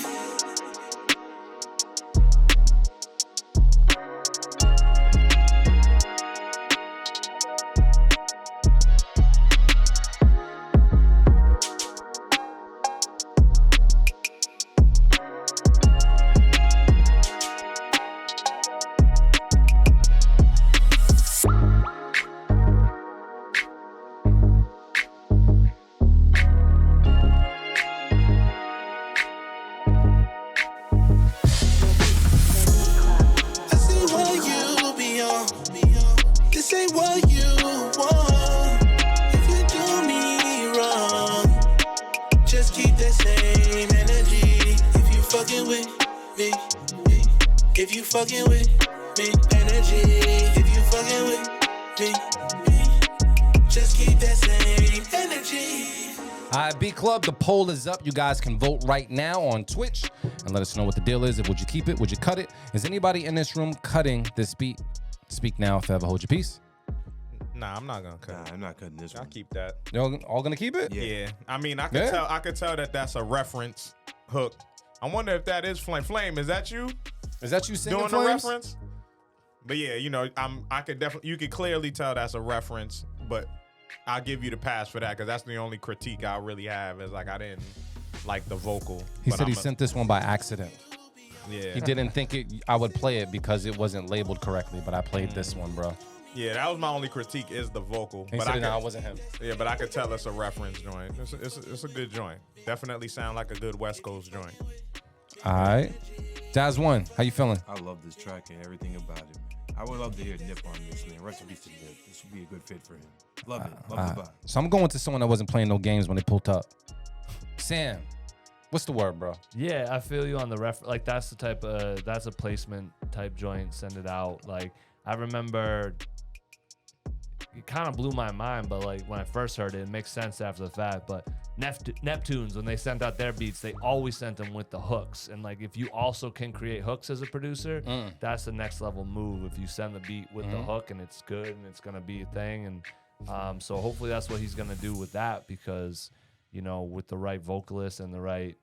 Speaker 7: I see what you be on. This ain't what you want. If you do me wrong, just keep that same energy. If you fucking with me, if you fucking with me, energy. If you fucking with me, just keep that same energy.
Speaker 2: All right, Beat Club, the poll is up. You guys can vote right now on Twitch and let us know what the deal is. Would you keep it? Would you cut it? Is anybody in this room cutting this beat? Speak now, forever hold your peace.
Speaker 1: Nah, I'm not gonna cut
Speaker 9: Nah,
Speaker 1: it.
Speaker 9: I'm not cutting this
Speaker 1: I'll
Speaker 9: one.
Speaker 1: keep that.
Speaker 2: Y'all all gonna keep it?
Speaker 1: Yeah. I mean, I
Speaker 2: Yeah.
Speaker 1: could tell that that's a reference hook. I wonder if that is Flame. Flame, is that you
Speaker 2: Is that you singing
Speaker 1: doing
Speaker 2: Flames?
Speaker 1: the reference? But yeah, I could definitely, you could clearly tell that's a reference, but I'll give you the pass for that because that's the only critique I really have is like I didn't like the vocal.
Speaker 2: He
Speaker 1: but
Speaker 2: said he
Speaker 1: I'm a-
Speaker 2: sent this one by accident.
Speaker 1: Yeah.
Speaker 2: He didn't think I would play it because it wasn't labeled correctly, but I played this one, bro.
Speaker 1: Yeah, that was my only critique is the vocal.
Speaker 2: He
Speaker 1: but
Speaker 2: said,
Speaker 1: I
Speaker 2: no,
Speaker 1: could,
Speaker 2: it wasn't him.
Speaker 1: yeah, but I could tell it's a reference joint. It's a good joint. Definitely sound like a good West Coast joint.
Speaker 2: All right. Daz one, how you feeling?
Speaker 9: I love this track and everything about it. I would love to hear Nip on this, man. Rest in peace to Nip. This would be a good fit for him. Love it. Love the vibe.
Speaker 2: So I'm going to someone that wasn't playing no games when they pulled up. Sam, what's the word, bro?
Speaker 3: Yeah, I feel you on the like that's the type of that's a placement type joint. Send it out. Like I remember, it kind of blew my mind, but like when I first heard it, it makes sense after the fact. But Neptunes, when they sent out their beats, they always sent them with the hooks. And like if you also can create hooks as a producer, that's the next level move. If you send the beat with the hook and it's good and it's gonna be a thing, and so hopefully that's what he's gonna do with that because with the right vocalist and with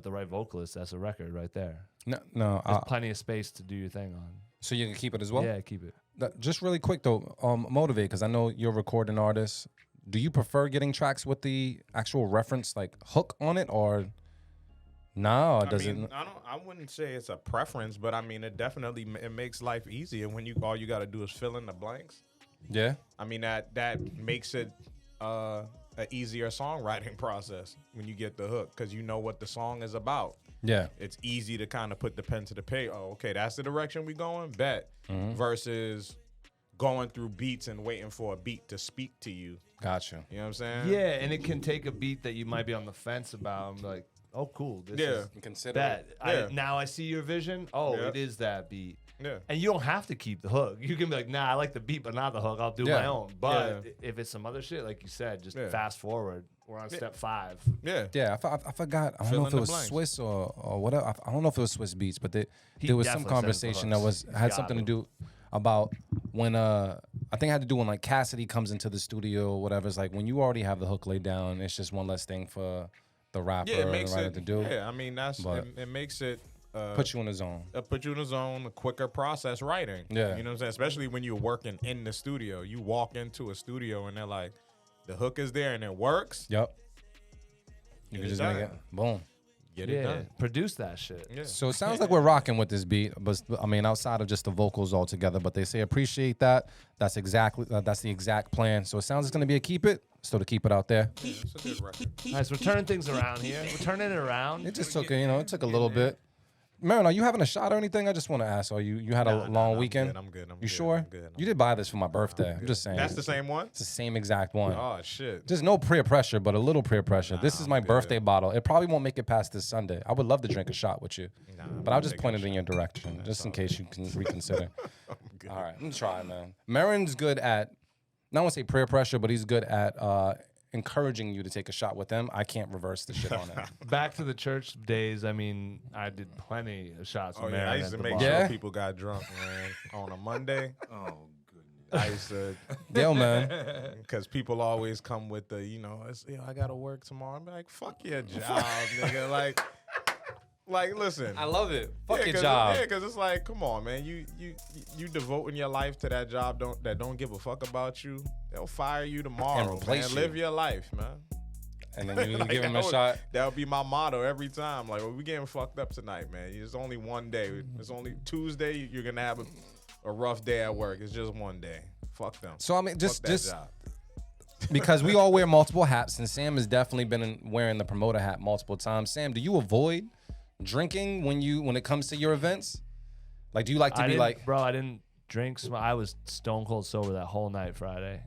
Speaker 3: the right vocalist, that's a record right there.
Speaker 2: No.
Speaker 3: There's plenty of space to do your thing on.
Speaker 2: So you can keep it as well?
Speaker 3: Yeah, keep it.
Speaker 2: Just really quick though, Motivate, because I know you're a recording artist. Do you prefer getting tracks with the actual reference like hook on it, or no? It doesn't.
Speaker 1: I mean, I wouldn't say it's a preference, but I mean, it makes life easier when all you got to do is fill in the blanks.
Speaker 2: Yeah.
Speaker 1: I mean that makes it an easier songwriting process when you get the hook because you know what the song is about.
Speaker 2: Yeah.
Speaker 1: It's easy to kind of put the pen to the paper. Oh, okay, that's the direction we going. Bet. Versus going through beats and waiting for a beat to speak to you.
Speaker 2: Gotcha.
Speaker 1: You know what I'm saying?
Speaker 3: Yeah, and it can take a beat that you might be on the fence about. I'm like, oh, cool. This is
Speaker 2: Consider
Speaker 3: that.
Speaker 2: it.
Speaker 3: Now I see your vision. Oh,
Speaker 1: Yeah.
Speaker 3: it is that beat.
Speaker 1: Yeah.
Speaker 3: And you don't have to keep the hook. You can be like, nah, I like the beat, but not the hook. I'll do my own. But if it's some other shit, like you said, just fast forward. We're on step 5.
Speaker 1: Yeah.
Speaker 2: Yeah, I forgot. I don't
Speaker 1: Fill
Speaker 2: know
Speaker 1: in
Speaker 2: if
Speaker 1: the
Speaker 2: it was
Speaker 1: blanks.
Speaker 2: Swiss or whatever. I don't know if it was Swiss Beats, but there was some
Speaker 3: definitely sends the
Speaker 2: conversation that
Speaker 3: hooks.
Speaker 2: had
Speaker 3: Got
Speaker 2: something to
Speaker 3: him.
Speaker 2: do about when I think it had to do when like Cassidy comes into the studio or whatever. It's like when you already have the hook laid down, it's just one less thing for the rapper
Speaker 1: Yeah, it
Speaker 2: or the
Speaker 1: makes
Speaker 2: writer
Speaker 1: it.
Speaker 2: to do.
Speaker 1: Yeah, I mean that's
Speaker 2: But-
Speaker 1: it makes it.
Speaker 2: Put you in the zone.
Speaker 1: Put you in a zone, a quicker process writing.
Speaker 2: Yeah.
Speaker 1: You know what I'm saying? Especially when you're working in the studio. You walk into a studio and they're like, the hook is there and it works.
Speaker 2: Yep. You
Speaker 1: Get
Speaker 2: can
Speaker 1: it
Speaker 2: just make
Speaker 1: done.
Speaker 2: it boom.
Speaker 1: Get it done.
Speaker 3: Produce that shit.
Speaker 1: Yeah.
Speaker 2: So it sounds like we're rocking with this beat, but I mean, outside of just the vocals altogether. But they say appreciate that. That's the exact plan. So it sounds it's gonna be a keep it. Still to keep it out there.
Speaker 1: It's a good record.
Speaker 3: All right, so we're turning things around here. We're turning it around.
Speaker 2: It just took it took a little bit. Marin, are you having a shot or anything? I just want to ask. Are you had a long
Speaker 1: I'm
Speaker 2: weekend?
Speaker 1: good, I'm good, I'm
Speaker 2: You
Speaker 1: good,
Speaker 2: sure?
Speaker 1: I'm good,
Speaker 2: You did buy this for my birthday. I'm just saying.
Speaker 1: That's the same one?
Speaker 2: It's the same exact one.
Speaker 1: Oh shit.
Speaker 2: Just no peer pressure, but a little peer pressure. This is my
Speaker 1: good.
Speaker 2: birthday bottle. It probably won't make it past this Sunday. I would love to drink a shot with you, but I'll just point it in your direction, just in case you can reconsider. All right, I'm trying, man. Marin's good at, not want to say peer pressure, but he's good at encouraging you to take a shot with him. I can't reverse the shit on it.
Speaker 3: Back to the church days. I mean, I did plenty of shots.
Speaker 1: Oh
Speaker 3: with
Speaker 1: yeah, I
Speaker 3: Marin
Speaker 1: used
Speaker 3: at
Speaker 1: to
Speaker 3: the
Speaker 1: make
Speaker 3: bar.
Speaker 2: Yeah?
Speaker 1: sure people got drunk, man, on a Monday.
Speaker 9: Oh goodness.
Speaker 1: I used to,
Speaker 2: Yo, man.
Speaker 1: because people always come with the, I gotta work tomorrow. I'm like, fuck your job, nigga. Like, listen.
Speaker 2: I love it. Fuck your
Speaker 1: 'cause
Speaker 2: job.
Speaker 1: Yeah, because it's like, come on, man. You devoting your life to that job that don't give a fuck about you. They'll fire you tomorrow,
Speaker 2: replace
Speaker 1: man.
Speaker 2: you.
Speaker 1: Live your life, man.
Speaker 2: And then you give him
Speaker 1: that
Speaker 2: a
Speaker 1: would-
Speaker 2: shot.
Speaker 1: That would be my motto every time. Like, well, we getting fucked up tonight, man. It's only one day. It's only Tuesday. You're gonna have a rough day at work. It's just one day. Fuck them.
Speaker 2: So I mean,
Speaker 1: Fuck
Speaker 2: just
Speaker 1: that job.
Speaker 2: because we all wear multiple hats, and Sam has definitely been wearing the promoter hat multiple times. Sam, do you avoid drinking when it comes to your events? Like, do you like to be like,
Speaker 3: bro, I didn't drink. I was stone cold sober that whole night Friday.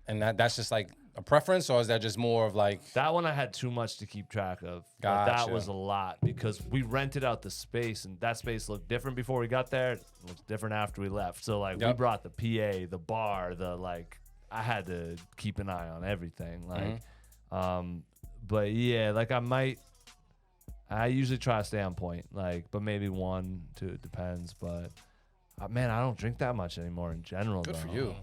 Speaker 2: and that's just like a preference, or is that just more of like,
Speaker 3: That one I had too much to keep track of. Like, that
Speaker 2: Gotcha.
Speaker 3: was a lot because we rented out the space and that space looked different before we got there. It looked different after we left. So like we
Speaker 2: Yep.
Speaker 3: brought the PA, the bar, I had to keep an eye on everything. Like but yeah, like I usually try to stay on point. Like, but maybe 1, 2, it depends. But man, I don't drink that much anymore in general.
Speaker 2: good for
Speaker 3: though.
Speaker 2: you?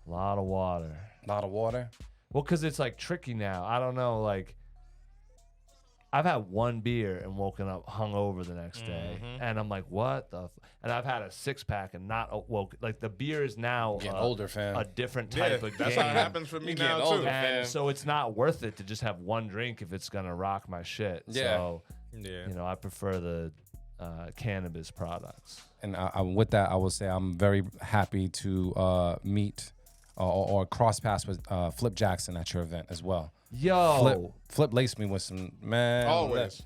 Speaker 3: A lot of water.
Speaker 2: A lot of water.
Speaker 3: Well, because it's like tricky now. I don't know. Like, I've had one beer and woken up hungover the next day, and I'm like, what the? And I've had a 6-pack and not woke. Like the beer is now
Speaker 2: Getting older, fam.
Speaker 3: a different
Speaker 1: Yeah,
Speaker 3: type of
Speaker 1: that's
Speaker 3: game.
Speaker 1: how it happens for me
Speaker 2: getting
Speaker 1: now
Speaker 2: older,
Speaker 1: too.
Speaker 2: man.
Speaker 3: And so it's not worth it to just have one drink if it's gonna rock my shit.
Speaker 2: Yeah.
Speaker 3: So
Speaker 1: Yeah.
Speaker 3: I prefer the cannabis products.
Speaker 2: And with that, I will say I'm very happy to meet or cross paths with Flip Jackson at your event as well.
Speaker 3: Yo,
Speaker 2: Flip laced me with some, man.
Speaker 1: Always.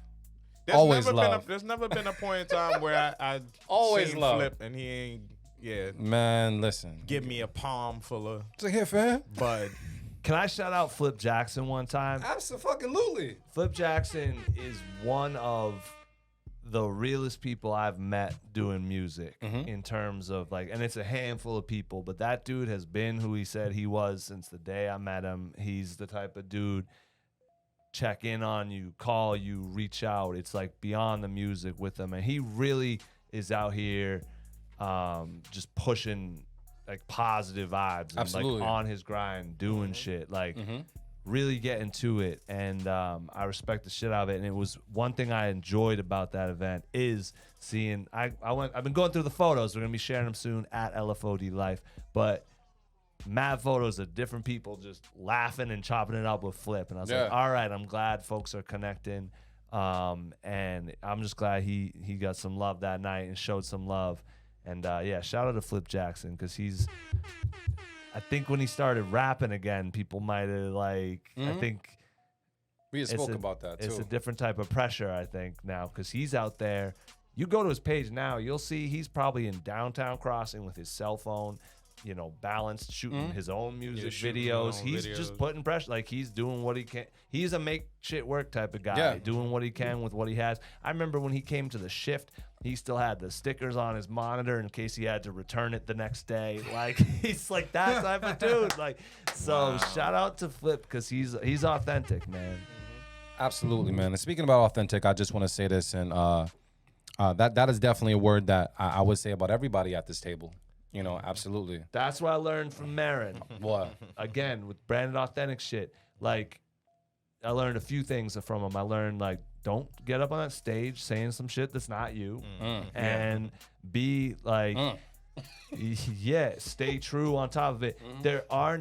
Speaker 2: Always
Speaker 1: never
Speaker 2: love.
Speaker 1: There's never been a point in time where I
Speaker 2: Always
Speaker 1: seen
Speaker 2: love.
Speaker 1: Flip and he ain't
Speaker 2: Man, listen.
Speaker 1: give me a palm full of
Speaker 2: It's a hit, fam.
Speaker 1: bud.
Speaker 3: can I shout out Flip Jackson one time?
Speaker 2: Absolutely.
Speaker 3: Flip Jackson is one of the realest people I've met doing music in terms of like, and it's a handful of people, but that dude has been who he said he was since the day I met him. He's the type of dude, check in on you, call you, reach out. It's like beyond the music with him. And he really is out here just pushing like positive vibes and
Speaker 2: Absolutely.
Speaker 3: like on his grind, doing shit. Like, really getting to it, and I respect the shit out of it. And it was one thing I enjoyed about that event is seeing. I've been going through the photos. We're gonna be sharing them soon at LFOD Life, but mad photos of different people just laughing and chopping it up with Flip. And I was like, all right, I'm glad folks are connecting, and I'm just glad he got some love that night and showed some love. And yeah, shout out to Flip Jackson because he's. I think when he started rapping again, people might have like. I think
Speaker 2: We had spoke about that too.
Speaker 3: It's a different type of pressure, I think, now, because he's out there. You go to his page now, you'll see he's probably in downtown Crossing with his cell phone, balanced, shooting his own music videos. He's just putting pressure. Like, he's doing what he can. He's a make shit work type of guy, doing what he can with what he has. I remember when he came to the shift, he still had the stickers on his monitor in case he had to return it the next day. Like, he's like that type of dude. Like, so shout out to Flip, because he's authentic, man.
Speaker 2: Absolutely, man. And speaking about authentic, I just want to say this, and that is definitely a word that I would say about everybody at this table. Absolutely.
Speaker 3: That's what I learned from Marin.
Speaker 2: What?
Speaker 3: Again, with branded authentic shit. Like, I learned a few things from him. I learned, like, don't get up on that stage saying some shit that's not you. And be like, stay true on top of it. There are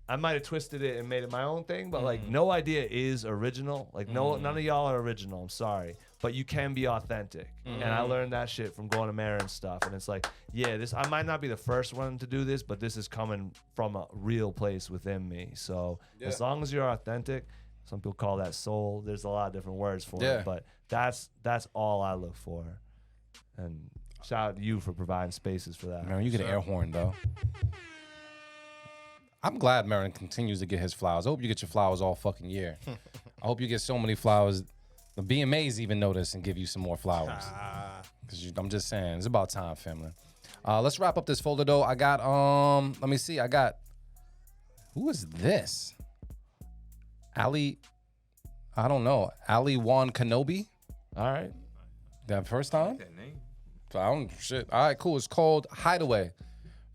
Speaker 3: I might have twisted it and made it my own thing, but like, no idea is original. Like, none of y'all are original. I'm sorry, but you can be authentic. And I learned that shit from going to Marin stuff. And it's like, I might not be the first one to do this, but this is coming from a real place within me. So as long as you're authentic, some people call that soul. There's a lot of different words for it, but that's all I look for. And shout out to you for providing spaces for that.
Speaker 2: Man, you get an air horn though. I'm glad Marin continues to get his flowers. I hope you get your flowers all fucking year. I hope you get so many flowers. The BMAs even notice and give you some more flowers. Because I'm just saying, it's about time, family. Let's wrap up this folder, though. I got, let me see. Who is this? Ali, I don't know. Ali Wan Kenobi? All right. That first time?
Speaker 9: That name.
Speaker 2: Shit. All right, cool. It's called Hideaway.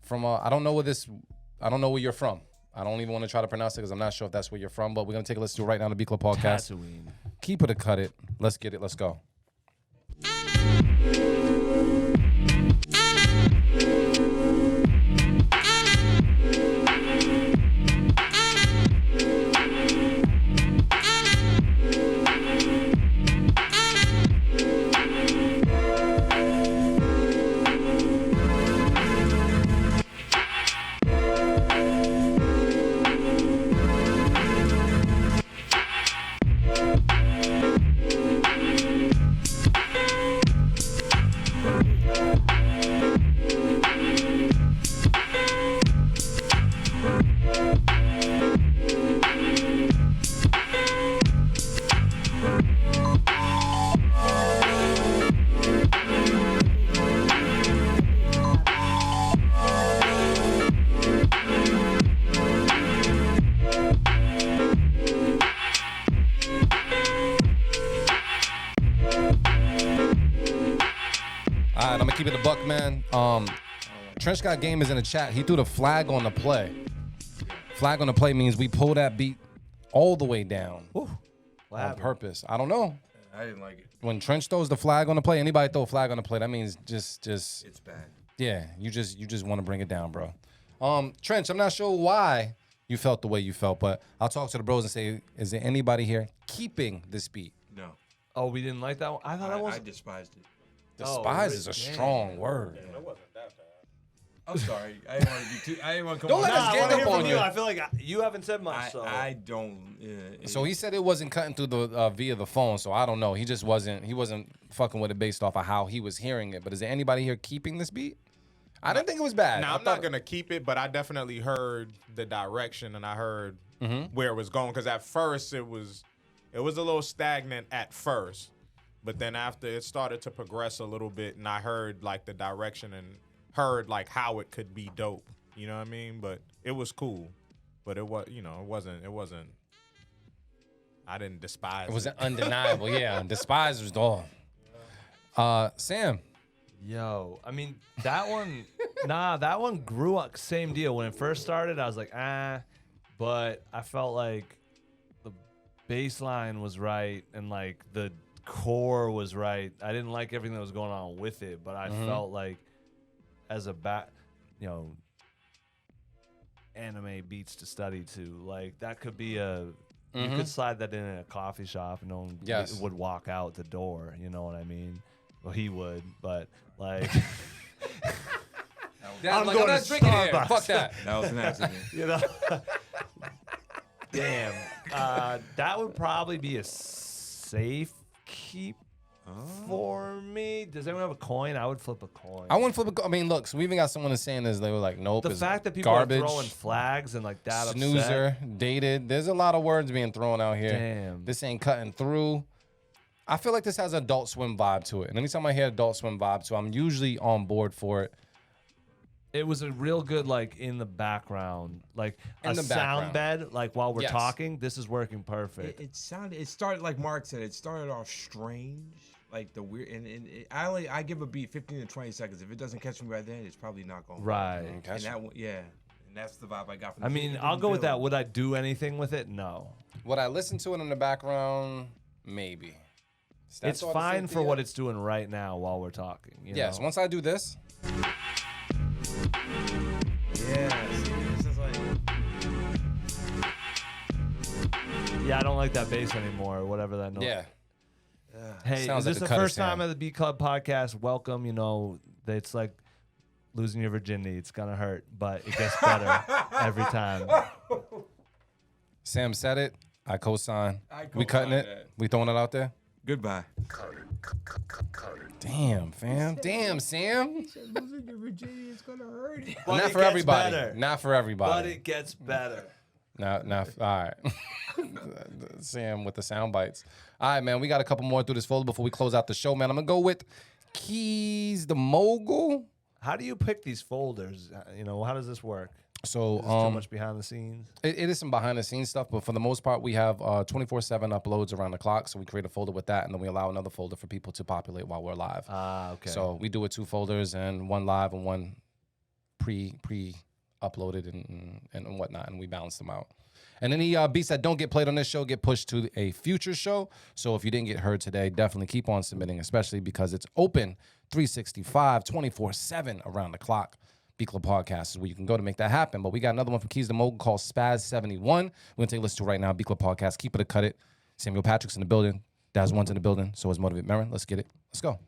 Speaker 2: From, I don't know where you're from. I don't even want to try to pronounce it because I'm not sure if that's where you're from, but we're going to take a listen to it right now on the B Club Podcast.
Speaker 3: Tatooine.
Speaker 2: Keep it or cut it. Let's get it. Let's go. All right, I'm gonna keep it a buck, man. Trench got gamers in the chat. He threw the flag on the play. Flag on the play means we pull that beat all the way down on purpose. I don't know.
Speaker 9: I didn't like it.
Speaker 2: When Trench throws the flag on the play, anybody throw a flag on the play, that means just
Speaker 9: It's bad.
Speaker 2: yeah, you just want to bring it down, bro. Trench, I'm not sure why you felt the way you felt, but I'll talk to the bros and say, is there anybody here keeping this beat?
Speaker 9: No.
Speaker 3: Oh, we didn't like that one? I thought that was.
Speaker 9: I despised it.
Speaker 2: Despise is a strong word.
Speaker 9: I'm sorry. I didn't want to be too. I didn't want to come
Speaker 2: Don't
Speaker 9: on.
Speaker 2: let us gang up on you.
Speaker 3: I feel like you haven't said much. So
Speaker 9: I don't.
Speaker 2: So he said it wasn't cutting through the via the phone, so I don't know. He just wasn't. He wasn't fucking with it based off of how he was hearing it. But is there anybody here keeping this beat? I didn't think it was bad.
Speaker 1: Now, I'm not gonna keep it, but I definitely heard the direction and I heard where it was going. Because at first it was a little stagnant at first, but then after it started to progress a little bit, and I heard like the direction and heard like how it could be dope. You know what I mean? But it was cool. But it was, it wasn't. I didn't despise it.
Speaker 2: It was undeniable. Yeah, despise was all. Sam.
Speaker 3: Yo, I mean, that one, that one grew up, same deal. When it first started, I was like, but I felt like the bass line was right and like the core was right. I didn't like everything that was going on with it, but I felt like as a anime beats to study to, like that could be you could slide that in a coffee shop and no one would walk out the door. You know what I mean? Well, he would, but like,
Speaker 2: I'm not drinking here. Fuck that.
Speaker 9: That was an accident.
Speaker 3: Damn. That would probably be a safe keep for me. Does anyone have a coin? I would flip a coin.
Speaker 2: I wouldn't flip a. I mean, look. So we even got someone that's saying this. They were like, nope.
Speaker 3: The
Speaker 2: it's
Speaker 3: fact that people
Speaker 2: garbage,
Speaker 3: are throwing flags and like that
Speaker 2: snoozer, dated. There's a lot of words being thrown out here.
Speaker 3: Damn.
Speaker 2: This ain't cutting through. I feel like this has an Adult Swim vibe to it. And anytime I hear Adult Swim vibe to it, I'm usually on board for it.
Speaker 3: It was a real good, like, in the background, like a sound bed, like while we're talking. This is working perfect.
Speaker 9: It started like Mark said. It started off strange, like the weird. I give a beat 15 to 20 seconds. If it doesn't catch me by then, it's probably not going.
Speaker 3: Right.
Speaker 9: And that's the vibe I got from.
Speaker 3: I mean, I'll go with that. Would I do anything with it? No.
Speaker 2: Would I listen to it in the background? Maybe.
Speaker 3: It's fine for what it's doing right now while we're talking.
Speaker 2: Yes. Once I do this.
Speaker 3: Yeah, I don't like that bass anymore, or whatever that note.
Speaker 2: Yeah.
Speaker 3: Hey, is this the first time at the B Club podcast? Welcome. You know, it's like losing your virginity. It's gonna hurt, but it gets better every time.
Speaker 2: Sam said it. I co-sign. We cutting it.
Speaker 9: that.
Speaker 2: We throwing it out there.
Speaker 9: Goodbye.
Speaker 2: Damn, fam. Damn, Sam.
Speaker 9: Losing your virginity is gonna hurt.
Speaker 3: But
Speaker 2: Not
Speaker 3: it
Speaker 2: for
Speaker 3: gets
Speaker 2: everybody.
Speaker 3: better.
Speaker 2: Not for everybody.
Speaker 3: But it gets better.
Speaker 2: Now, all right. Sam with the sound bites. All right, man. We got a couple more through this folder before we close out the show, man. I'm gonna go with Keys the Mogul.
Speaker 3: How do you pick these folders? You know, how does this work?
Speaker 2: So,
Speaker 3: Is this too much behind the scenes?
Speaker 2: It is some behind the scenes stuff, but for the most part, we have 24/7 uploads around the clock. So we create a folder with that, and then we allow another folder for people to populate while we're live.
Speaker 3: Okay.
Speaker 2: So we do it 2 folders, and one live and one pre uploaded and whatnot, and we balance them out. And any beats that don't get played on this show get pushed to a future show. So if you didn't get heard today, definitely keep on submitting, especially because it's open 365, 24/7 around the clock. B Club Podcast is where you can go to make that happen. But we got another one from Keys to Mogul called Spaz71. We're going to take a listen to it right now. B Club Podcast. Keep it or cut it. Samuel Patrick's in the building. Daz One's in the building. So is Motivate Marin. Let's get it. Let's go.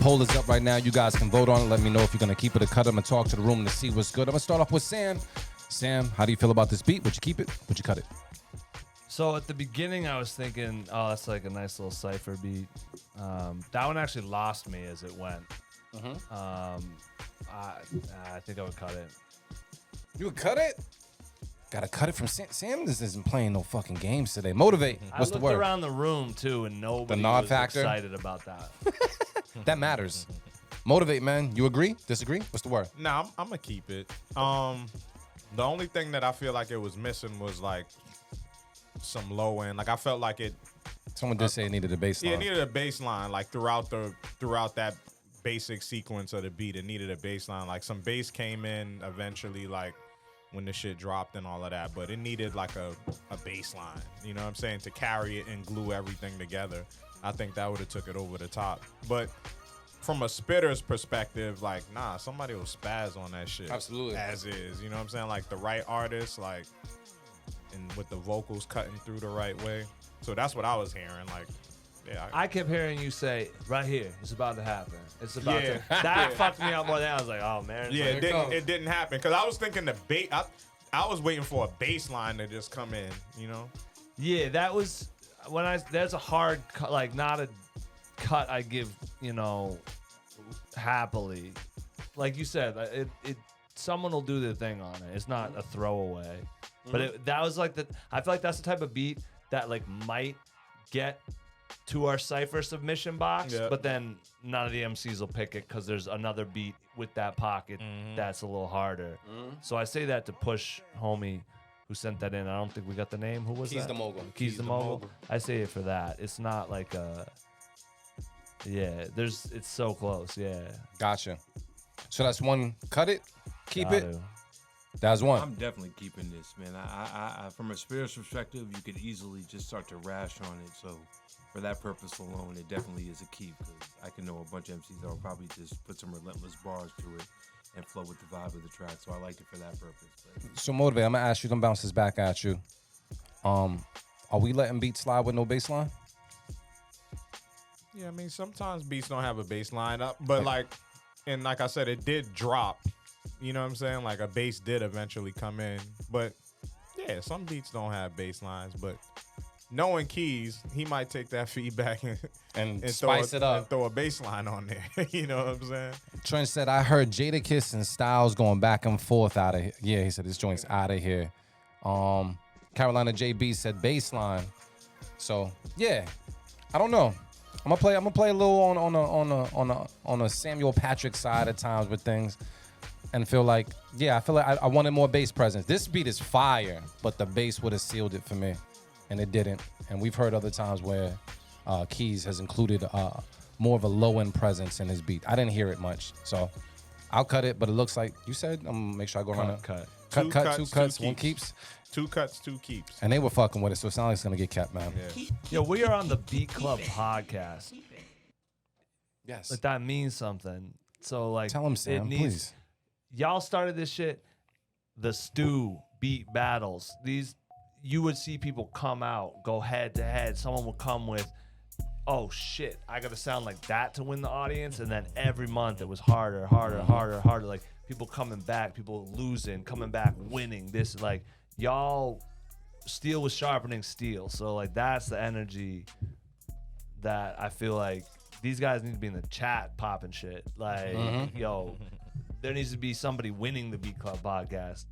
Speaker 2: Poll is up right now. You guys can vote on it. Let me know if you're going to keep it or cut it. I'm going to talk to the room to see what's good. I'm going to start off with Sam. Sam, how do you feel about this beat? Would you keep it? Would you cut it?
Speaker 3: So at the beginning, I was thinking, oh, that's like a nice little cypher beat. That one actually lost me as it went. I think I would cut it.
Speaker 2: You would cut it? Gotta cut it from Sam. Sam isn't playing no fucking games today. Motivate. What's the word?
Speaker 3: I looked around the room, too, and nobody
Speaker 2: nod
Speaker 3: was
Speaker 2: factor?
Speaker 3: excited about that.
Speaker 2: That matters. Motivate, man. You agree? Disagree? What's the word?
Speaker 1: Nah, I'm gonna keep it. The only thing that I feel like it was missing was like some low end. Like I felt like it.
Speaker 2: Someone did say it needed a bass line.
Speaker 1: Yeah, it needed a bass line. Like throughout that basic sequence of the beat, it needed a bass line. Like some bass came in eventually, like when the shit dropped and all of that. But it needed like a bass line. You know what I'm saying? To carry it and glue everything together. I think that would have took it over the top. But from a spitter's perspective, like, nah, somebody will spaz on that shit.
Speaker 2: Absolutely.
Speaker 1: As is. You know what I'm saying? Like the right artist, like, and with the vocals cutting through the right way. So that's what I was hearing. Like, yeah.
Speaker 3: I kept hearing you say, right here, it's about to happen. It's about
Speaker 1: Yeah.
Speaker 3: to. That fucked me up more than I was like, oh, man.
Speaker 1: Yeah,
Speaker 3: Like,
Speaker 1: it didn't happen. Because I was thinking the I was waiting for a bass line to just come in, you know?
Speaker 3: yeah, that was that's a hard cut, like not a cut I give, happily. Like you said, someone will do their thing on it. It's not a throwaway. But that was like I feel like that's the type of beat that like might get to our Cypher submission box,
Speaker 1: Yeah.
Speaker 3: but then none of the MCs will pick it because there's another beat with that pocket that's a little harder. So I say that to push homie who sent that in. I don't think we got the name. Who was
Speaker 2: Keys
Speaker 3: that?
Speaker 2: the Mogul.
Speaker 3: Keys the Mogul. I say it for that. It's not like it's so close. Yeah.
Speaker 2: Gotcha. So that's one. Cut it. Keep it.
Speaker 3: Gotta.
Speaker 2: That's one.
Speaker 9: I'm definitely keeping this, man. I from a spiritual perspective, you could easily just start to rash on it. So for that purpose alone, it definitely is a keep. Because I can know a bunch of MCs that will probably just put some relentless bars to it and flow with the vibe of the track. So I liked it for that purpose. But
Speaker 2: So Motivate, I'm gonna ask you. Them bounce this back at you. Are we letting beats slide with no bass line?
Speaker 1: Yeah, I mean, sometimes beats don't have a bass line up, but like I said, it did drop. You know what I'm saying? Like a bass did eventually come in, but yeah, some beats don't have bass lines. But knowing Keys, he might take that feedback
Speaker 2: And spice it up.
Speaker 1: and throw a bass line on there. You know what I'm saying?
Speaker 2: Trent said, I heard Jadakiss and Styles going back and forth out of here. Yeah, he said this joint's out of here. Carolina JB said baseline. So yeah, I don't know. I'm gonna play a little on a Samuel Patrick side at times with things, and feel like I wanted more bass presence. This beat is fire, but the bass would have sealed it for me, and it didn't. And we've heard other times where Keys has included more of a low end presence in his beat. I didn't hear it much, so I'll cut it. But it looks like you said. I'm gonna make sure I go around.
Speaker 3: Cut.
Speaker 2: Two cuts,
Speaker 1: two
Speaker 2: one keeps.
Speaker 1: 2 cuts, 2 keeps.
Speaker 2: And they were fucking with it, so it sounds like it's gonna get kept, man.
Speaker 1: Yeah.
Speaker 3: Yo, we are on the Beat Club podcast.
Speaker 2: Yes.
Speaker 3: Like that means something. So like,
Speaker 2: Tell him, Sam, please.
Speaker 3: Y'all started this shit. The stew beat battles. You would see people come out, go head to head. Someone would come with, oh shit, I gotta sound like that to win the audience. And then every month it was harder. Like people coming back, people losing, coming back, winning. This like y'all, steel was sharpening steel. So like that's the energy that I feel like these guys need to be in the chat popping shit. Like, yo, there needs to be somebody winning the Beat Club podcast,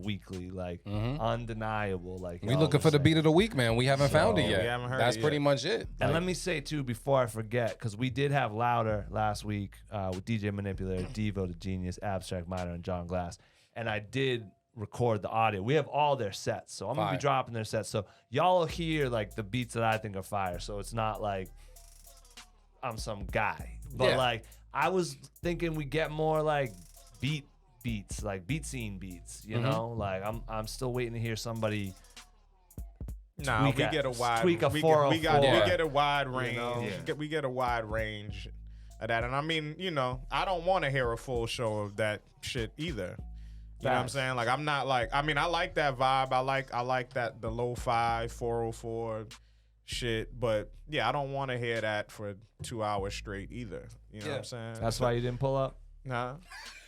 Speaker 3: weekly, like undeniable. Like
Speaker 2: We
Speaker 3: y'all
Speaker 2: looking
Speaker 3: were
Speaker 2: for the
Speaker 3: saying.
Speaker 2: beat of the week, man. We haven't found it
Speaker 1: we
Speaker 2: yet.
Speaker 1: haven't heard
Speaker 2: That's
Speaker 1: it
Speaker 2: pretty
Speaker 1: yet.
Speaker 2: much it.
Speaker 3: And let me say too, before I forget, because we did have Louder last week with DJ Manipulator, Devo the Genius, Abstract Minor, and John Glass, and I did record the audio. We have all their sets, so I'm gonna
Speaker 2: Fire.
Speaker 3: be dropping their sets. So y'all will hear like the beats that I think are fire. So it's not like I'm some guy, but
Speaker 2: Yeah.
Speaker 3: like I was thinking we get more like beats, like beat scene beats. You know, like I'm still waiting to hear somebody.
Speaker 1: Nah, we
Speaker 3: tweak
Speaker 1: get a wide.
Speaker 3: tweak a
Speaker 1: we
Speaker 3: 404.
Speaker 1: we get a wide range.
Speaker 3: know?
Speaker 9: Yeah.
Speaker 1: We get a wide range of that, and I mean, I don't want to hear a full show of that shit either. You know what I'm
Speaker 3: Facts.
Speaker 1: saying? Like, I'm not like. I mean, I like that vibe. I like that the lo-fi 404 shit. But yeah, I don't want to hear that for 2 hours straight either. You know what I'm saying?
Speaker 3: That's why you didn't pull up.
Speaker 1: Nah,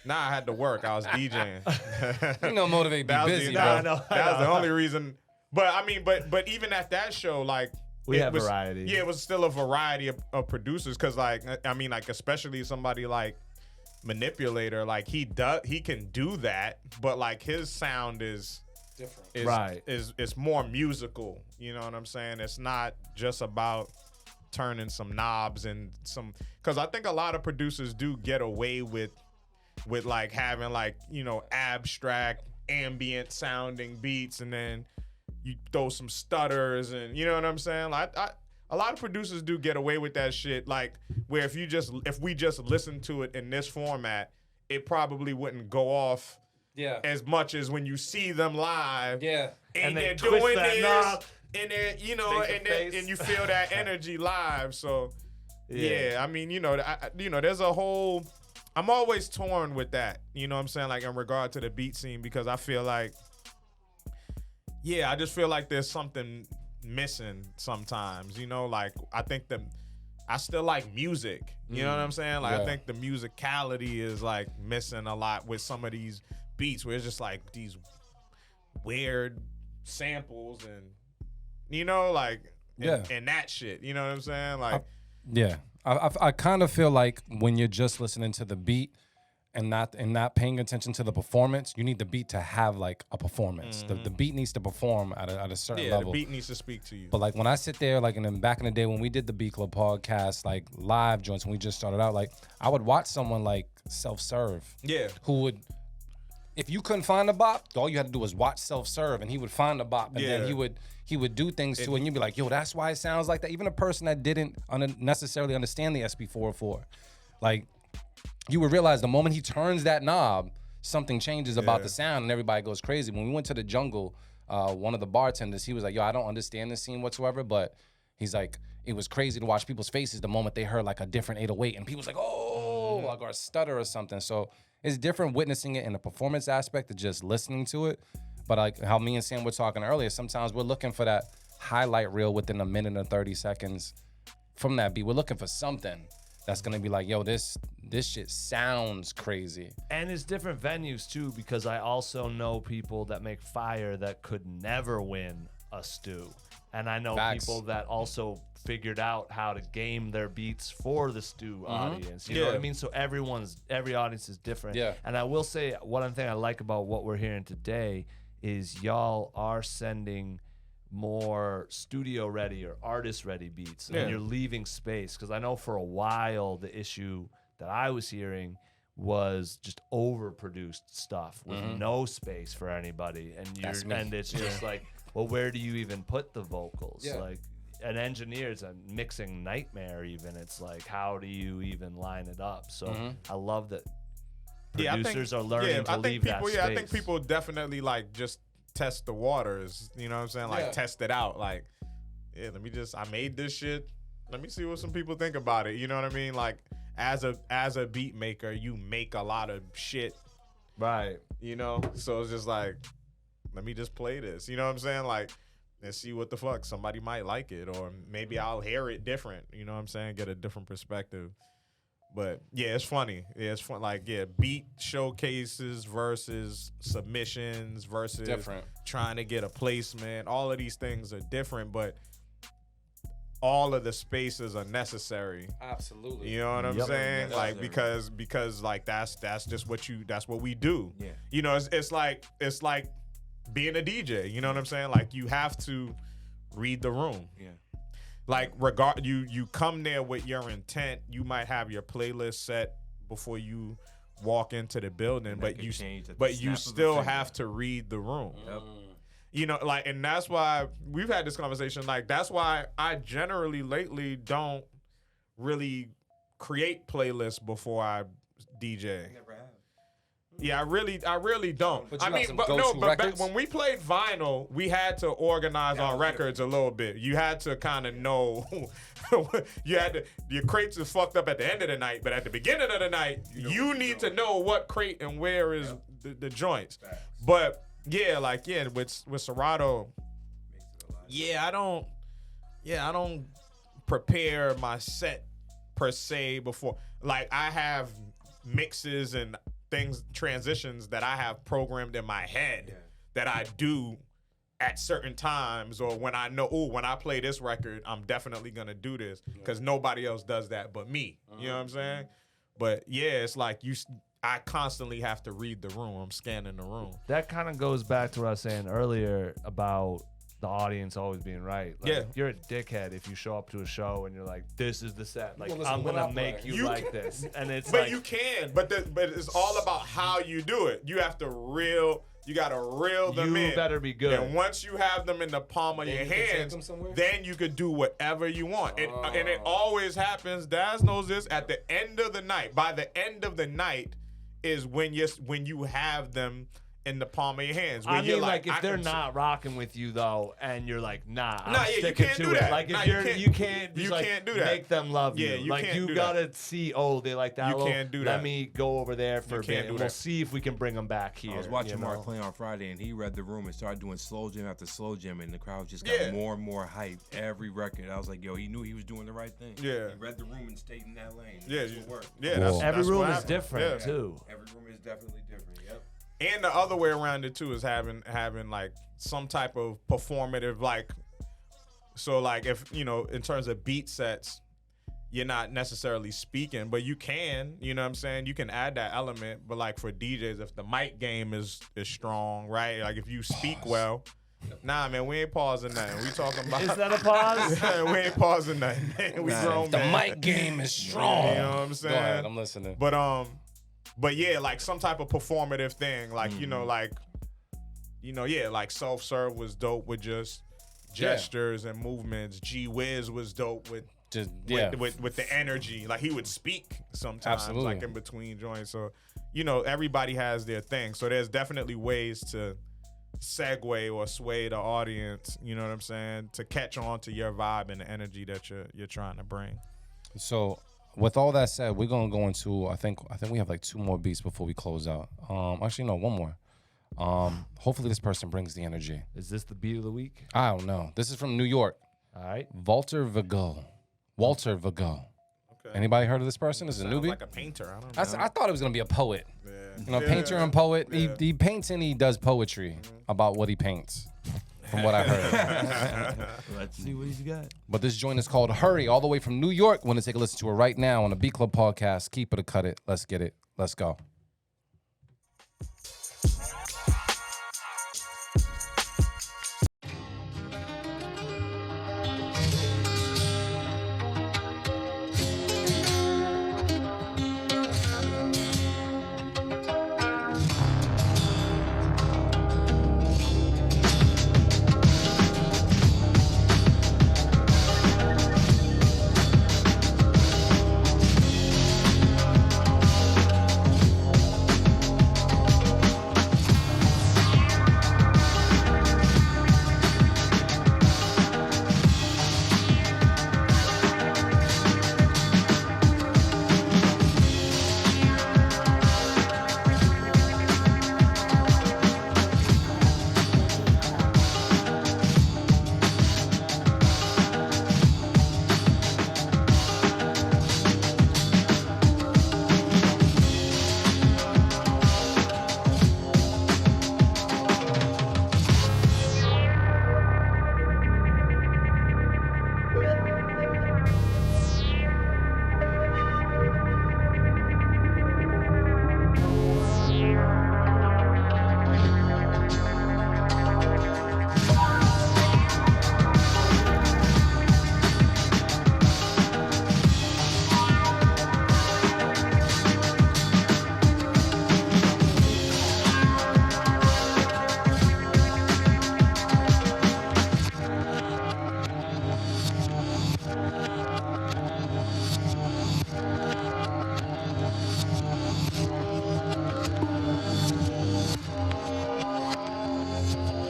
Speaker 1: I had to work. I was DJing.
Speaker 2: You know, Motivate be
Speaker 1: That was
Speaker 2: busy,
Speaker 1: the,
Speaker 2: bro.
Speaker 3: I know.
Speaker 1: That was the only reason. But I mean, but even at that show, like
Speaker 3: We
Speaker 1: it
Speaker 3: have
Speaker 1: was,
Speaker 3: variety.
Speaker 1: Yeah, it was still a variety of producers. Cause like I mean, like especially somebody like Manipulator, like he can do that, but like his sound is different.
Speaker 3: Right.
Speaker 1: It's more musical. You know what I'm saying? It's not just about turning some knobs and some. Cause I think a lot of producers do get away with like having like abstract ambient sounding beats, and then you throw some stutters, and you know what I'm saying? Like a lot of producers do get away with that shit, like where if we just listen to it in this format, it probably wouldn't go off as much as when you see them live.
Speaker 2: Yeah.
Speaker 3: And
Speaker 1: And,
Speaker 3: they
Speaker 1: they're
Speaker 3: twist
Speaker 1: doing
Speaker 3: that
Speaker 1: this,
Speaker 3: knob,
Speaker 1: and they're
Speaker 3: make a face.
Speaker 1: and you feel that energy live. So Yeah, I mean, there's a whole. I'm always torn with that. You know what I'm saying? Like in regard to the beat scene, because I feel like, I just feel like there's something missing sometimes. Like I still like music. You know what I'm saying? Like I think the musicality is like missing a lot with some of these beats where it's just like these weird samples and and that shit. You know what I'm saying? Like
Speaker 2: I kind of feel like when you're just listening to the beat and not paying attention to the performance, you need the beat to have like a performance. The beat needs to perform at a certain level.
Speaker 1: The beat needs to speak to you.
Speaker 2: But like when I sit there, like back in the day when we did the Beat Club podcast, like live joints when we just started out, like I would watch someone like Self-Serve.
Speaker 1: Yeah.
Speaker 2: Who would, if you couldn't find a bop, all you had to do was watch Self-Serve and he would find a bop and then he would do things to it and you'd be like, yo, that's why it sounds like that. Even a person that didn't necessarily understand the SB404, like you would realize the moment he turns that knob, something changes about the sound and everybody goes crazy. When we went to the Jungle, one of the bartenders, he was like, yo, I don't understand this scene whatsoever, but he's like, it was crazy to watch people's faces the moment they heard like a different 808 and people was like, oh, like or a stutter or something. So it's different witnessing it in the performance aspect of just listening to it. But like how me and Sam were talking earlier, sometimes we're looking for that highlight reel within a minute and 30 seconds from that beat. We're looking for something that's gonna be like, yo, this shit sounds crazy.
Speaker 3: And it's different venues too, because I also know people that make fire that could never win a stew. And I know people that also figured out how to game their beats for the stew audience. You know what I mean? So every audience is different.
Speaker 2: Yeah.
Speaker 3: And I will say one thing I like about what we're hearing today is y'all are sending more studio ready or artist ready beats and you're leaving space, because I know for a while the issue that I was hearing was just overproduced stuff with no space for anybody, and it's just like, well, where do you even put the vocals? Like an engineer's a mixing nightmare. Even it's like, how do you even line it up? So I love that producers are learning to leave that space.
Speaker 1: I think people definitely like just test the waters, you know what I'm saying? Like test it out. Like, I made this shit. Let me see what some people think about it. You know what I mean? Like as a beat maker, you make a lot of shit.
Speaker 3: Right.
Speaker 1: You know? So it's just like, let me just play this. You know what I'm saying? Like, and see what the fuck. Somebody might like it, or maybe I'll hear it different. You know what I'm saying? Get a different perspective. But it's funny. It's fun. Like, beat showcases versus submissions versus trying to get a placement. All of these things are different, but all of the spaces are necessary.
Speaker 2: Absolutely.
Speaker 1: You know what I'm saying? Like, because like that's just that's what we do. Yeah. You know, it's like being a DJ. You know what I'm saying? Like, you have to read the room. Yeah. Like, you come there with your intent. You might have your playlist set before you walk into the building, but you still have to read the room. Yep. You know, like, and that's why we've had this conversation. Like, that's why I generally lately don't really create playlists before I DJ. Yeah, I really don't.
Speaker 2: But
Speaker 1: when we played vinyl, we had to organize our records a little bit. You had to kind of know. Your crates is fucked up at the end of the night, but at the beginning of the night, you need to know what crate and where is the joints. But with Serato, I don't prepare my set per se before. Like, I have mixes and transitions that I have programmed in my head that I do at certain times, or when I know, when I play this record, I'm definitely gonna do this because nobody else does that but me. You know what I'm saying? But it's like I constantly have to read the room. I'm scanning the room.
Speaker 3: That kind of goes back to what I was saying earlier about the audience always being right. Like, you're a dickhead if you show up to a show and you're like, this is the set. Like, I'm gonna make you like this. And it's
Speaker 1: but you can. But it's all about how you do it. You have to you gotta reel them in.
Speaker 3: You better be good.
Speaker 1: And once you have them in the palm of your hands, then you could do whatever you want. And it always happens. Daz knows this. At the end of the night, by the end of the night, is when you have them in the palm of your hands.
Speaker 3: I
Speaker 1: Where you're
Speaker 3: mean, like, if
Speaker 1: I
Speaker 3: they're
Speaker 1: can-
Speaker 3: not rocking with you though, and you're like, nah, I'm
Speaker 1: Nah, yeah, you
Speaker 3: sticking
Speaker 1: can't
Speaker 3: to
Speaker 1: do
Speaker 3: it.
Speaker 1: that.
Speaker 3: Like, if
Speaker 1: Nah,
Speaker 3: you can't,
Speaker 1: you
Speaker 3: like,
Speaker 1: can't do that.
Speaker 3: make them love you.
Speaker 1: Yeah, you
Speaker 3: like,
Speaker 1: can't
Speaker 3: you
Speaker 1: do
Speaker 3: gotta see, oh, they like that.
Speaker 1: You
Speaker 3: little-
Speaker 1: can't do
Speaker 3: Let
Speaker 1: that.
Speaker 3: me go over there for a
Speaker 1: can't
Speaker 3: bit,
Speaker 1: do
Speaker 3: and we'll
Speaker 1: that.
Speaker 3: see if we can bring them back here.
Speaker 9: I was watching
Speaker 3: you know?
Speaker 9: Mark play on Friday, and he read the room and started doing slow jam after slow jam, and the crowd just got
Speaker 1: Yeah.
Speaker 9: more and more hype every record. I was like, yo, he knew he was doing the right thing.
Speaker 1: Yeah.
Speaker 9: He read the room and stayed in that lane.
Speaker 1: Yeah,
Speaker 9: That's what worked.
Speaker 1: yeah.
Speaker 2: Whoa.
Speaker 3: Every
Speaker 1: that's
Speaker 3: room
Speaker 1: what
Speaker 3: is
Speaker 1: happened.
Speaker 3: different
Speaker 1: Yeah.
Speaker 3: too.
Speaker 9: Every room is definitely different. Yep.
Speaker 1: And the other way around it too is having like some type of performative, like, so like if in terms of beat sets, you're not necessarily speaking, but you can, you know what I'm saying? You can add that element, but like for DJs, if the mic game is strong, right? Like if you speak well, nah, man, we ain't pausing nothing. We talking about.
Speaker 3: Is that a pause?
Speaker 1: We ain't pausing nothing, man. We grown,
Speaker 2: The
Speaker 1: man.
Speaker 2: mic game is strong.
Speaker 1: You know what I'm saying?
Speaker 2: Go ahead, I'm listening.
Speaker 1: But yeah, like some type of performative thing, like like self-serve was dope with just gestures and movements. G Wiz was dope with
Speaker 2: Just
Speaker 1: with the energy. Like he would speak sometimes,
Speaker 2: Absolutely.
Speaker 1: like in between joints. So everybody has their thing. So there's definitely ways to segue or sway the audience. You know what I'm saying? To catch on to your vibe and the energy that you're trying to bring.
Speaker 2: So with all that said, we're gonna go into I think we have like 2 more beats before we close out. Actually no, 1 more. Hopefully this person brings the energy.
Speaker 3: Is this the beat of the week?
Speaker 2: I don't know. This is from New York.
Speaker 3: All right.
Speaker 2: Walter Vago. Okay. Anybody heard of this person? This is a
Speaker 1: Sounds
Speaker 2: newbie.
Speaker 1: like a painter. I don't know.
Speaker 2: I thought it was gonna be a poet.
Speaker 1: Yeah.
Speaker 2: Painter and poet. He paints and he does poetry about what he paints, from what I heard.
Speaker 9: Let's see what he's got.
Speaker 2: But this joint is called Hurry, all the way from New York. Want to take a listen to it right now on the Beat Club podcast. Keep it or cut it. Let's get it. Let's go.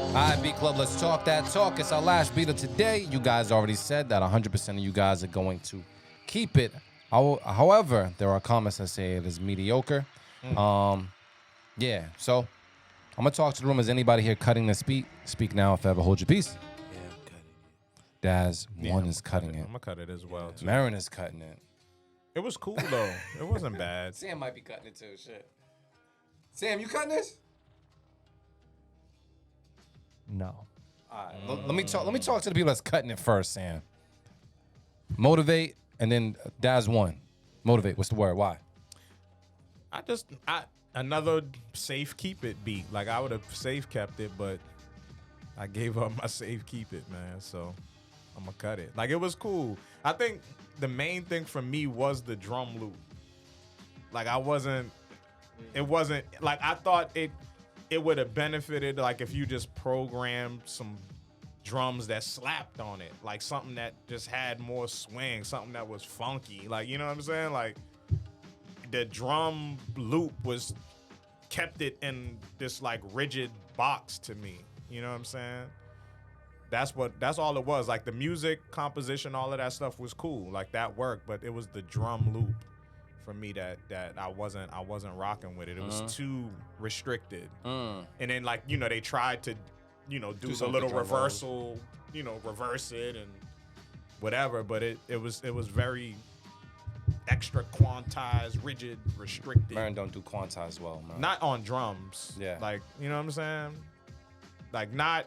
Speaker 2: All right, Beat Club, let's talk that talk. It's our last beat of today. You guys already said that 100% of you guys are going to keep it. However, there are comments that say it is mediocre. Yeah, so I'm going to talk to the room. Is anybody here cutting this beat? Speak now if ever. Hold your peace.
Speaker 9: Yeah, I'm cutting it.
Speaker 2: Daz,
Speaker 1: Yeah,
Speaker 2: one
Speaker 1: I'm
Speaker 2: is
Speaker 1: gonna
Speaker 2: cutting
Speaker 1: cut
Speaker 2: it.
Speaker 1: I'm gonna cut it as well too.
Speaker 2: Marin is cutting it.
Speaker 1: It was cool though. It wasn't bad.
Speaker 2: Sam might be cutting it too. Shit. Sam, you cutting this?
Speaker 3: No.
Speaker 2: All right. Let me talk to the people that's cutting it first, Sam. Motivate, and then Daz one. Motivate. What's the word? Why?
Speaker 1: Another safe keep it beat. Like I would have safe kept it, but I gave up my safe keep it, man. So I'm gonna cut it. Like it was cool. I think the main thing for me was the drum loop. Like it wasn't like I thought it would have benefited like if you just programmed some drums that slapped on it, like something that just had more swing, something that was funky. Like, you know what I'm saying? Like the drum loop was kept it in this like rigid box to me. You know what I'm saying? That's all it was. Like the music, composition, all of that stuff was cool. Like that worked, but it was the drum loop for me that I wasn't rocking with it. It was too restricted. And then like, you know, they tried to, you know, do a
Speaker 2: something
Speaker 1: little
Speaker 2: with drum
Speaker 1: reversal, you know, reverse it and whatever, but it was very extra quantized, rigid, restricted.
Speaker 2: Marin don't do quantized well, man.
Speaker 1: Not on drums.
Speaker 2: Yeah.
Speaker 1: Like, you know what I'm saying? Like not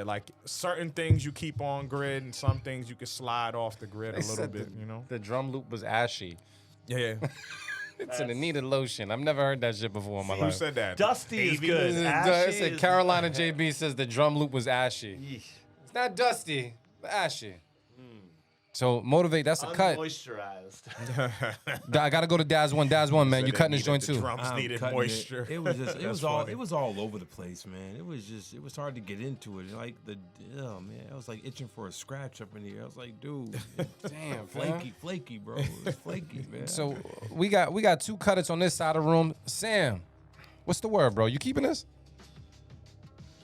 Speaker 1: like certain things you keep on grid and some things you can slide off the grid a little bit, you know?
Speaker 2: The drum loop was ashy.
Speaker 1: Yeah.
Speaker 2: It's in a needed lotion. I've never heard that shit before in my
Speaker 1: Who
Speaker 2: life.
Speaker 1: said that?
Speaker 3: Dusty is
Speaker 1: Davey?
Speaker 3: good. Ashy
Speaker 2: It said
Speaker 3: is-
Speaker 2: Carolina JB says the drum loop was ashy. It's not dusty, but ashy. So motivate. That's a cut.
Speaker 3: Unmoisturized.
Speaker 2: I gotta go to Daz one. Daz one, man.
Speaker 1: Said
Speaker 2: You
Speaker 1: it
Speaker 2: cutting this
Speaker 1: needed-
Speaker 2: joint
Speaker 1: the
Speaker 2: too?
Speaker 1: drums
Speaker 9: I'm
Speaker 1: needed
Speaker 9: cutting
Speaker 1: moisture.
Speaker 9: It was just,
Speaker 1: That's funny.
Speaker 9: it was all over the place, man. It was hard to get into it. Like oh man, I was like itching for a scratch up in here. I was like, dude,
Speaker 2: Damn,
Speaker 9: flaky, bro. It's flaky, man.
Speaker 2: So we got two cutters on this side of the room. Sam, what's the word, bro? You keeping this?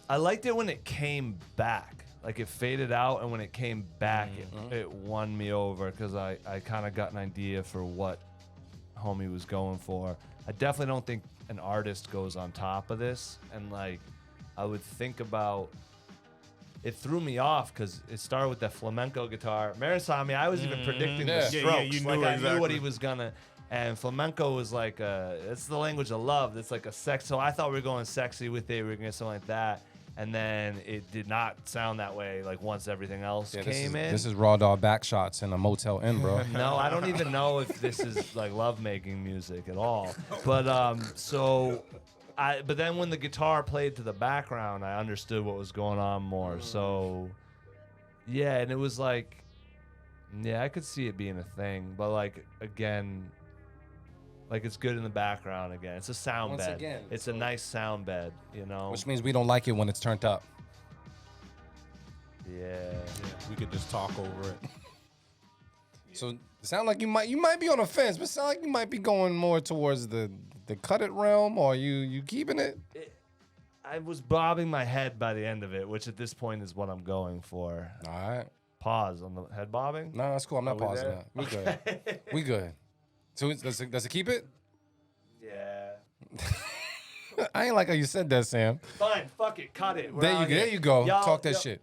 Speaker 3: I liked it when it came back. Like it faded out, and when it came back, it won me over because I kind of got an idea for what homie was going for. I definitely don't think an artist goes on top of this, and like I would think about. It threw me off because it started with that flamenco guitar. Marin saw me. I was even predicting the
Speaker 2: Yeah.
Speaker 3: strokes.
Speaker 1: you
Speaker 3: like
Speaker 1: knew
Speaker 3: I knew what
Speaker 1: exactly.
Speaker 3: he was gonna. And flamenco was like it's the language of love. It's like a sex. So I thought we were going sexy with it. We were gonna get something like that. And then it did not sound that way. Like once everything else came in.
Speaker 2: This is raw dog back shots in a Motel Inn, bro.
Speaker 3: No, I don't even know if this is like lovemaking music at all. But but then when the guitar played to the background, I understood what was going on more. So yeah, and it was like, yeah, I could see it being a thing. But like again, like it's good in the background again. It's a sound
Speaker 2: Once
Speaker 3: bed.
Speaker 2: again,
Speaker 3: It's a nice sound bed, you know.
Speaker 2: Which means we don't like it when it's turned up.
Speaker 3: Yeah.
Speaker 1: We could just talk over it.
Speaker 2: So it sound like you might be on the fence, but sound like you might be going more towards the cut it realm, or you keeping it?
Speaker 3: I was bobbing my head by the end of it, which at this point is what I'm going for.
Speaker 2: All right.
Speaker 3: Pause on the head bobbing.
Speaker 2: No, that's cool. I'm not
Speaker 3: we
Speaker 2: pausing
Speaker 3: there?
Speaker 2: that. We good. We good. So does it keep it?
Speaker 3: Yeah.
Speaker 2: I ain't like how you said that, Sam.
Speaker 3: Fine. Fuck it. Cut it. We're
Speaker 2: There
Speaker 3: out
Speaker 2: you
Speaker 3: here.
Speaker 2: go.
Speaker 3: Y'all-
Speaker 2: Talk that
Speaker 3: y'all-
Speaker 2: shit.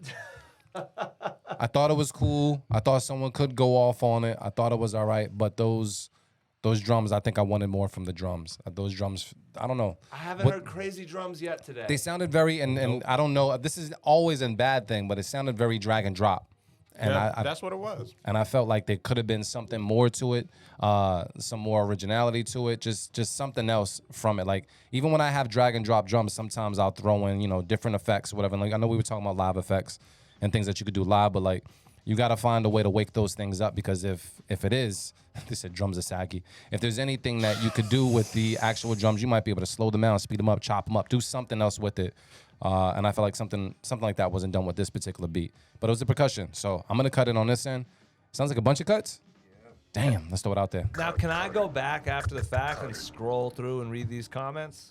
Speaker 2: I thought it was cool. I thought someone could go off on it. I thought it was all right, but those drums, I think I wanted more from the drums. Those drums, I don't know.
Speaker 3: I haven't
Speaker 2: What-
Speaker 3: heard crazy drums yet today.
Speaker 2: They sounded very, and I don't know. This is always a bad thing, but it sounded very drag and drop. And
Speaker 1: Yeah,
Speaker 2: I
Speaker 1: that's what it was.
Speaker 2: and I felt like there could have been something more to it, some more originality to it, just something else from it. Like even when I have drag and drop drums, sometimes I'll throw in different effects, or whatever. Like I know we were talking about live effects and things that you could do live, but like you got to find a way to wake those things up, because if it is, they said drums are saggy. If there's anything that you could do with the actual drums, you might be able to slow them down, speed them up, chop them up, do something else with it. And I felt like something like that wasn't done with this particular beat. But it was the percussion. So I'm going to cut it on this end. Sounds like a bunch of cuts? Yeah. Damn, let's throw it out there.
Speaker 3: Now, can I go back after the fact and scroll through and read these comments?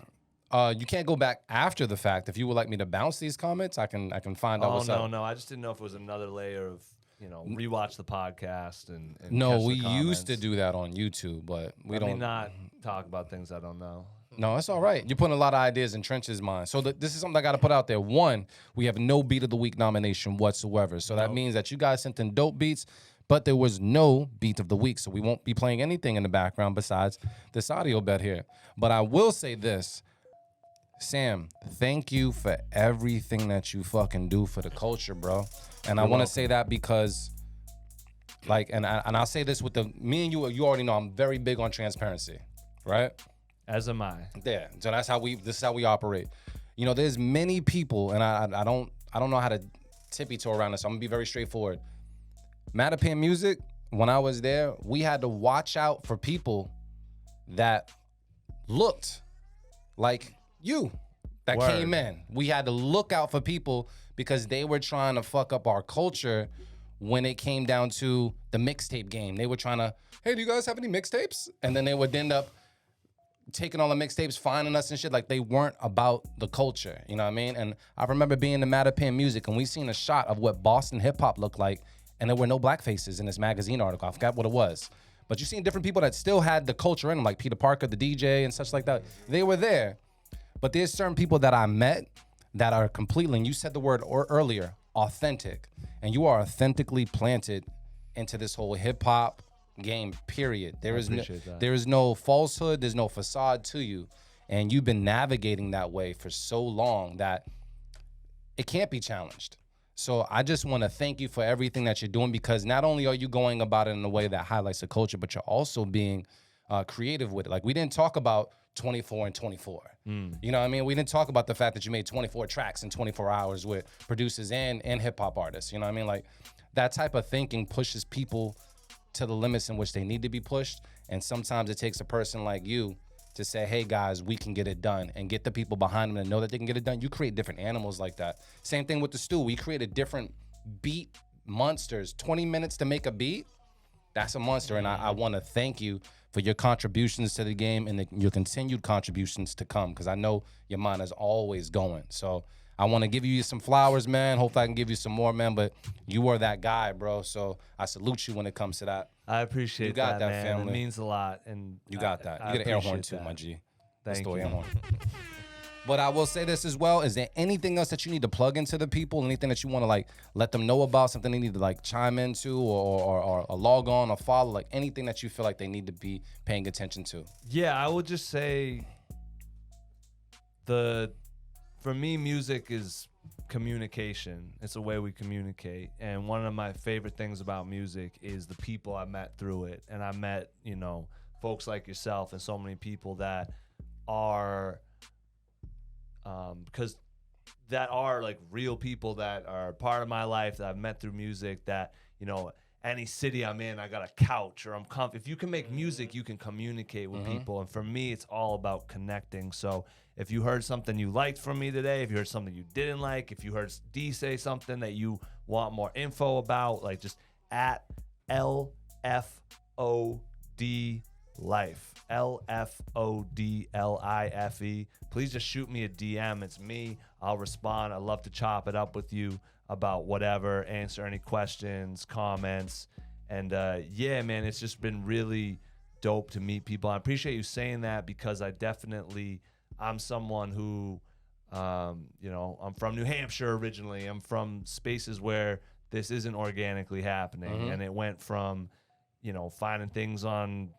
Speaker 2: You can't go back after the fact. If you would like me to bounce these comments, I can find out
Speaker 3: Oh,
Speaker 2: what's up.
Speaker 3: no. I just didn't know if it was another layer of, rewatch the podcast and
Speaker 2: No,
Speaker 3: catch the
Speaker 2: we used to
Speaker 3: comments.
Speaker 2: do that on YouTube, but we
Speaker 3: I
Speaker 2: don't.
Speaker 3: mean, not talk about things I don't know.
Speaker 2: No, that's all right. You're putting a lot of ideas in Trench's mind. So this is something I got to put out there. One, we have no Beat of the Week nomination whatsoever. So that means that you guys sent in dope beats, but there was no Beat of the Week. So we won't be playing anything in the background besides this audio bed here. But I will say this. Sam, thank you for everything that you fucking do for the culture, bro. And I want to say that because, like, and I'll say this with me and you already know I'm very big on transparency, right?
Speaker 3: As am I.
Speaker 2: Yeah, so this is how we operate. There's many people, and I don't know how to tippy toe around this. So I'm gonna be very straightforward. Mattapan Music, when I was there, we had to watch out for people that looked like you that
Speaker 3: Word.
Speaker 2: came in. We had to look out for people because they were trying to fuck up our culture when it came down to the mixtape game. They were trying to, hey, do you guys have any mixtapes? And then they would end up taking all the mixtapes, finding us and shit. Like, they weren't about the culture, you know what I mean? And I remember being in Mattapan Music, and we seen a shot of what Boston hip hop looked like, and there were no black faces in this magazine article. I forgot what it was. But you seen different people that still had the culture in them, like Peter Parker, the DJ, and such like that. They were there. But there's certain people that I met that are completely, and you said the word earlier, authentic. And you are authentically planted into this whole hip hop game, period. There is no falsehood, there's no facade to you. And you've been navigating that way for so long that it can't be challenged. So I just want to thank you for everything that you're doing, because not only are you going about it in a way that highlights the culture, but you're also being creative with it. Like, we didn't talk about 24 and 24. You know what I mean? We didn't talk about the fact that you made 24 tracks in 24 hours with producers and hip hop artists. You know what I mean? Like, that type of thinking pushes people to the limits in which they need to be pushed. And sometimes it takes a person like you to say, hey guys, we can get it done, and get the people behind them and know that they can get it done. You create different animals like that. Same thing with the stew. We created different beat monsters. 20 minutes to make a beat, that's a monster. And I want to thank you for your contributions to the game and your continued contributions to come, because I know your mind is always going. So I want to give you some flowers, man. Hopefully I can give you some more, man, but you are that guy, bro. So I salute you when it comes to that.
Speaker 3: I appreciate
Speaker 2: you got that,
Speaker 3: man.
Speaker 2: family.
Speaker 3: It means a lot. And
Speaker 2: you got that.
Speaker 3: I
Speaker 2: You get an air horn
Speaker 3: appreciate
Speaker 2: too,
Speaker 3: that.
Speaker 2: my G.
Speaker 3: Thank
Speaker 2: the
Speaker 3: you.
Speaker 2: air horn. But I will say this as well. Is there anything else that you need to plug into the people? Anything that you want to like let them know about? Something they need to like chime into or log on or follow? Like anything that you feel like they need to be paying attention to?
Speaker 3: Yeah, I would just say for me, music is communication. It's a way we communicate. And one of my favorite things about music is the people I met through it. And I met, folks like yourself and so many people that are because that are like real people that are part of my life that I've met through music, that, any city I'm in, I got a couch or I'm if you can make music, you can communicate with people. And for me, it's all about connecting. So if you heard something you liked from me today, if you heard something you didn't like, if you heard D say something that you want more info about, like just at LFOD Life. LFODLIFE. Please just shoot me a DM. It's me. I'll respond. I love to chop it up with you about whatever, answer any questions, comments. And yeah, man, it's just been really dope to meet people. I appreciate you saying that, because I'm someone who, I'm from New Hampshire originally. I'm from spaces where this isn't organically happening. And it went from, finding things on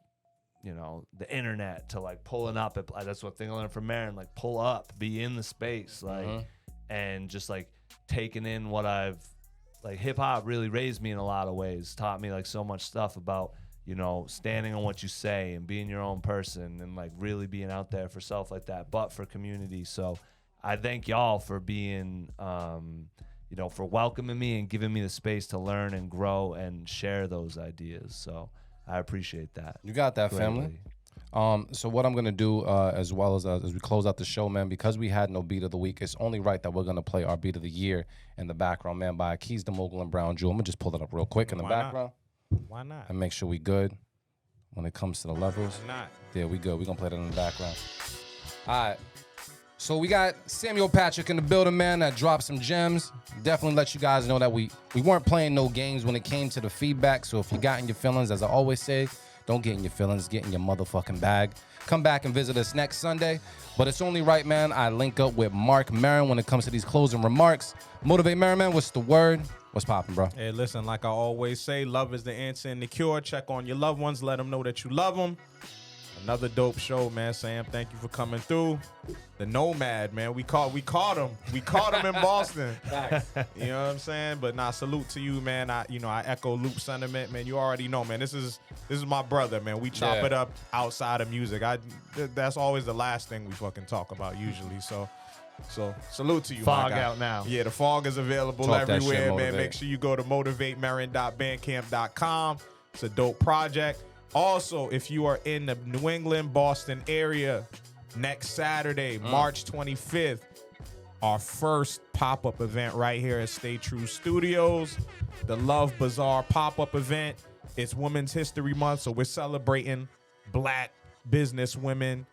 Speaker 3: the internet to like pulling up. That's what thing I learned from Marin, like pull up, be in the space, like, and just like taking in what I've, like hip hop really raised me in a lot of ways, taught me like so much stuff about, standing on what you say and being your own person and like really being out there for self like that, but for community. So I thank y'all for being, for welcoming me and giving me the space to learn and grow and share those ideas. So I appreciate that.
Speaker 2: You got that,
Speaker 3: greatly.
Speaker 2: family. So what I'm going to do as well as we close out the show, man, because we had no beat of the week, it's only right that we're going to play our beat of the year in the background, man, by Keys the Mogul and Brown Jewel. I'm going to just pull it up real quick in the background.
Speaker 1: Why not?
Speaker 2: And make sure we good when it comes to the levels.
Speaker 1: Why not?
Speaker 2: There we go. We're going to play that in the background. All right. So we got Samuel Patrick in the building, man, that dropped some gems. Definitely let you guys know that we weren't playing no games when it came to the feedback. So if you got in your feelings, as I always say, don't get in your feelings, get in your motherfucking bag. Come back and visit us next Sunday. But it's only right, man, I link up with Mark Marin when it comes to these closing remarks. Motivate Marin, man, what's the word? What's poppin', bro?
Speaker 1: Hey, listen, like I always say, love is the answer and the cure. Check on your loved ones. Let them know that you love them. Another dope show, man. Sam, thank you for coming through. The Nomad, man. We caught him. We caught him in Boston. You know what I'm saying? But salute to you, man. I echo Loop sentiment, man. You already know, man. This is my brother, man. We chop it up outside of music. That's always the last thing we fucking talk about usually. So salute to you,
Speaker 3: Fog
Speaker 1: my guy.
Speaker 3: out now.
Speaker 1: Yeah, the fog is available
Speaker 2: Talk that
Speaker 1: everywhere,
Speaker 2: shit,
Speaker 1: man.
Speaker 2: Motivate.
Speaker 1: Make sure you go to motivatemerin.bandcamp.com. It's a dope project. Also, if you are in the New England, Boston area, next Saturday, March 25th, our first pop-up event right here at Stay True Studios, the Love Bazaar pop-up event. It's Women's History Month, so we're celebrating Black business women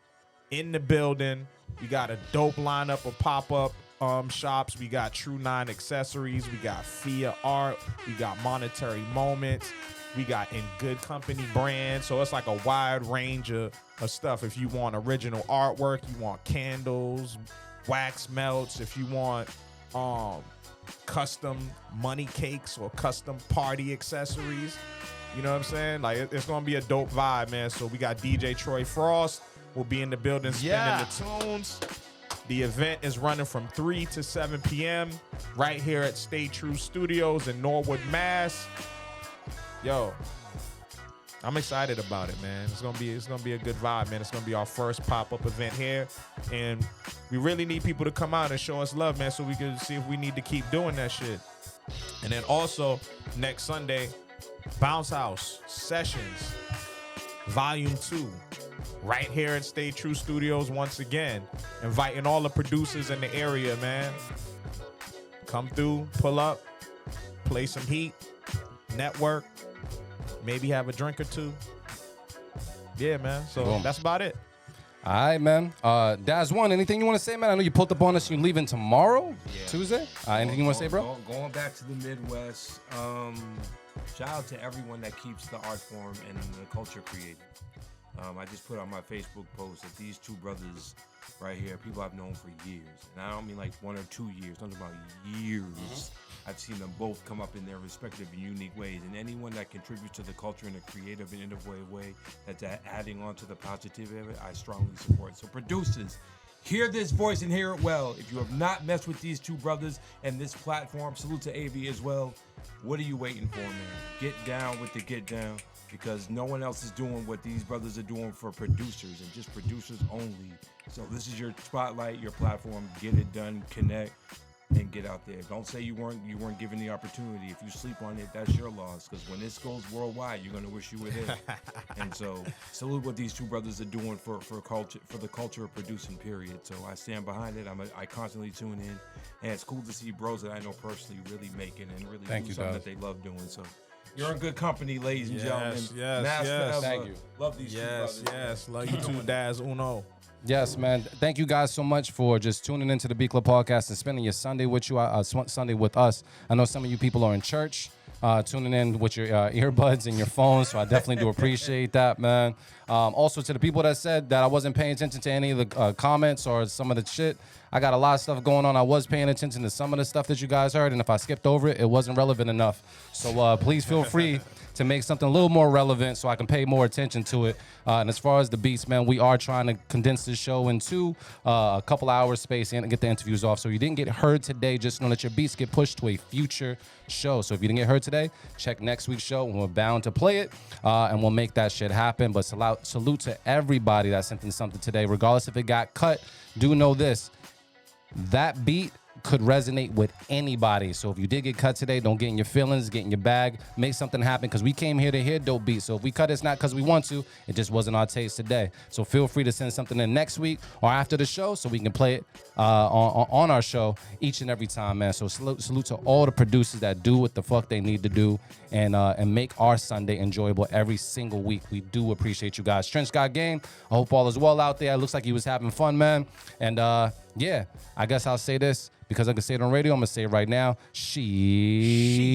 Speaker 1: in the building. We got a dope lineup of pop-up shops. We got True 9 accessories. We got Fia art. We got Monetary Moments. We got In Good Company brand. So it's like a wide range of stuff. If you want original artwork, you want candles, wax melts. If you want custom money cakes or custom party accessories, you know what I'm saying? Like, it's gonna be a dope vibe, man. So we got DJ Troy Frost will be in the building spinning the tunes. The event is running from 3 to 7 p.m. right here at Stay True Studios in Norwood, Mass. Yo, I'm excited about it, man. It's gonna be a good vibe, man. It's gonna be our first pop-up event here, and we really need people to come out and show us love, man, so we can see if we need to keep doing that shit. And then also next Sunday, Bounce House Sessions Volume 2, right here at Stay True Studios once again. Inviting all the producers in the area, man. Come through, pull up, play some heat, network, maybe have a drink or two. Yeah, man. So
Speaker 2: Boom.
Speaker 1: That's about it.
Speaker 2: All right, man. Daz One, anything you want to say, man? I know you pulled up on us. You're leaving tomorrow, Tuesday. Anything you want to say, bro?
Speaker 9: Going back to the Midwest. Shout out to everyone that keeps the art form and the culture created. I just put on my Facebook post that these two brothers right here, people I've known for years. And I don't mean like 1 or 2 years. I'm talking about years. I've seen them both come up in their respective and unique ways. And anyone that contributes to the culture in a creative and innovative way, that's adding on to the positivity of it, I strongly support. So producers, hear this voice and hear it well. If you have not messed with these two brothers and this platform, salute to AV as well. What are you waiting for, man? Get down with the get down, because no one else is doing what these brothers are doing for producers, and just producers only. So this is your spotlight, your platform. Get it done, connect, and get out there. Don't say you weren't given the opportunity. If you sleep on it, that's your loss, because when this goes worldwide, you're gonna wish you were there. And so salute what these two brothers are doing for culture, for the culture of producing, period. So I stand behind it. I constantly tune in, and it's cool to see bros that I know personally really make it and really do something that they love doing. So you're in good company, ladies and gentlemen.
Speaker 1: Yes.
Speaker 9: Forever.
Speaker 2: Thank you.
Speaker 9: Love these two brothers.
Speaker 1: Yes. Love you too, Daz Uno.
Speaker 2: Yes, man. Thank you guys so much for just tuning into the B Club podcast and spending your Sunday with Sunday with us. I know some of you people are in church, tuning in with your earbuds and your phones, so I definitely do appreciate that, man. Also, to the people that said that I wasn't paying attention to any of the comments or some of the shit, I got a lot of stuff going on. I was paying attention to some of the stuff that you guys heard, and if I skipped over it, it wasn't relevant enough. So please feel free to make something a little more relevant so I can pay more attention to it. And as far as the beats, man, we are trying to condense this show into a couple hours space and get the interviews off. So you didn't get heard today, just know that your beats get pushed to a future show. So if you didn't get heard today, check next week's show, and we're bound to play it, and we'll make that shit happen. But salute to everybody that sent in something today, regardless if it got cut. Do know this: that beat could resonate with anybody. So if you did get cut today, don't get in your feelings, get in your bag, make something happen, because we came here to hear dope beats. So if we cut, it's not because we want to, it just wasn't our taste today. So feel free to send something in next week or after the show so we can play it on our show each and every time, man. So salute to all the producers that do what the fuck they need to do and make our Sunday enjoyable every single week. We do appreciate you guys. Trench Got Game, I hope all is well out there. It looks like he was having fun, man. And yeah, I guess I'll say this because I can say it on radio. I'm going to say it right now. She